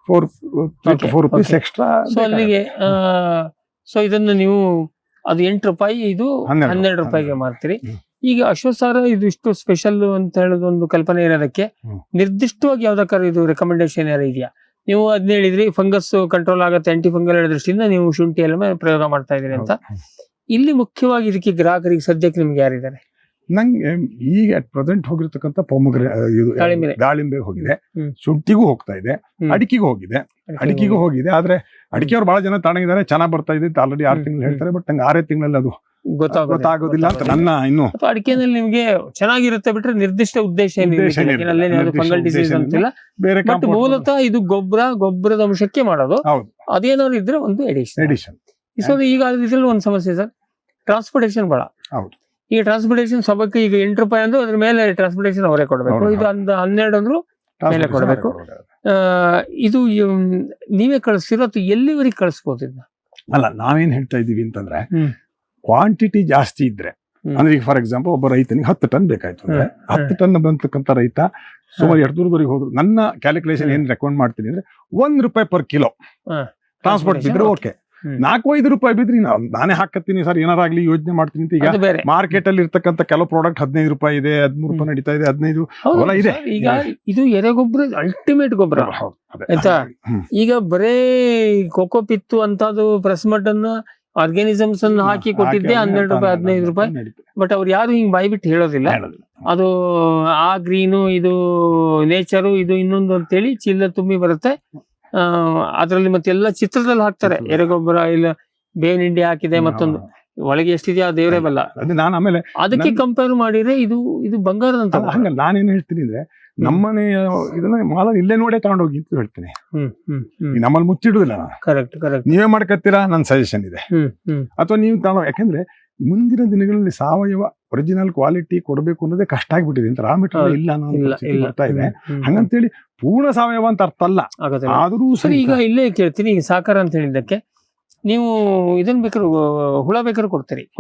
Speaker 5: 4 ರೂಪೀಸ್ ಎಕ್ಸ್ಟ್ರಾ.
Speaker 2: ಸೊ ಅಲ್ಲಿಗೆ ಸೊ ಇದನ್ನು ನೀವು ಅದು 8 ರೂಪಾಯಿ, ಇದು 12 ರೂಪಾಯಿಗೆ ಮಾರ್ತೀರಿ. ಈಗ ಅಶ್ವಸಾರ ಇದು ಇಷ್ಟು ಸ್ಪೆಷಲ್ ಅಂತ ಹೇಳೋದು ಒಂದು ಕಲ್ಪನೆ ಇರೋದಕ್ಕೆ ನಿರ್ದಿಷ್ಟವಾಗಿ ಯಾವ್ದಕ್ಕಾರು ಇದು ರೆಕಮೆಂಡೇಶನ್ ಯಾರು ಇದೆಯಾ? ನೀವು ಅದನ್ನ ಹೇಳಿದ್ರಿ, ಫಂಗಸ್ ಕಂಟ್ರೋಲ್ ಆಗುತ್ತೆ, ಆಂಟಿ ಫಂಗಲ್ ದೃಷ್ಟಿಯಿಂದ ನೀವು ಶುಂಠಿ ಎಲ್ಲ ಪ್ರಯೋಗ ಮಾಡ್ತಾ ಇದೀರಿ ಅಂತ. ಇಲ್ಲಿ ಮುಖ್ಯವಾಗಿ ಇದಕ್ಕೆ ಗ್ರಾಹಕರಿಗೆ ಸದ್ಯಕ್ಕೆ ನಿಮ್ಗೆ ಯಾರಿದ್ದಾರೆ?
Speaker 5: ನಂಗೆ ಈಗ ಅಟ್ ಪ್ರೆಸೆಂಟ್ ಹೋಗಿರ್ತಕ್ಕಂಥ ದಾಳಿಂಬೆ ಹೋಗಿದೆ, ಶುಂಠಿಗೂ ಹೋಗ್ತಾ ಇದೆ, ಅಡಿಕೆಗೂ ಹೋಗಿದೆ. ಆದ್ರೆ ಅಡಿಕೆಯವ್ರು ಬಹಳ ಜನ ತಗೊಂಡಿದ್ದಾರೆ, ಚೆನ್ನಾಗಿ ಬರ್ತಾ ಇದೆ ಆಲ್ರೆಡಿ 6 ತಿಂಗಳು ಹೇಳ್ತಾರೆ. ಬಟ್ ನಂಗೆ 6 ತಿಂಗಳಲ್ಲಿ ಅದು ಗೊತ್ತಾಗೋದಿಲ್ಲ ಅಂತ ನನ್ನ ಇನ್ನು.
Speaker 2: ಅಡಿಕೆನಲ್ಲಿ ನಿಮ್ಗೆ ಚೆನ್ನಾಗಿರುತ್ತೆ ಬಿಟ್ರೆ ನಿರ್ದಿಷ್ಟ ಉದ್ದೇಶ ಫಂಗಲ್ ಡಿಸೀಸ್ ಅಂತಿಲ್ಲ. ಬಟ್ ಮೂಲತಃ ಇದು ಗೊಬ್ಬರದ ಅಂಶಕ್ಕೆ ಮಾಡೋದು. ಅದೇನಾದ್ರು ಇದ್ರೆ ಒಂದು ಎಡಿಷನ್. ಸೊ ಈಗ ಇದ್ರಲ್ಲಿ ಒಂದು ಸಮಸ್ಯೆ ಸರ್, ಟ್ರಾನ್ಸ್ಪೋರ್ಟೇಷನ್ ಬಹಳ. ಈಗ ಟ್ರಾನ್ಸ್ಪೋರ್ಟೇಷನ್ ಸಬಕ್ಕೆ ಈಗ 8 ರೂಪಾಯಿ ಅಂದ್ರೆ ಅದ್ರ ಮೇಲೆ ಟ್ರಾನ್ಸ್ಪೋರ್ಟೇಷನ್ ಅವರೇ ಕೊಡಬೇಕು. ಇದು 12 ಅಂದ್ರು ಮೇಲೆ ಕೊಡಬೇಕು. ಇದು ನೀವೇ ಕಳಿಸ್ತಿರೋ ಅಥವಾ ಎಲ್ಲಿವರೆಗೆ ಕಳಿಸ್ಬೋದು ಇದನ್ನ?
Speaker 5: ಅಲ್ಲ, ನಾವೇನ್ ಹೇಳ್ತಾ ಇದೀವಿ ಅಂತಂದ್ರೆ ಕ್ವಾಂಟಿಟಿ ಜಾಸ್ತಿ ಇದ್ರೆ, ಅಂದ್ರೆ ಈಗ ಫಾರ್ ಎಕ್ಸಾಂಪಲ್ ಒಬ್ಬ ರೈತನಿಗೆ 10 ಟನ್ ಬೇಕಾಯ್ತು ಅಂದ್ರೆ 10 ಟನ್ ಬಂತಕ್ಕಂಥ ರೈತ ಸುಮಾರು 2 ದೂರದವರೆಗೆ ಹೋದ್ರು. ನನ್ನ ಕ್ಯಾಲ್ಕುಲೇಷನ್ ಏನ್ ರೆಕಮೆಂಡ್ ಮಾಡ್ತೀನಿ ಅಂದ್ರೆ 1 ರೂಪಾಯಿ ಪರ್ ಕಿಲೋ ಟ್ರಾನ್ಸ್ಪೋರ್ಟ್ ಬಿದ್ರೆ ಓಕೆ. 4-5 ರೂಪಾಯಿ ಬಿದ್ರಿ ನಾನೇ ಹಾಕತ್ತೀನಿ ಸರ್, ಏನಾರಾಗ್ಲಿ ಯೋಚನೆ ಮಾಡ್ತೀನಿ ಅಂತ. ಈಗ ಮಾರ್ಕೆಟ್ ಅಲ್ಲಿ ಇರ್ತಕ್ಕಂಥ ಕೆಲವು ಪ್ರಾಡಕ್ಟ್ 15 ರೂಪಾಯಿ ಇದೆ, 13 ರೂಪಾಯಿ ನಡೀತಾ ಇದೆ, 15 ಇದೆ.
Speaker 2: ಈಗ ಇದು ಎರೆಗೊಬ್ಬರ ಅಲ್ಟಿಮೇಟ್ ಗೊಬ್ಬರ ಆಯ್ತಾ. ಈಗ ಬರೇ ಕೋಕೋ ಪಿತ್ತು ಅಂತದ್ದು ಪ್ರೆಸ್ಮಡ್ ಅನ್ನ ಆರ್ಗ್ಯಾನಿಸಮ್ಸ್ ಅನ್ನು ಹಾಕಿ ಕೊಟ್ಟಿದ್ದೆ 12 ರೂಪಾಯಿ 15 ರೂಪಾಯಿ. ಬಟ್ ಅವ್ರು ಯಾರು ಹಿಂಗ್ ಬಾಯಿ ಬಿಟ್ಟು ಹೇಳೋದಿಲ್ಲ. ಅದು ಆ ಗ್ರೀನು, ಇದು ನೇಚರು, ಇದು ಇನ್ನೊಂದು ಅಂತೇಳಿ ಚೀಲ ತುಂಬಿ ಬರುತ್ತೆ. ಅದ್ರಲ್ಲಿ ಮತ್ತೆಲ್ಲ ಚಿತ್ರದಲ್ಲಿ ಹಾಕ್ತಾರೆ, ಎರೆಗೊಬ್ಬರ ಇಲ್ಲ ಬೇವಿನ ಹಿಂಡಿ ಹಾಕಿದೆ, ಮತ್ತೊಂದು ಒಳಗೆ ಎಷ್ಟಿದೆಯಾ ದೇವರೇ ಬಲ್ಲ.
Speaker 5: ನಾನು ಆಮೇಲೆ
Speaker 2: ಅದಕ್ಕೆ ಕಂಪೇರ್ ಮಾಡಿದ್ರೆ ಇದು ಬಂಗಾರದಂತ.
Speaker 5: ಹಂಗಲ್ಲ, ನಾನೇನ್ ಹೇಳ್ತೀನಿ ಅಂದ್ರೆ ನಮ್ಮನೆ ಇದನ್ನ ಮಾಲ ಇಲ್ಲೇ ನೋಡೇ ತಗೊಂಡೋಗಿ ಅಂತ ಹೇಳ್ತೀನಿ. ನಮ್ಮಲ್ಲಿ ಮುಚ್ಚಿಡುದಿಲ್ಲ ನಾನು.
Speaker 2: ಕರೆಕ್ಟ್.
Speaker 5: ನೀವೇ ಮಾಡ್ಕತ್ತೀರಾ, ನನ್ನ ಸಜೆಷನ್ ಇದೆ. ಅಥವಾ ನೀವು ತಗೊಂಡು, ಯಾಕಂದ್ರೆ ಮುಂದಿನ ದಿನಗಳಲ್ಲಿ ಸಾವಯವ ಒರಿಜಿನಲ್ ಕ್ವಾಲಿಟಿ ಕೊಡಬೇಕು ಅನ್ನೋದೇ ಕಷ್ಟ ಆಗ್ಬಿಟ್ಟಿದೆ ಅಂತ. ರಾ ಮೆಟೀರಿಯಲ್ ಇಲ್ಲ ಬರ್ತಾ ಇದೆ. ಹಂಗಂತೇಳಿ ಪೂರ್ಣ ಸಾವಯವ ಅಂತ ಅರ್ಥ ಅಲ್ಲ. ಆದ್ರೂ ಸರಿ, ಈಗ
Speaker 2: ಇಲ್ಲೇ ಕೇಳ್ತೀನಿ, ಈಗ ಸಾಕಾರ ಅಂತ ಹೇಳಿದ್ದಕ್ಕೆ ನೀವು ಇದನ್ ಬೇಕಾದ್ರೆ ಹುಳ ಬೇಕಾದ್ರೆ ಕೊಡ್ತೀನಿ.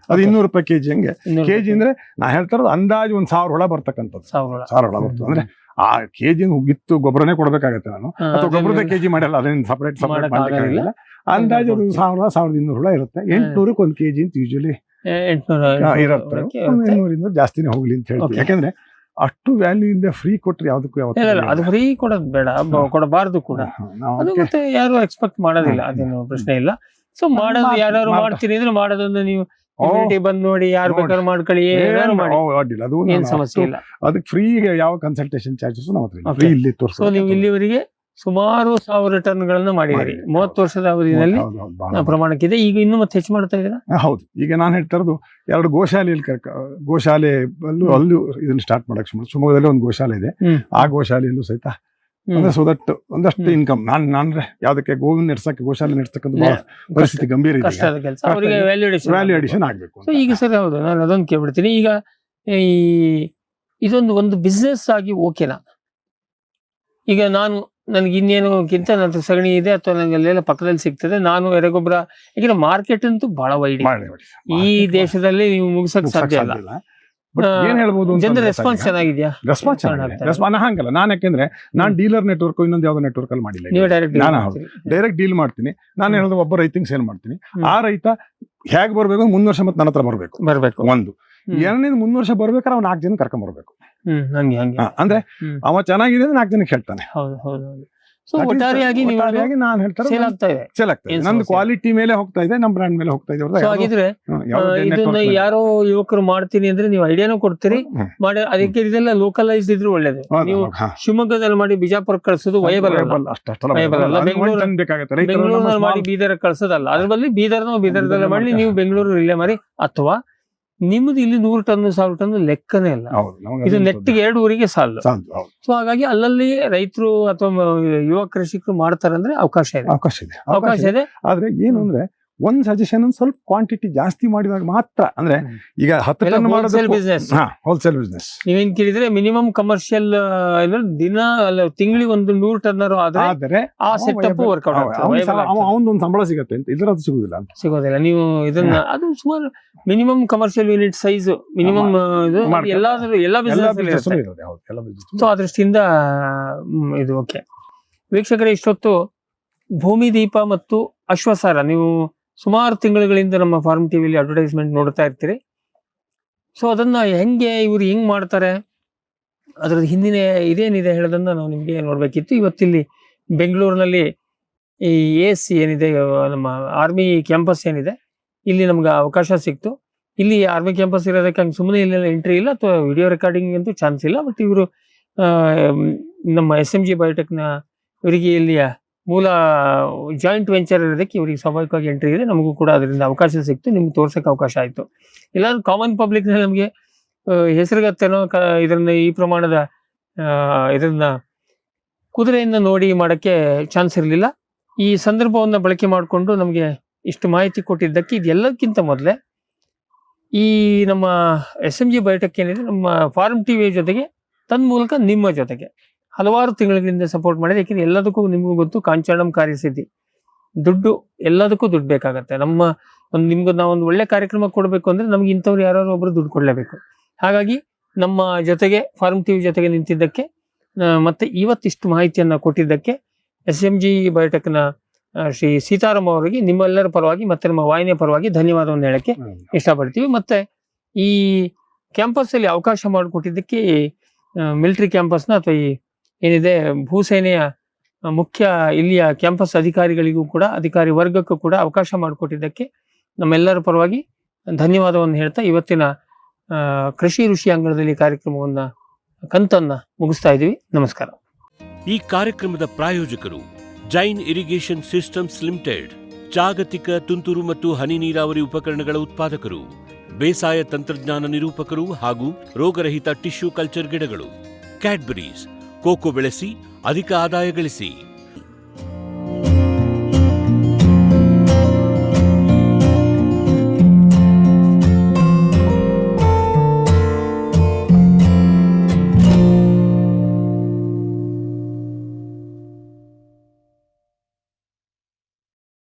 Speaker 2: ಅದು 200 ರೂಪಾಯಿ ಕೆಜಿ. ಹಂಗೆ ಕೆಜಿ ಅಂದ್ರೆ ನಾ ಹೇಳ್ತಾ ಇರೋದು ಅಂದಾಜು 1000 ಹುಳ ಬರ್ತಕ್ಕಂಥದ್ದು. 1000 ಹುಳ ಬರ್ತದೆ ಅಂದ್ರೆ ಆ ಕೆಜಿ ಗಿತ್ತು ಗೊಬ್ಬರನೇ ಕೊಡ್ಬೇಕಾಗತ್ತೆ ನಾನು. ಅಥವಾ ಗೊಬ್ಬರದ ಕೆಜಿ ಮಾಡಲ್ಲ, ಅದೇನು ಸಪರೇಟ್ ಮಾಡ್ಬೇಕಾಗಿಲ್ಲ. ಅಂದಾಜು ಅದು 1000-1200 ಹುಳ ಇರುತ್ತೆ. 800ಕ್ಕೆ 1 ಕೆಜಿ ಅಂತ ಯೂಶಲಿ ಇರುತ್ತೆ. 800 ಜಾಸ್ತಿನೇ ಹೋಗ್ಲಿ ಅಂತ ಹೇಳ್ತೀವಿ. ಯಾಕಂದ್ರೆ
Speaker 5: ಅಷ್ಟು ವ್ಯಾಲ್ಯೂ ಇಂದ ಫ್ರೀ ಕೊಟ್ರೆ ಯಾವ್ದಕ್ಕೂ
Speaker 2: ಇಲ್ಲ ಅದು ಫ್ರೀ ಕೊಡೋದು ಬೇಡ, ಕೊಡಬಾರ್ದು ಕೂಡ. ಅದು ಮತ್ತೆ ಯಾರು ಎಕ್ಸ್ಪೆಕ್ಟ್ ಮಾಡೋದಿಲ್ಲ, ಅದೇನು ಪ್ರಶ್ನೆ ಇಲ್ಲ. ಸೊ ಮಾಡೋದು ಯಾರು ಮಾಡ್ತೀನಿ ಅಂದ್ರೆ ಮಾಡೋದೊಂದು ನೀವು ಬಂದ್ ನೋಡಿ, ಯಾರು ಬೇಕಾದ್ರೂ ಮಾಡ್ಕೊಳ್ಳಿ, ಏನ್ ಸಮಸ್ಯೆ ಇಲ್ಲ.
Speaker 5: ಅದಕ್ಕೆ ಫ್ರೀ ಯಾವ ಕನ್ಸಲ್ಟೇಷನ್ ಚಾರ್ಜಸ್ ಫ್ರೀ ಇಲ್ಲಿ ತೋರಿಸಿ.
Speaker 2: ಸೊ ನೀವು ಇಲ್ಲಿವರೆಗೆ ಸುಮಾರು 1000 ಟನ್ಗಳನ್ನ ಮಾಡಿದ್ದೀರಿ 30 ವರ್ಷದ ಅವಧಿಯಲ್ಲಿ ಪ್ರಮಾಣಕ್ಕಿದೆ. ಈಗ ಇನ್ನೂ ಮತ್ತೆ ಹೆಚ್ಚು ಮಾಡ್ತಾ ಇದ್ದೀರಾ?
Speaker 5: ಹೌದು. ಈಗ ನಾನು ಹೇಳ್ತಾ ಇರೋದು 2 ಗೋಶಾಲೆಯಲ್ಲಿ ಗೋಶಾಲೆ ಅಲ್ಲೂ ಇದನ್ನ ಸ್ಟಾರ್ಟ್ ಮಾಡಕ್ ಶಿವಮೊಗ್ಗದಲ್ಲಿ ಒಂದು ಗೋಶಾಲೆ ಇದೆ. ಆ ಗೋಶಾಲೆಯಲ್ಲೂ ಸಹಿತ ಅಂದ್ರೆ ಸೊ ದಟ್ ಒಂದಷ್ಟು ಇನ್ಕಮ್ ನಾನು ಯಾವ್ದಕ್ಕೆ ಗೋವಿನ ನಡೆಸಕ್ಕೆ ಗೋಶಾಲೆ ನಡೆಸ್ತಕ್ಕಂಥ ಪರಿಸ್ಥಿತಿ ಗಂಭೀರ ಇದೆ. ವ್ಯಾಲ್ಯೂ ಅಡಿಷನ್ ಆಗ್ಬೇಕು.
Speaker 2: ಈಗ ಸರಿ, ಹೌದು, ನಾನು ಅದೊಂದು ಕೇಳ್ಬಿಡ್ತೀನಿ. ಈಗ ಈ ಇದೊಂದು ಬಿಸ್ನೆಸ್ ಆಗಿ ಓಕೆನಾ? ಈಗ ನನಗೆ ಇನ್ನೇನುಕ್ಕಿಂತ ನನ್ನ ಸಗಣಿ ಇದೆ ಅಥವಾ ನನಗೆ ಅಲ್ಲೆಲ್ಲ ಪಕ್ಕದಲ್ಲಿ ಸಿಗ್ತದೆ, ನಾನು ಎರೆಗೊಬ್ಬರ, ಯಾಕಂದ್ರೆ ಮಾರ್ಕೆಟ್ ಅಂತೂ ಬಹಳ ವೈಡ್ ಈ ದೇಶದಲ್ಲಿ ನೀವು ಮುಗಿಸಕ್ ಸಾಧ್ಯ ಇಲ್ಲ. ಜನರ ರೆಸ್ಪಾನ್ಸ್ ಚೆನ್ನಾಗಿದೆಯಾ?
Speaker 5: ರೆಸ್ಪಾನ್ಸ್ ಹಂಗಲ್ಲ. ನಾನು ಯಾಕೆಂದ್ರೆ ನಾನು ಡೀಲರ್ ನೆಟ್ವರ್ಕ್ ಇನ್ನೊಂದು ಯಾವ್ದೋ ನೆಟ್ವರ್ಕ್ ಅಲ್ಲಿ ಮಾಡಿಲ್ಲ. ಡೈರೆಕ್ಟ್ ಡೀಲ್ ಮಾಡ್ತೀನಿ. ನಾನು ಹೇಳೋದು ಒಬ್ಬ ರೈತಂಗೆ ಸೇಲ್ ಮಾಡ್ತೀನಿ. ಆ ರೈತ ಹೇಗೆ ಬರ್ಬೇಕು, 3 ವರ್ಷ ಮತ್ತೆ ನನ್ನ ಹತ್ರ ಬರ್ಬೇಕು. ಒಂದು ಎರಡನೇದು 3 ವರ್ಷ ಬರ್ಬೇಕಾದ್ರೆ ಅವ್ನು 4 ಜನ ಕರ್ಕೊಂಡ್ ಬರ್ಬೇಕು. ಅಂದ್ರೆ ಅವ ಚೆನ್ನಾಗಿದೆ 4 ಜನಕ್ಕೆ ಹೇಳ್ತಾನೆ. ನಾನು ಹೇಳ್ತಾರೆ ನಂದು ಕ್ವಾಲಿಟಿ ಮೇಲೆ ಹೋಗ್ತಾ ಇದೆ, ನಮ್ ಬ್ರ್ಯಾಂಡ್ ಮೇಲೆ ಹೋಗ್ತಾ ಇದೆ.
Speaker 2: ಇದನ್ನ ಯಾರೋ ಯುವಕರು ಮಾಡ್ತೀನಿ ಅಂದ್ರೆ ನೀವು ಐಡಿಯಾನು ಕೊಡ್ತೀರಿ ಮಾಡಿ, ಅದಕ್ಕೆ ಇದೆಲ್ಲ ಲೋಕಲೈಸ್ ಇದ್ರೆ ಒಳ್ಳೇದು. ನೀವು ಶಿವಮೊಗ್ಗದಲ್ಲಿ ಮಾಡಿ ಬಿಜಾಪುರ ಕಳ್ಸೋದು ವಯಬಲ್ ಅಲ್ಲ, ಬೆಂಗಳೂರಿನಲ್ಲಿ ಮಾಡಿ ಬೀದರ್ ಕಳ್ಸೋದಲ್ಲ. ಅದ್ರ ಬದಲು ಬೀದರ್ದಲ್ಲೇ ಮಾಡಿ, ನೀವು ಬೆಂಗಳೂರು ಇಲ್ಲೇ ಮಾಡಿ. ಅಥವಾ ನಿಮ್ದು ಇಲ್ಲಿ 100 ಟನ್ 1000 ಟನ್ ಲೆಕ್ಕನೇ ಇಲ್ಲ. ಇದು ನೆಟ್ಟಿಗೆ 2 ಊರಿಗೆ ಸಾಲದು. ಸೊ ಹಾಗಾಗಿ ಅಲ್ಲಲ್ಲಿ ರೈತರು ಅಥವಾ ಯುವ ಕೃಷಿಕರು ಮಾಡ್ತಾರೆ ಅಂದ್ರೆ ಅವಕಾಶ ಇದೆ.
Speaker 5: ಆದ್ರೆ ಏನು ಅಂದ್ರೆ ಒಂದ್ ಸಜೆಷನ್ ಸ್ವಲ್ಪ ಕ್ವಾಂಟಿಟಿ ಜಾಸ್ತಿ ಮಾಡಿದಾಗ ಮಾತ್ರ, ಅಂದ್ರೆ ಈಗ 10 ಟನ್ ಹೋಲ್ಸೇಲ್ ಬಿಸ್ನೆಸ್
Speaker 2: ನೀವೇನ್ ಕೇಳಿದ್ರೆ ಮಿನಿಮಮ್ ಕಮರ್ಷಿಯಲ್ ದಿನ ಅಲ್ಲ ತಿಂಗಳಿಗೆ 100 ಟನ್ನರ್ ಆದ್ರೆ ಆ ಸೆಟಪ್ ವರ್ಕೌಟ್
Speaker 5: ಅವನೊಂದು ಸಂಬಳ ಸಿಗತ್ತೆ ಅಂತ, ಇದ್ರ ಅದು
Speaker 2: ಸಿಗೋದಿಲ್ಲ. ನೀವು ಇದನ್ನ ಅದು ಸುಮಾರು minimum commercial unit size minimum ಎಲ್ಲ ಬಿಸ್ನೆಸ್. ಸೊ ಆ ದೃಷ್ಟಿಯಿಂದ ಇದು ಓಕೆ. ವೀಕ್ಷಕರೇ, ಇಷ್ಟೊತ್ತು ಭೂಮಿ ದೀಪ ಮತ್ತು ಅಶ್ವಸಾರ ನೀವು ಸುಮಾರು ತಿಂಗಳುಗಳಿಂದ ನಮ್ಮ ಫಾರ್ಮ್ ಟಿವಿಲಿ ಅಡ್ವರ್ಟೈಸ್ಮೆಂಟ್ ನೋಡ್ತಾ ಇರ್ತೀರಿ. ಸೊ ಅದನ್ನ ಇವ್ರು ಹೆಂಗ್ ಮಾಡ್ತಾರೆ, ಅದ್ರದ್ದು ಹಿಂದಿನ ಇದೇನಿದೆ ಹೇಳೋದನ್ನ ನಾವು ನಿಮಗೆ ನೋಡ್ಬೇಕಿತ್ತು. ಇವತ್ತಿಲ್ಲಿ ಬೆಂಗಳೂರಿನಲ್ಲಿ ಈ ASC ಏನಿದೆ, ನಮ್ಮ ಆರ್ಮಿ ಕ್ಯಾಂಪಸ್ ಏನಿದೆ, ಇಲ್ಲಿ ನಮ್ಗೆ ಅವಕಾಶ ಸಿಕ್ತು. ಇಲ್ಲಿ ಆರ್ಮಿ ಕ್ಯಾಂಪಸ್ ಇರೋದಕ್ಕೆ ಹಂಗೆ ಸುಮ್ಮನೆ ಇಲ್ಲೆಲ್ಲ ಎಂಟ್ರಿ ಇಲ್ಲ ಅಥವಾ ವಿಡಿಯೋ ರೆಕಾರ್ಡಿಂಗ್ ಅಂತೂ ಚಾನ್ಸ್ ಇಲ್ಲ. ಬಟ್ ಇವರು ನಮ್ಮ SMG ಬಯೋಟೆಕ್ನ ಇವರಿಗೆ ಇಲ್ಲಿಯ ಮೂಲ ಜಾಯಿಂಟ್ ವೆಂಚರ್ ಇರೋದಕ್ಕೆ ಇವರಿಗೆ ಸ್ವಾಭಾವಿಕವಾಗಿ ಎಂಟ್ರಿ ಇದೆ. ನಮಗೂ ಕೂಡ ಅದರಿಂದ ಅವಕಾಶ ಸಿಕ್ತು, ನಿಮ್ಗೆ ತೋರ್ಸಕ್ಕೆ ಅವಕಾಶ ಆಯಿತು. ಇಲ್ಲಾಂದ್ರೆ ಕಾಮನ್ ಪಬ್ಲಿಕ್ನಲ್ಲಿ ನಮಗೆ ಹೆಸರುಗತ್ತೇನೋ ಇದನ್ನ ಈ ಪ್ರಮಾಣದ ಇದನ್ನ ಕುದುರೆಯಿಂದ ನೋಡಿ ಮಾಡೋಕ್ಕೆ ಚಾನ್ಸ್ ಇರಲಿಲ್ಲ. ಈ ಸಂದರ್ಭವನ್ನು ಬಳಕೆ ಮಾಡಿಕೊಂಡು ನಮಗೆ ಇಷ್ಟು ಮಾಹಿತಿ ಕೊಟ್ಟಿದ್ದಕ್ಕೆ, ಇದೆಲ್ಲಕ್ಕಿಂತ ಮೊದಲೇ ಈ ನಮ್ಮ SMG ಬಯೋಟೆಕ್ ಏನಿದೆ ನಮ್ಮ ಫಾರ್ಮ್ ಟಿವಿಯ ಜೊತೆಗೆ ತನ್ಮೂಲಕ ನಿಮ್ಮ ಜೊತೆಗೆ ಹಲವಾರು ತಿಂಗಳಿಂದ ಸಪೋರ್ಟ್ ಮಾಡಿದೆ. ಯಾಕೆಂದ್ರೆ ಎಲ್ಲದಕ್ಕೂ ನಿಮಗೂ ಗೊತ್ತು, ಕಾಂಚಾಣಂ ಕಾರ್ಯಸಿದ್ಧಿ, ದುಡ್ಡು ಎಲ್ಲದಕ್ಕೂ ದುಡ್ಡು ಬೇಕಾಗತ್ತೆ. ನಿಮ್ಗೆ ನಾವೊಂದು ಒಳ್ಳೆ ಕಾರ್ಯಕ್ರಮ ಕೊಡಬೇಕು ಅಂದ್ರೆ ನಮ್ಗೆ ಇಂಥವ್ರು ಯಾರು ಒಬ್ರು ದುಡ್ಡು ಕೊಡಲೇಬೇಕು. ಹಾಗಾಗಿ ನಮ್ಮ ಜೊತೆಗೆ ಫಾರ್ಮ್ ಟಿವಿ ಜೊತೆಗೆ ನಿಂತಿದ್ದಕ್ಕೆ ಮತ್ತೆ ಇವತ್ತಿಷ್ಟು ಮಾಹಿತಿಯನ್ನ ಕೊಟ್ಟಿದ್ದಕ್ಕೆ SMG ಬಯೋಟೆಕ್ನ ಶ್ರೀ ಸೀತಾರಾಮ್ ಅವರಿಗೆ ನಿಮ್ಮೆಲ್ಲರ ಪರವಾಗಿ ಮತ್ತೆ ನಮ್ಮ ವಾಹಿನಿಯ ಪರವಾಗಿ ಧನ್ಯವಾದವನ್ನು ಹೇಳಕ್ಕೆ ಇಷ್ಟಪಡ್ತೀವಿ. ಮತ್ತೆ ಈ ಕ್ಯಾಂಪಸ್ ಅಲ್ಲಿ ಅವಕಾಶ ಮಾಡಿಕೊಟ್ಟಿದ್ದಕ್ಕೆ ಮಿಲಿಟರಿ ಕ್ಯಾಂಪಸ್ನ ಅಥವಾ ಈ ಏನಿದೆ ಭೂಸೇನೆಯ ಮುಖ್ಯ ಇಲ್ಲಿಯ ಕ್ಯಾಂಪಸ್ ಅಧಿಕಾರಿಗಳಿಗೂ ಕೂಡ, ಅಧಿಕಾರಿ ವರ್ಗಕ್ಕೂ ಕೂಡ ಅವಕಾಶ ಮಾಡಿಕೊಟ್ಟಿದ್ದಕ್ಕೆ ನಮ್ಮೆಲ್ಲರ ಪರವಾಗಿ ಧನ್ಯವಾದವನ್ನು ಹೇಳ್ತಾ ಇವತ್ತಿನ ಕೃಷಿ ಋಷಿ ಅಂಗಳದಲ್ಲಿ ಕಾರ್ಯಕ್ರಮವನ್ನ ಕಂತನ್ನ ಮುಗಿಸ್ತಾ ಇದ್ದೀವಿ. ನಮಸ್ಕಾರ.
Speaker 1: ಈ ಕಾರ್ಯಕ್ರಮದ ಪ್ರಾಯೋಜಕರು ಜೈನ್ ಇರಿಗೇಷನ್ ಸಿಸ್ಟಮ್ಸ್ ಲಿಮಿಟೆಡ್, ಜಾಗತಿಕ ತುಂತುರು ಮತ್ತು ಹನಿ ನೀರಾವರಿ ಉಪಕರಣಗಳ ಉತ್ಪಾದಕರು, ಬೇಸಾಯ ತಂತ್ರಜ್ಞಾನ ನಿರೂಪಕರು ಹಾಗೂ ರೋಗರಹಿತ ಟಿಶ್ಯೂ ಕಲ್ಚರ್ ಗಿಡಗಳು. ಕ್ಯಾಡ್ಬರೀಸ್, ಕೋಕೋ ಬೆಳೆಸಿ ಅಧಿಕ ಆದಾಯ ಗಳಿಸಿ.